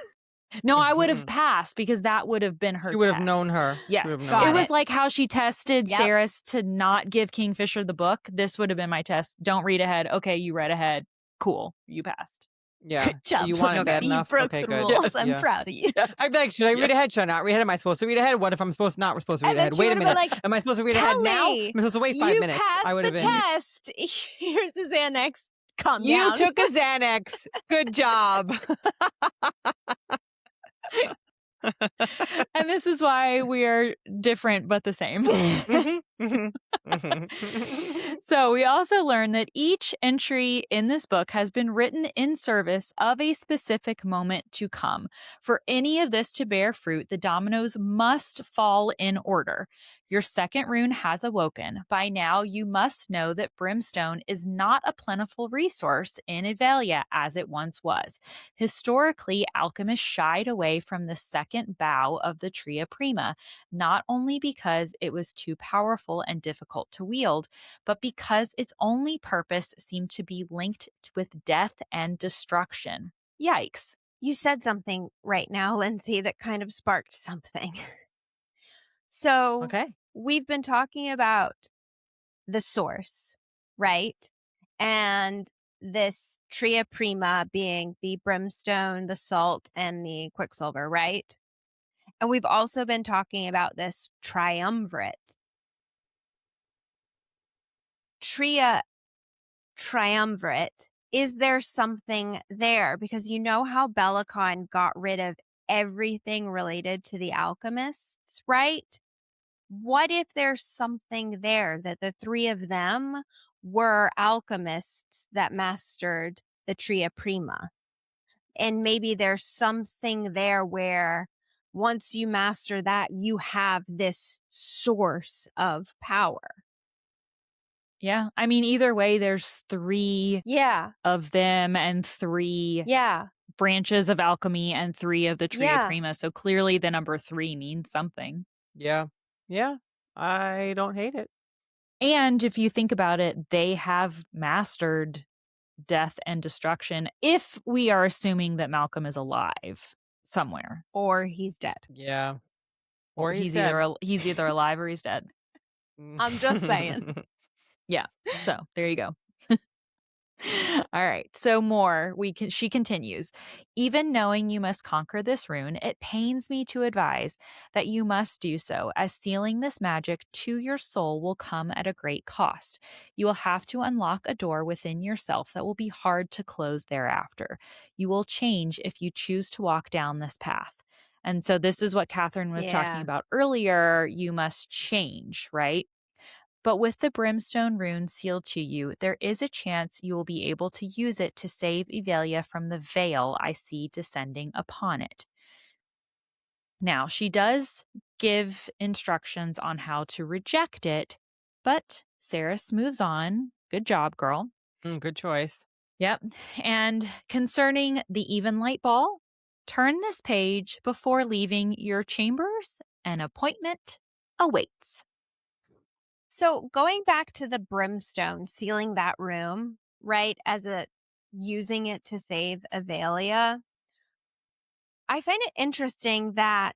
No, I would have passed because that would have been her
She would have
test.
known her.
Yes.
She would have
Got
known
It
her.
was like how she tested
Yep.
Saris to not give Kingfisher the book. This would have been my test. Don't read ahead. Okay, you read ahead. Cool. You passed.
Yeah.
Good job.
You want it bad
You
enough?
broke
Okay,
the
good.
rules.
Yes.
I'm
Yeah.
proud of you.
I'd be like, should I read ahead? Should I not read ahead? Am I supposed to read ahead? What if I'm supposed not? We're supposed to read
And then
ahead.
she
Wait a
would have been
minute.
like,
Am I supposed to read ahead now?
Kelly,
Am I supposed to wait 5
you
minutes?
passed
I would have
the
been.
test. Here's the Xanax. Calm
You
down.
took a Xanax. Good job.
And this is why we are different but the same. So we also learn that each entry in this book has been written in service of a specific moment to come. For any of this to bear fruit, the dominoes must fall in order. Your second rune has awoken. By now, you must know that brimstone is not a plentiful resource in Evalia as it once was. Historically, alchemists shied away from the second bough of the Tria Prima, not only because it was too powerful and difficult to wield, but because its only purpose seemed to be linked with death and destruction. Yikes.
You said something right now, Lindsey, that kind of sparked something. So
Okay.
we've been talking about the source, right? And this Tria Prima being the brimstone, the salt, and the quicksilver, right? And we've also been talking about this triumvirate. Triumvirate. Is there something there? Because you know how Bellicon got rid of everything related to the alchemists, right? What if there's something there that the three of them were alchemists that mastered the Tria Prima? And maybe there's something there where once you master that, you have this source of power.
Yeah. I mean, either way, there's 3
Yeah.
of them and 3
Yeah.
branches of alchemy and 3 of the Tria
Yeah.
Prima. So clearly the number 3 means something.
Yeah. Yeah. I don't hate it.
And if you think about it, they have mastered death and destruction if we are assuming that Malcolm is alive somewhere.
Or he's dead.
Yeah.
Or he's either alive or he's dead.
I'm just saying.
Yeah. So there you go. All right. So she continues. Even knowing you must conquer this rune, it pains me to advise that you must do so, as sealing this magic to your soul will come at a great cost. You will have to unlock a door within yourself that will be hard to close thereafter. You will change if you choose to walk down this path. And so this is what Katharine was talking about earlier. You must change, right? But with the Brimstone rune sealed to you, there is a chance you will be able to use it to save Evelia from the veil I see descending upon it. Now, she does give instructions on how to reject it, but Saris moves on. Good job, girl.
Good choice.
Yep. And concerning the even light ball, turn this page before leaving your chambers. An appointment awaits.
So going back to the Brimstone, sealing that room, right, using it to save Evelia, I find it interesting that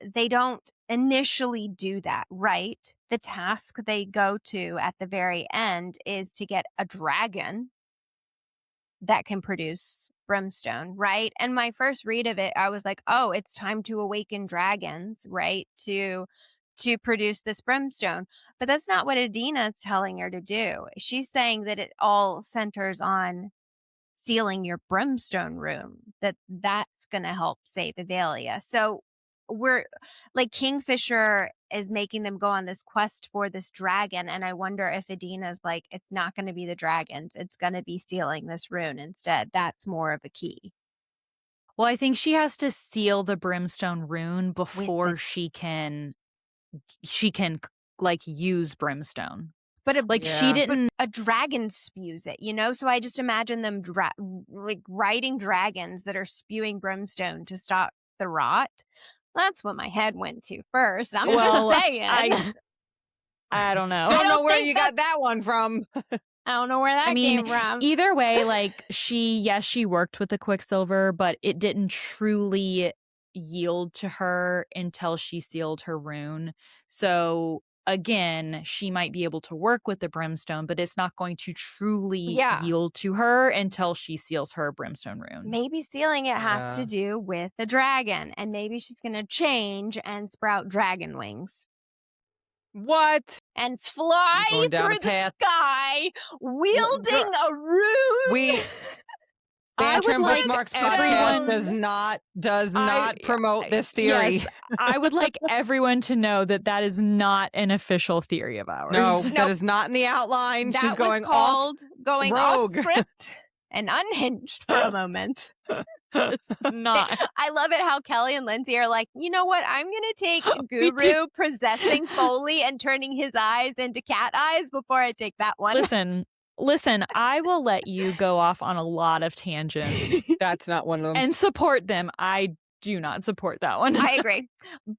they don't initially do that, right? The task they go to at the very end is to get a dragon that can produce Brimstone, right? And my first read of it, I was like, oh, it's time to awaken dragons, right? To produce this Brimstone. But that's not what Adina is telling her to do. She's saying that it all centers on sealing your Brimstone room, that's going to help save Evelia. So we're like, Kingfisher is making them go on this quest for this dragon. And I wonder if Adina's like, it's not going to be the dragons. It's going to be sealing this rune instead. That's more of a key.
Well, I think she has to seal the Brimstone rune before she can like use Brimstone.
But
she didn't.
A dragon spews it, you know? So I just imagine them riding dragons that are spewing Brimstone to stop the rot. That's what my head went to first. I'm just saying.
I don't know.
I don't know where you got that one from.
I don't know where that came from.
Either way, like she worked with the Quicksilver, but it didn't truly yield to her until she sealed her rune. So again, she might be able to work with the Brimstone, but it's not going to truly yield to her until she seals her Brimstone rune.
Maybe sealing it has to do with the dragon, and maybe she's going to change and sprout dragon wings.
What?
And fly through the sky, wielding a rune.
Bantram Bookmarks podcast does not promote this theory.
Yes, I would like everyone to know that is not an official theory of ours.
No, that is not in the outline.
That
She's going
off script and unhinged for a moment.
It's not.
I love it how Kelly and Lindsey are like, you know what? I'm going to take Guru possessing Foley and turning his eyes into cat eyes before I take that one.
Listen, I will let you go off on a lot of tangents.
That's not one of them.
And support them. I do not support that one.
I agree.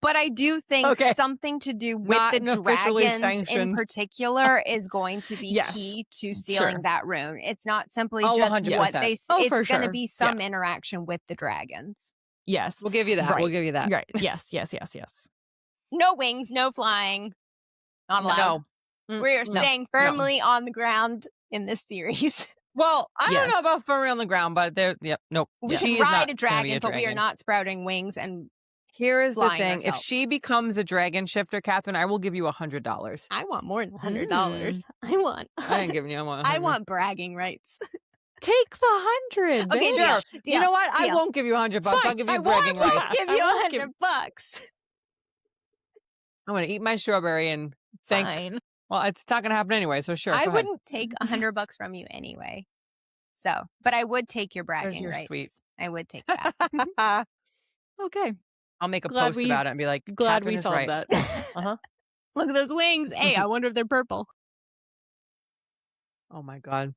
But I do think something to do with the dragons in particular is going to be key to sealing that rune. It's not simply just
100%.
what they say. It's going to be some
Yeah.
interaction with the dragons.
Yes.
We'll give you that.
Right.
We'll give you that.
Right. Yes.
No wings, no flying. Not allowed.
No.
We are staying firmly on the ground in this series.
Well, I don't know about firmly on the ground, but nope.
We can ride a dragon, but we are not sprouting wings and
Here is the
flying
thing. If
herself.
she becomes a dragon shifter, Katharine, I will give you $100.
I want more than $100.
I ain't giving you.
I want bragging rights.
Take the 100.
Okay,
bitch.
Sure.
deal,
You know what? I
deal.
won't give you $100. I'll
Fine,
give you
I
bragging
won't.
rights.
Give
I
you
won't give-
$100.
I'm going to eat my strawberry and think.
Fine.
Well, it's not going to happen anyway, so sure.
I
go ahead.
wouldn't take $100 from you anyway. So, but I would take your bragging
you're
rights.
sweet.
I would take that.
Okay.
I'll make a
Glad
post
we-
about it and be like,
Glad
Katharine
we
is
solved
right.
that.
Look at those wings. Hey, I wonder if they're purple.
Oh my God.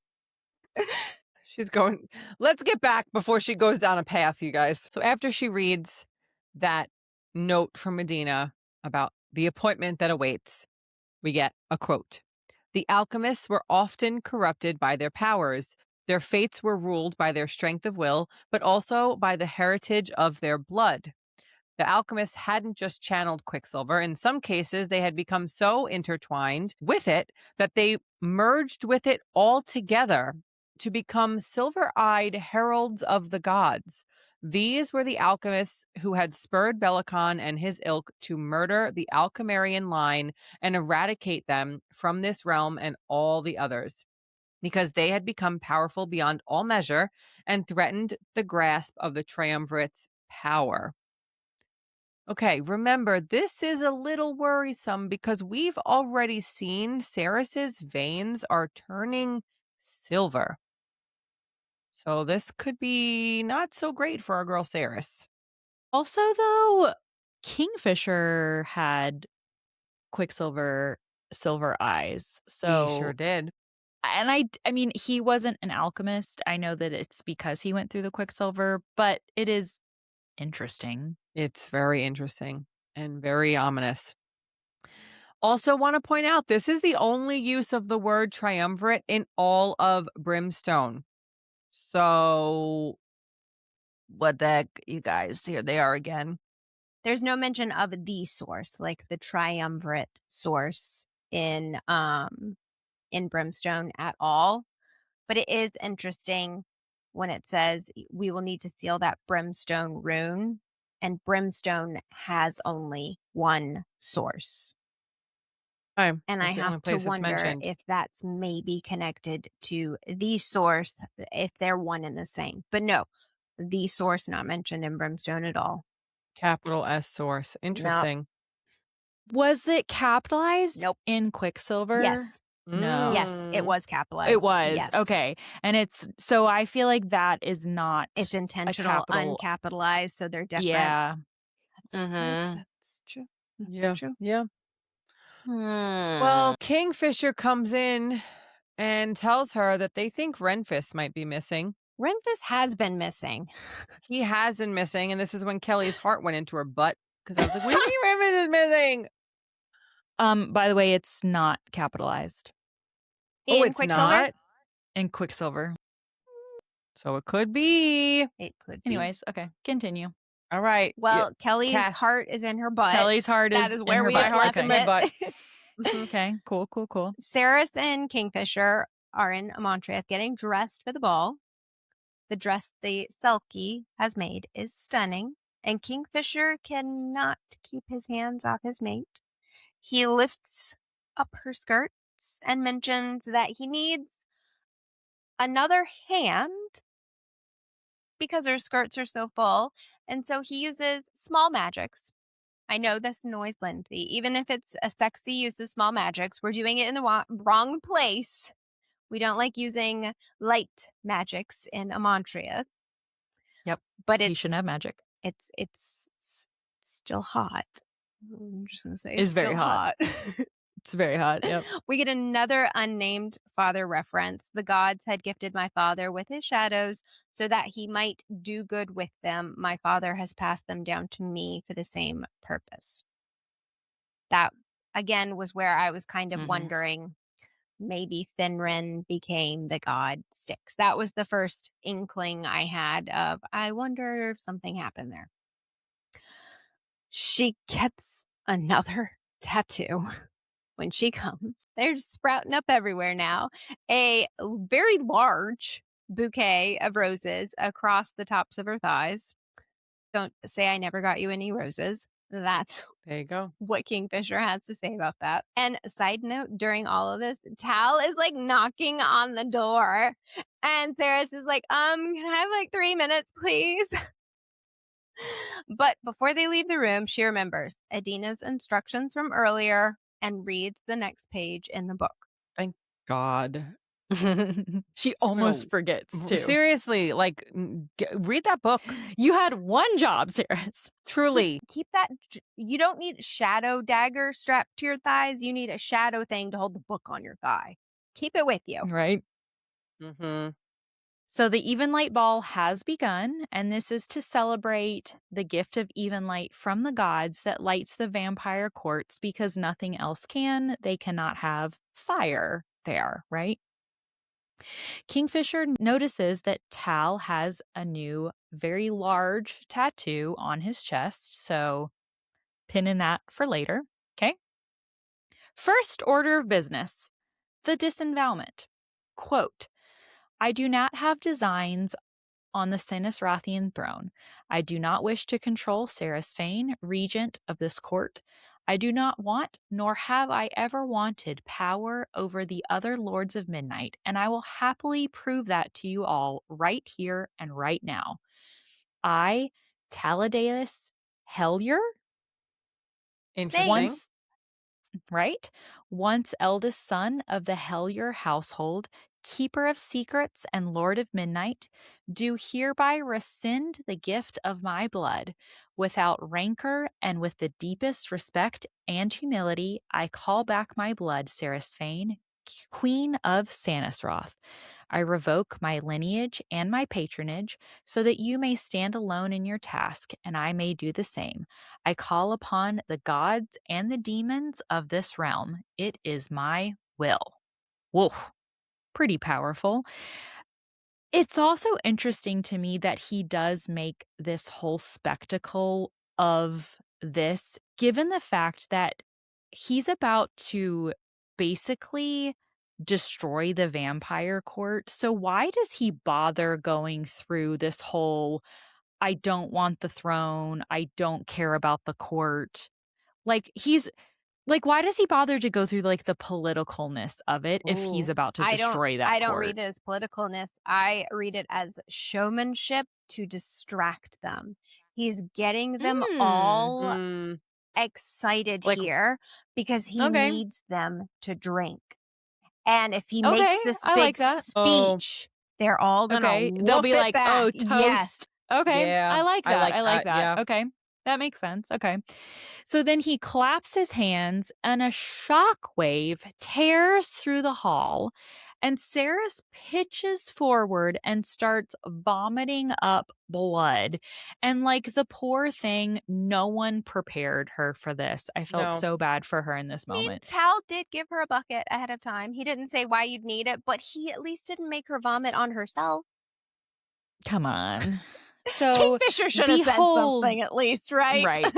She's going. Let's get back before she goes down a path, you guys. So after she reads that note from Medina about the appointment that awaits, we get a quote. The alchemists were often corrupted by their powers. Their fates were ruled by their strength of will, but also by the heritage of their blood. The alchemists hadn't just channeled Quicksilver. In some cases, they had become so intertwined with it that they merged with it all together to become silver-eyed heralds of the gods. These were the alchemists who had spurred Bellicon and his ilk to murder the Alchemarian line and eradicate them from this realm and all the others, because they had become powerful beyond all measure and threatened the grasp of the Triumvirate's power. Okay, remember, this is a little worrisome because we've already seen Ceres's veins are turning silver. So this could be not so great for our girl Ceres.
Also, though, Kingfisher had Quicksilver silver eyes. So
He sure did.
And I mean, he wasn't an alchemist. I know that it's because he went through the Quicksilver, but it is interesting.
It's very interesting and very ominous. Also want to point out, this is the only use of the word triumvirate in all of Brimstone. So what the heck, you guys? Here they are again.
There's no mention of the source, like the triumvirate source in Brimstone at all. But it is interesting when it says we will need to seal that Brimstone rune, and Brimstone has only one source.
Okay,
And I
that's the only
have to
place it's
wonder
mentioned.
if that's maybe connected to the source, if they're one and the same. But no, the source not mentioned in Brimstone at all.
Capital S source. Interesting.
Was it capitalized
Nope.
in Quicksilver?
Yes.
No.
Yes, it was capitalized.
It was.
Yes.
Okay. And it's so I feel like that is not
It's intentional,
capital-
uncapitalized, so they're different.
Yeah.
That's true. That's
Yeah.
true.
Yeah. Well, Kingfisher comes in and tells her that they think Renfis might be missing.
Renfis has been missing.
He has been missing, and this is when Kelly's heart went into her butt because I was like, "What do you mean Renfis is missing?"
By the way, it's not capitalized
Oh,
In
it's
Quicksilver?
not.
in Quicksilver.
So it could be.
It could be.
Anyways, okay, continue.
All right.
Well, Kelly's
Cass-
heart is in her butt.
Kelly's heart is
That is
in
where
her
we
butt.
had
heart's
left
in my butt.
it.
Okay, cool.
Ceres and Kingfisher are in Amontriath getting dressed for the ball. The dress the Selkie has made is stunning, and Kingfisher cannot keep his hands off his mate. He lifts up her skirts and mentions that he needs another hand because her skirts are so full, and so he uses small magics. I know this annoys Lindsey. Even if it's a sexy use of small magics, we're doing it in the wrong place. We don't like using light magics in Amontria.
Yep.
But
He
it's
shouldn't have magic.
it's still hot. I'm just gonna say
It's very
still
hot. It's very hot. Yep.
We get another unnamed father reference. The gods had gifted my father with his shadows so that he might do good with them. My father has passed them down to me for the same purpose. That, again, was where I was kind of
Mhm.
wondering, maybe Finrin became the god Styx. That was the first inkling I had of, I wonder if something happened there. She gets another tattoo. When she comes, they're just sprouting up everywhere now. A very large bouquet of roses across the tops of her thighs. Don't say I never got you any roses. That's
There you go.
what Kingfisher has to say about that. And side note, during all of this, Tal is like knocking on the door. And Saris is like, can I have like 3 minutes, please? But before they leave the room, she remembers Adina's instructions from earlier and reads the next page in the book.
Thank God.
She almost forgets too.
Seriously, like, read that book.
You had one job, Saris.
Truly.
Keep that. You don't need a shadow dagger strapped to your thighs. You need a shadow thing to hold the book on your thigh. Keep it with you.
Right?
Mm-hmm.
So the even light ball has begun, and this is to celebrate the gift of even light from the gods that lights the vampire courts because nothing else can. They cannot have fire there, right? Kingfisher notices that Tal has a new, very large tattoo on his chest, so pin in that for later, okay? First order of business, the disavowment. Quote, I do not have designs on the Sinisrathian throne. I do not wish to control Saris Fane, regent of this court. I do not want, nor have I ever wanted, power over the other lords of midnight, and I will happily prove that to you all right here and right now. I, Taladeus Hellier,
Interesting.
once eldest son of the Hellier household, keeper of secrets and lord of midnight, do hereby rescind the gift of my blood. Without rancor and with the deepest respect and humility, I call back my blood, Saris Fane, Queen of Sanisroth. I revoke my lineage and my patronage so that you may stand alone in your task, and I may do the same. I call upon the gods and the demons of this realm. It is my will. Whoa, pretty powerful. It's also interesting to me that he does make this whole spectacle of this, given the fact that he's about to basically destroy the vampire court. So why does he bother going through this whole, I don't want the throne, I don't care about the court? Like, he's like, why does he bother to go through like the politicalness of it if he's about to destroy that
I don't
court?
read it as politicalness. I read it as showmanship to distract them. He's getting them all excited
Like-
here because he
Okay.
needs them to drink. And if he
Okay,
makes this
I
big
like that.
speech, they're all gonna
Okay, they'll
woof
be
it
like,
back.
"Oh, toast."
Yes.
Okay,
Yeah,
I like that.
I like that, yeah.
Okay, that makes sense. Okay, so then he claps his hands, and a shockwave tears through the hall, and Saris pitches forward and starts vomiting up blood. And like the poor thing, no one prepared her for this. I felt
No.
so bad for her in this
I mean,
moment.
Tal did give her a bucket ahead of time. He didn't say why you'd need it, but he at least didn't make her vomit on herself.
Come on. So
Kingfisher should have said something at least, right?
Right.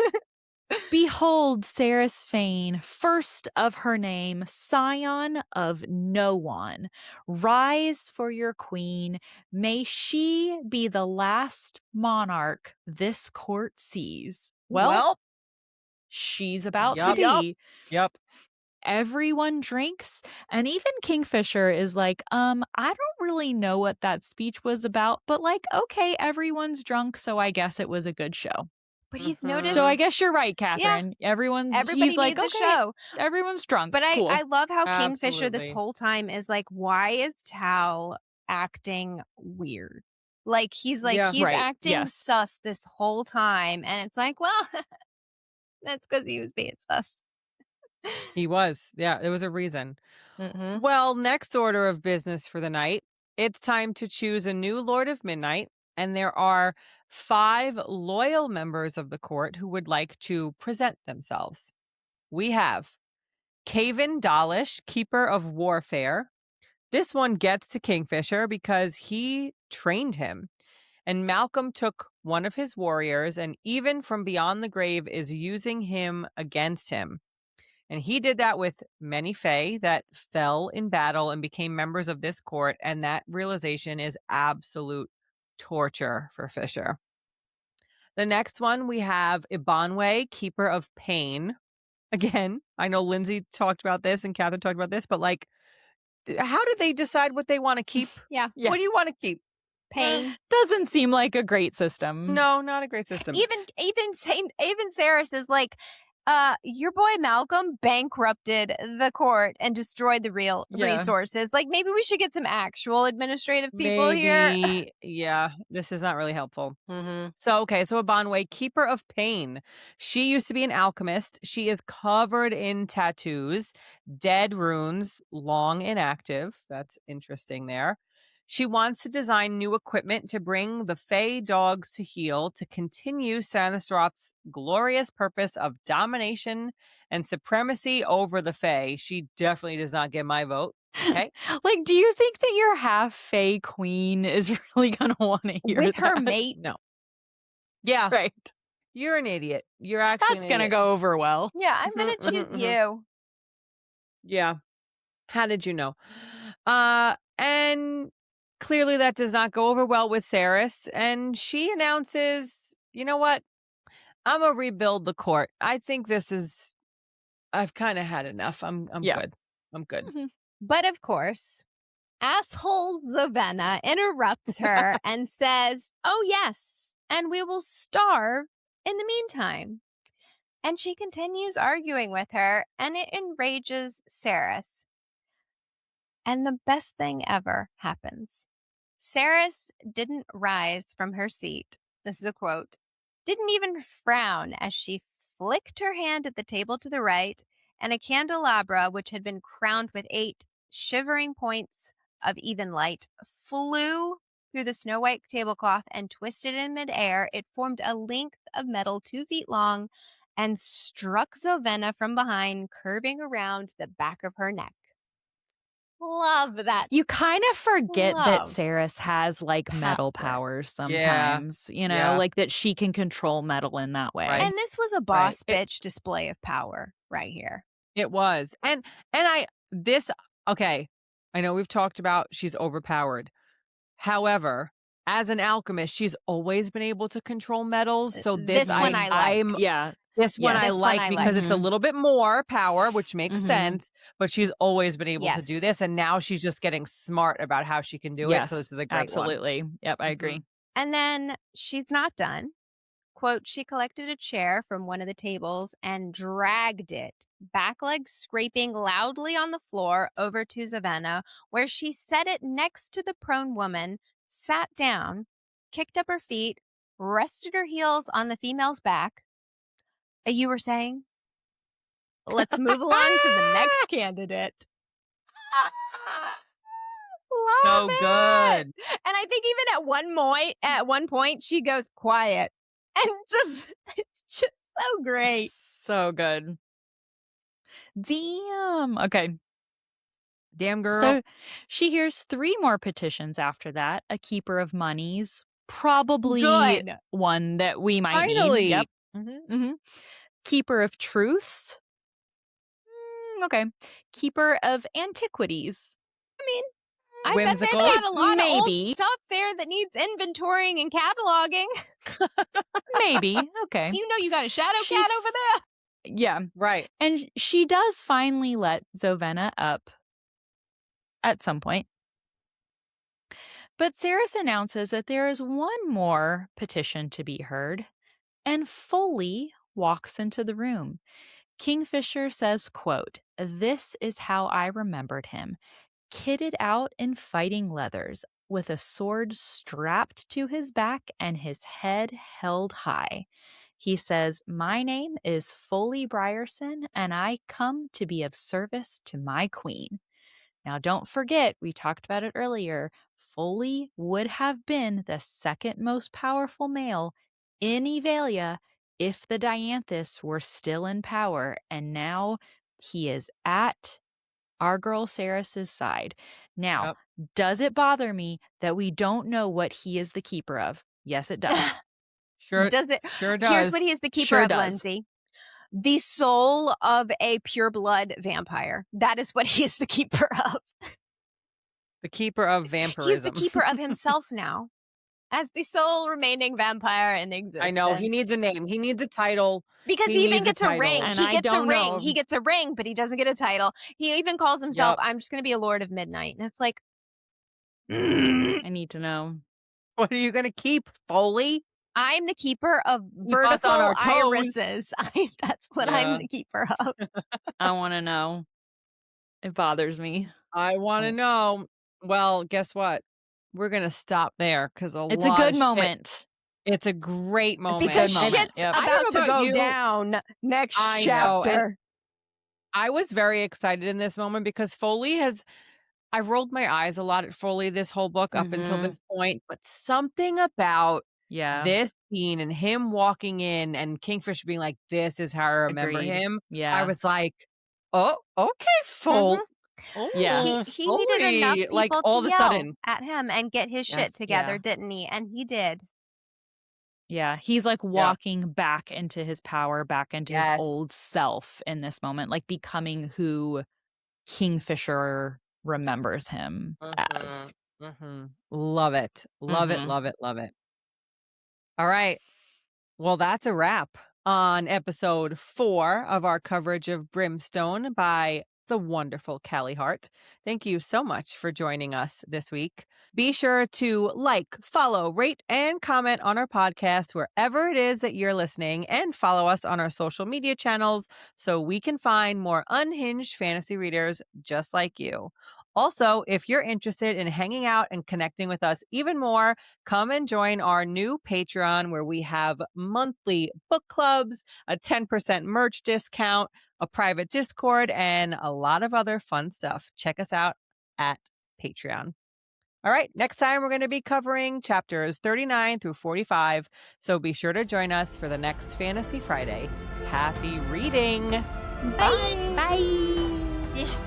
Behold, Saris Fane, first of her name, scion of no one. Rise for your queen. May she be the last monarch this court sees. Well, she's about to be.
Yep.
Everyone drinks, and even Kingfisher is like, I don't really know what that speech was about, but like, okay, everyone's drunk, so I guess it was a good show.
But he's
Mhm.
noticed.
So I guess you're right, Katharine.
everybody
He's like,
needs
okay,
a show.
everyone's drunk.
But
Cool.
I love how Kingfisher this
Absolutely.
whole time is like, why is Tal acting weird? Like he's
Yeah.
Right,
acting
yes.
sus this whole time, and it's like, well, that's because he was being sus.
He was. Yeah, there was a reason.
Mm-hmm.
Well, next order of business for the night, it's time to choose a new Lord of Midnight, and there are 5 loyal members of the court who would like to present themselves. We have Caven Dalish, Keeper of Warfare. This one gets to Kingfisher because he trained him. And Malcolm took one of his warriors and even from beyond the grave is using him against him. And he did that with many Fae that fell in battle and became members of this court. And that realization is absolute torture for Fisher. The next one, we have Ibanwe, Keeper of Pain. Again, I know Lindsey talked about this and Katharine talked about this, but like, how do they decide what they want to keep?
Yeah.
What do you want to keep?
Pain.
Doesn't seem like a great system.
No, not a great system.
Even Sarah says, like, your boy Malcolm bankrupted the court and destroyed the real resources. Like, maybe we should get some actual administrative people here.
Yeah, this is not really helpful.
Mm-hmm.
So Ibanwe, Keeper of Pain. She used to be an alchemist. She is covered in tattoos, dead runes, long inactive. That's interesting there. She wants to design new equipment to bring the Fae dogs to heel to continue Sanisroth's glorious purpose of domination and supremacy over the Fae. She definitely does not get my vote. Okay.
Like, do you think that your half Fae queen is really going to want to hear
With her
that?
mate?
No. Yeah.
Right.
You're an idiot. You're actually
That's going to go over well.
Yeah, I'm going to choose you.
Yeah. How did you know? And clearly that does not go over well with Saris. And she announces, you know what? I'm going to rebuild the court. I think I've kind of had enough. I'm good. I'm good.
Mhm.
But of course, asshole Zavenna interrupts her and says, oh, yes, and we will starve in the meantime. And she continues arguing with her, and it enrages Saris. And the best thing ever happens. Saris didn't rise from her seat. This is a quote. Didn't even frown as she flicked her hand at the table to the right, and a candelabra, which had been crowned with 8 shivering points of even light, flew through the snow-white tablecloth and twisted in midair. It formed a length of metal 2 feet long and struck Zavenna from behind, curving around the back of her neck. Love that.
You kind of forget that
Love
Saris has like metal
power.
powers sometimes, you know, like that she can control metal in that way.
Right.
And this was a boss bitch display of power right here.
It was. And okay, I know we've talked about she's overpowered. However, as an alchemist, she's always been able to control metals. So this
one I like.
This one I like because it's a little bit more power, which makes sense. But she's always been able to do this. And now she's just getting smart about how she can do it. So this is a great
absolutely.
one.
Yep, I agree.
And then she's not done. Quote, she collected a chair from one of the tables and dragged it, back legs scraping loudly on the floor, over to Zavenna, where she set it next to the prone woman, sat down, kicked up her feet, rested her heels on the female's back. You were saying? Let's move along to the next candidate. Love it.
Good.
And I think even at one point, she goes quiet. And it's just so great.
So good. Damn. Okay.
Damn girl.
So she hears 3 more petitions after that. A keeper of monies, probably one that we might need. Yep. Mm-hmm. Keeper of truths. Okay. Keeper of antiquities.
I mean, I bet they've got a lot of old stuff there that needs inventorying and cataloging.
Maybe. Okay.
Do you know you got a shadow cat over there?
Yeah.
Right.
And she does finally let Zavenna up at some point. But Saris announces that there is one more petition to be heard, and Foley walks into the room. Kingfisher says, quote, "This is how I remembered him, kitted out in fighting leathers, with a sword strapped to his back and his head held high. He says, 'My name is Foley Brierson, and I come to be of service to my queen.'" Now, don't forget, we talked about it earlier, Foley would have been the second most powerful male in Evalia if the Dianthus were still in power, and now he is at our girl Saris's side. Now, does it bother me that we don't know what he is the keeper of? Yes, it does.
Sure
does. Here's what he is the keeper of, Lindsey. The soul of a pureblood vampire. That is what he is the keeper of.
The keeper of vampirism.
He's the keeper of himself now. As the sole remaining vampire in existence.
I know. He needs a name. He needs a title.
Because he even gets a ring.
And
He
I
gets a
don't
ring.
know.
He gets a ring, but he doesn't get a title. He even calls himself,
Yep.
I'm just going to be a Lord of Midnight. And it's like,
I need to know.
What are you going to keep, Foley?
I'm the keeper of
Keep us on
vertical
our toes.
irises. That's what
Yeah.
I'm the keeper of.
I want to know. It bothers me.
I want to know. Well, guess what? We're going to stop there because
It's a good moment.
It's a great moment.
Because
good moment.
shit's
Yep.
I don't
about
know
to
about
go
you.
down next
I know,
chapter.
I was very excited in this moment because Foley I've rolled my eyes a lot at Foley this whole book up until this point, but something about this scene and him walking in and Kingfish being like, this is how I remember
Agreed.
him.
Yeah.
I was like, oh, okay, Foley. Oh,
Yeah.
He needed enough
Foley.
people
Like
to
all of a
yell
sudden.
at him and get his
Yes,
shit together,
yeah.
didn't he? And he did.
Yeah, he's like walking back into his power, back into his
Yes.
old self in this moment, like becoming who Kingfisher remembers him as.
Love it. Love it. Love it. Love it. All right. Well, that's a wrap on episode 4 of our coverage of Brimstone by the wonderful Callie Hart. Thank you so much for joining us this week. Be sure to like, follow, rate, and comment on our podcast wherever it is that you're listening, and follow us on our social media channels so we can find more unhinged fantasy readers just like you. Also, if you're interested in hanging out and connecting with us even more, come and join our new Patreon where we have monthly book clubs, a 10% merch discount, a private Discord, and a lot of other fun stuff. Check us out at Patreon. All right, next time we're going to be covering chapters 39 through 45, so be sure to join us for the next Fantasy Friday. Happy reading!
Bye!
Bye!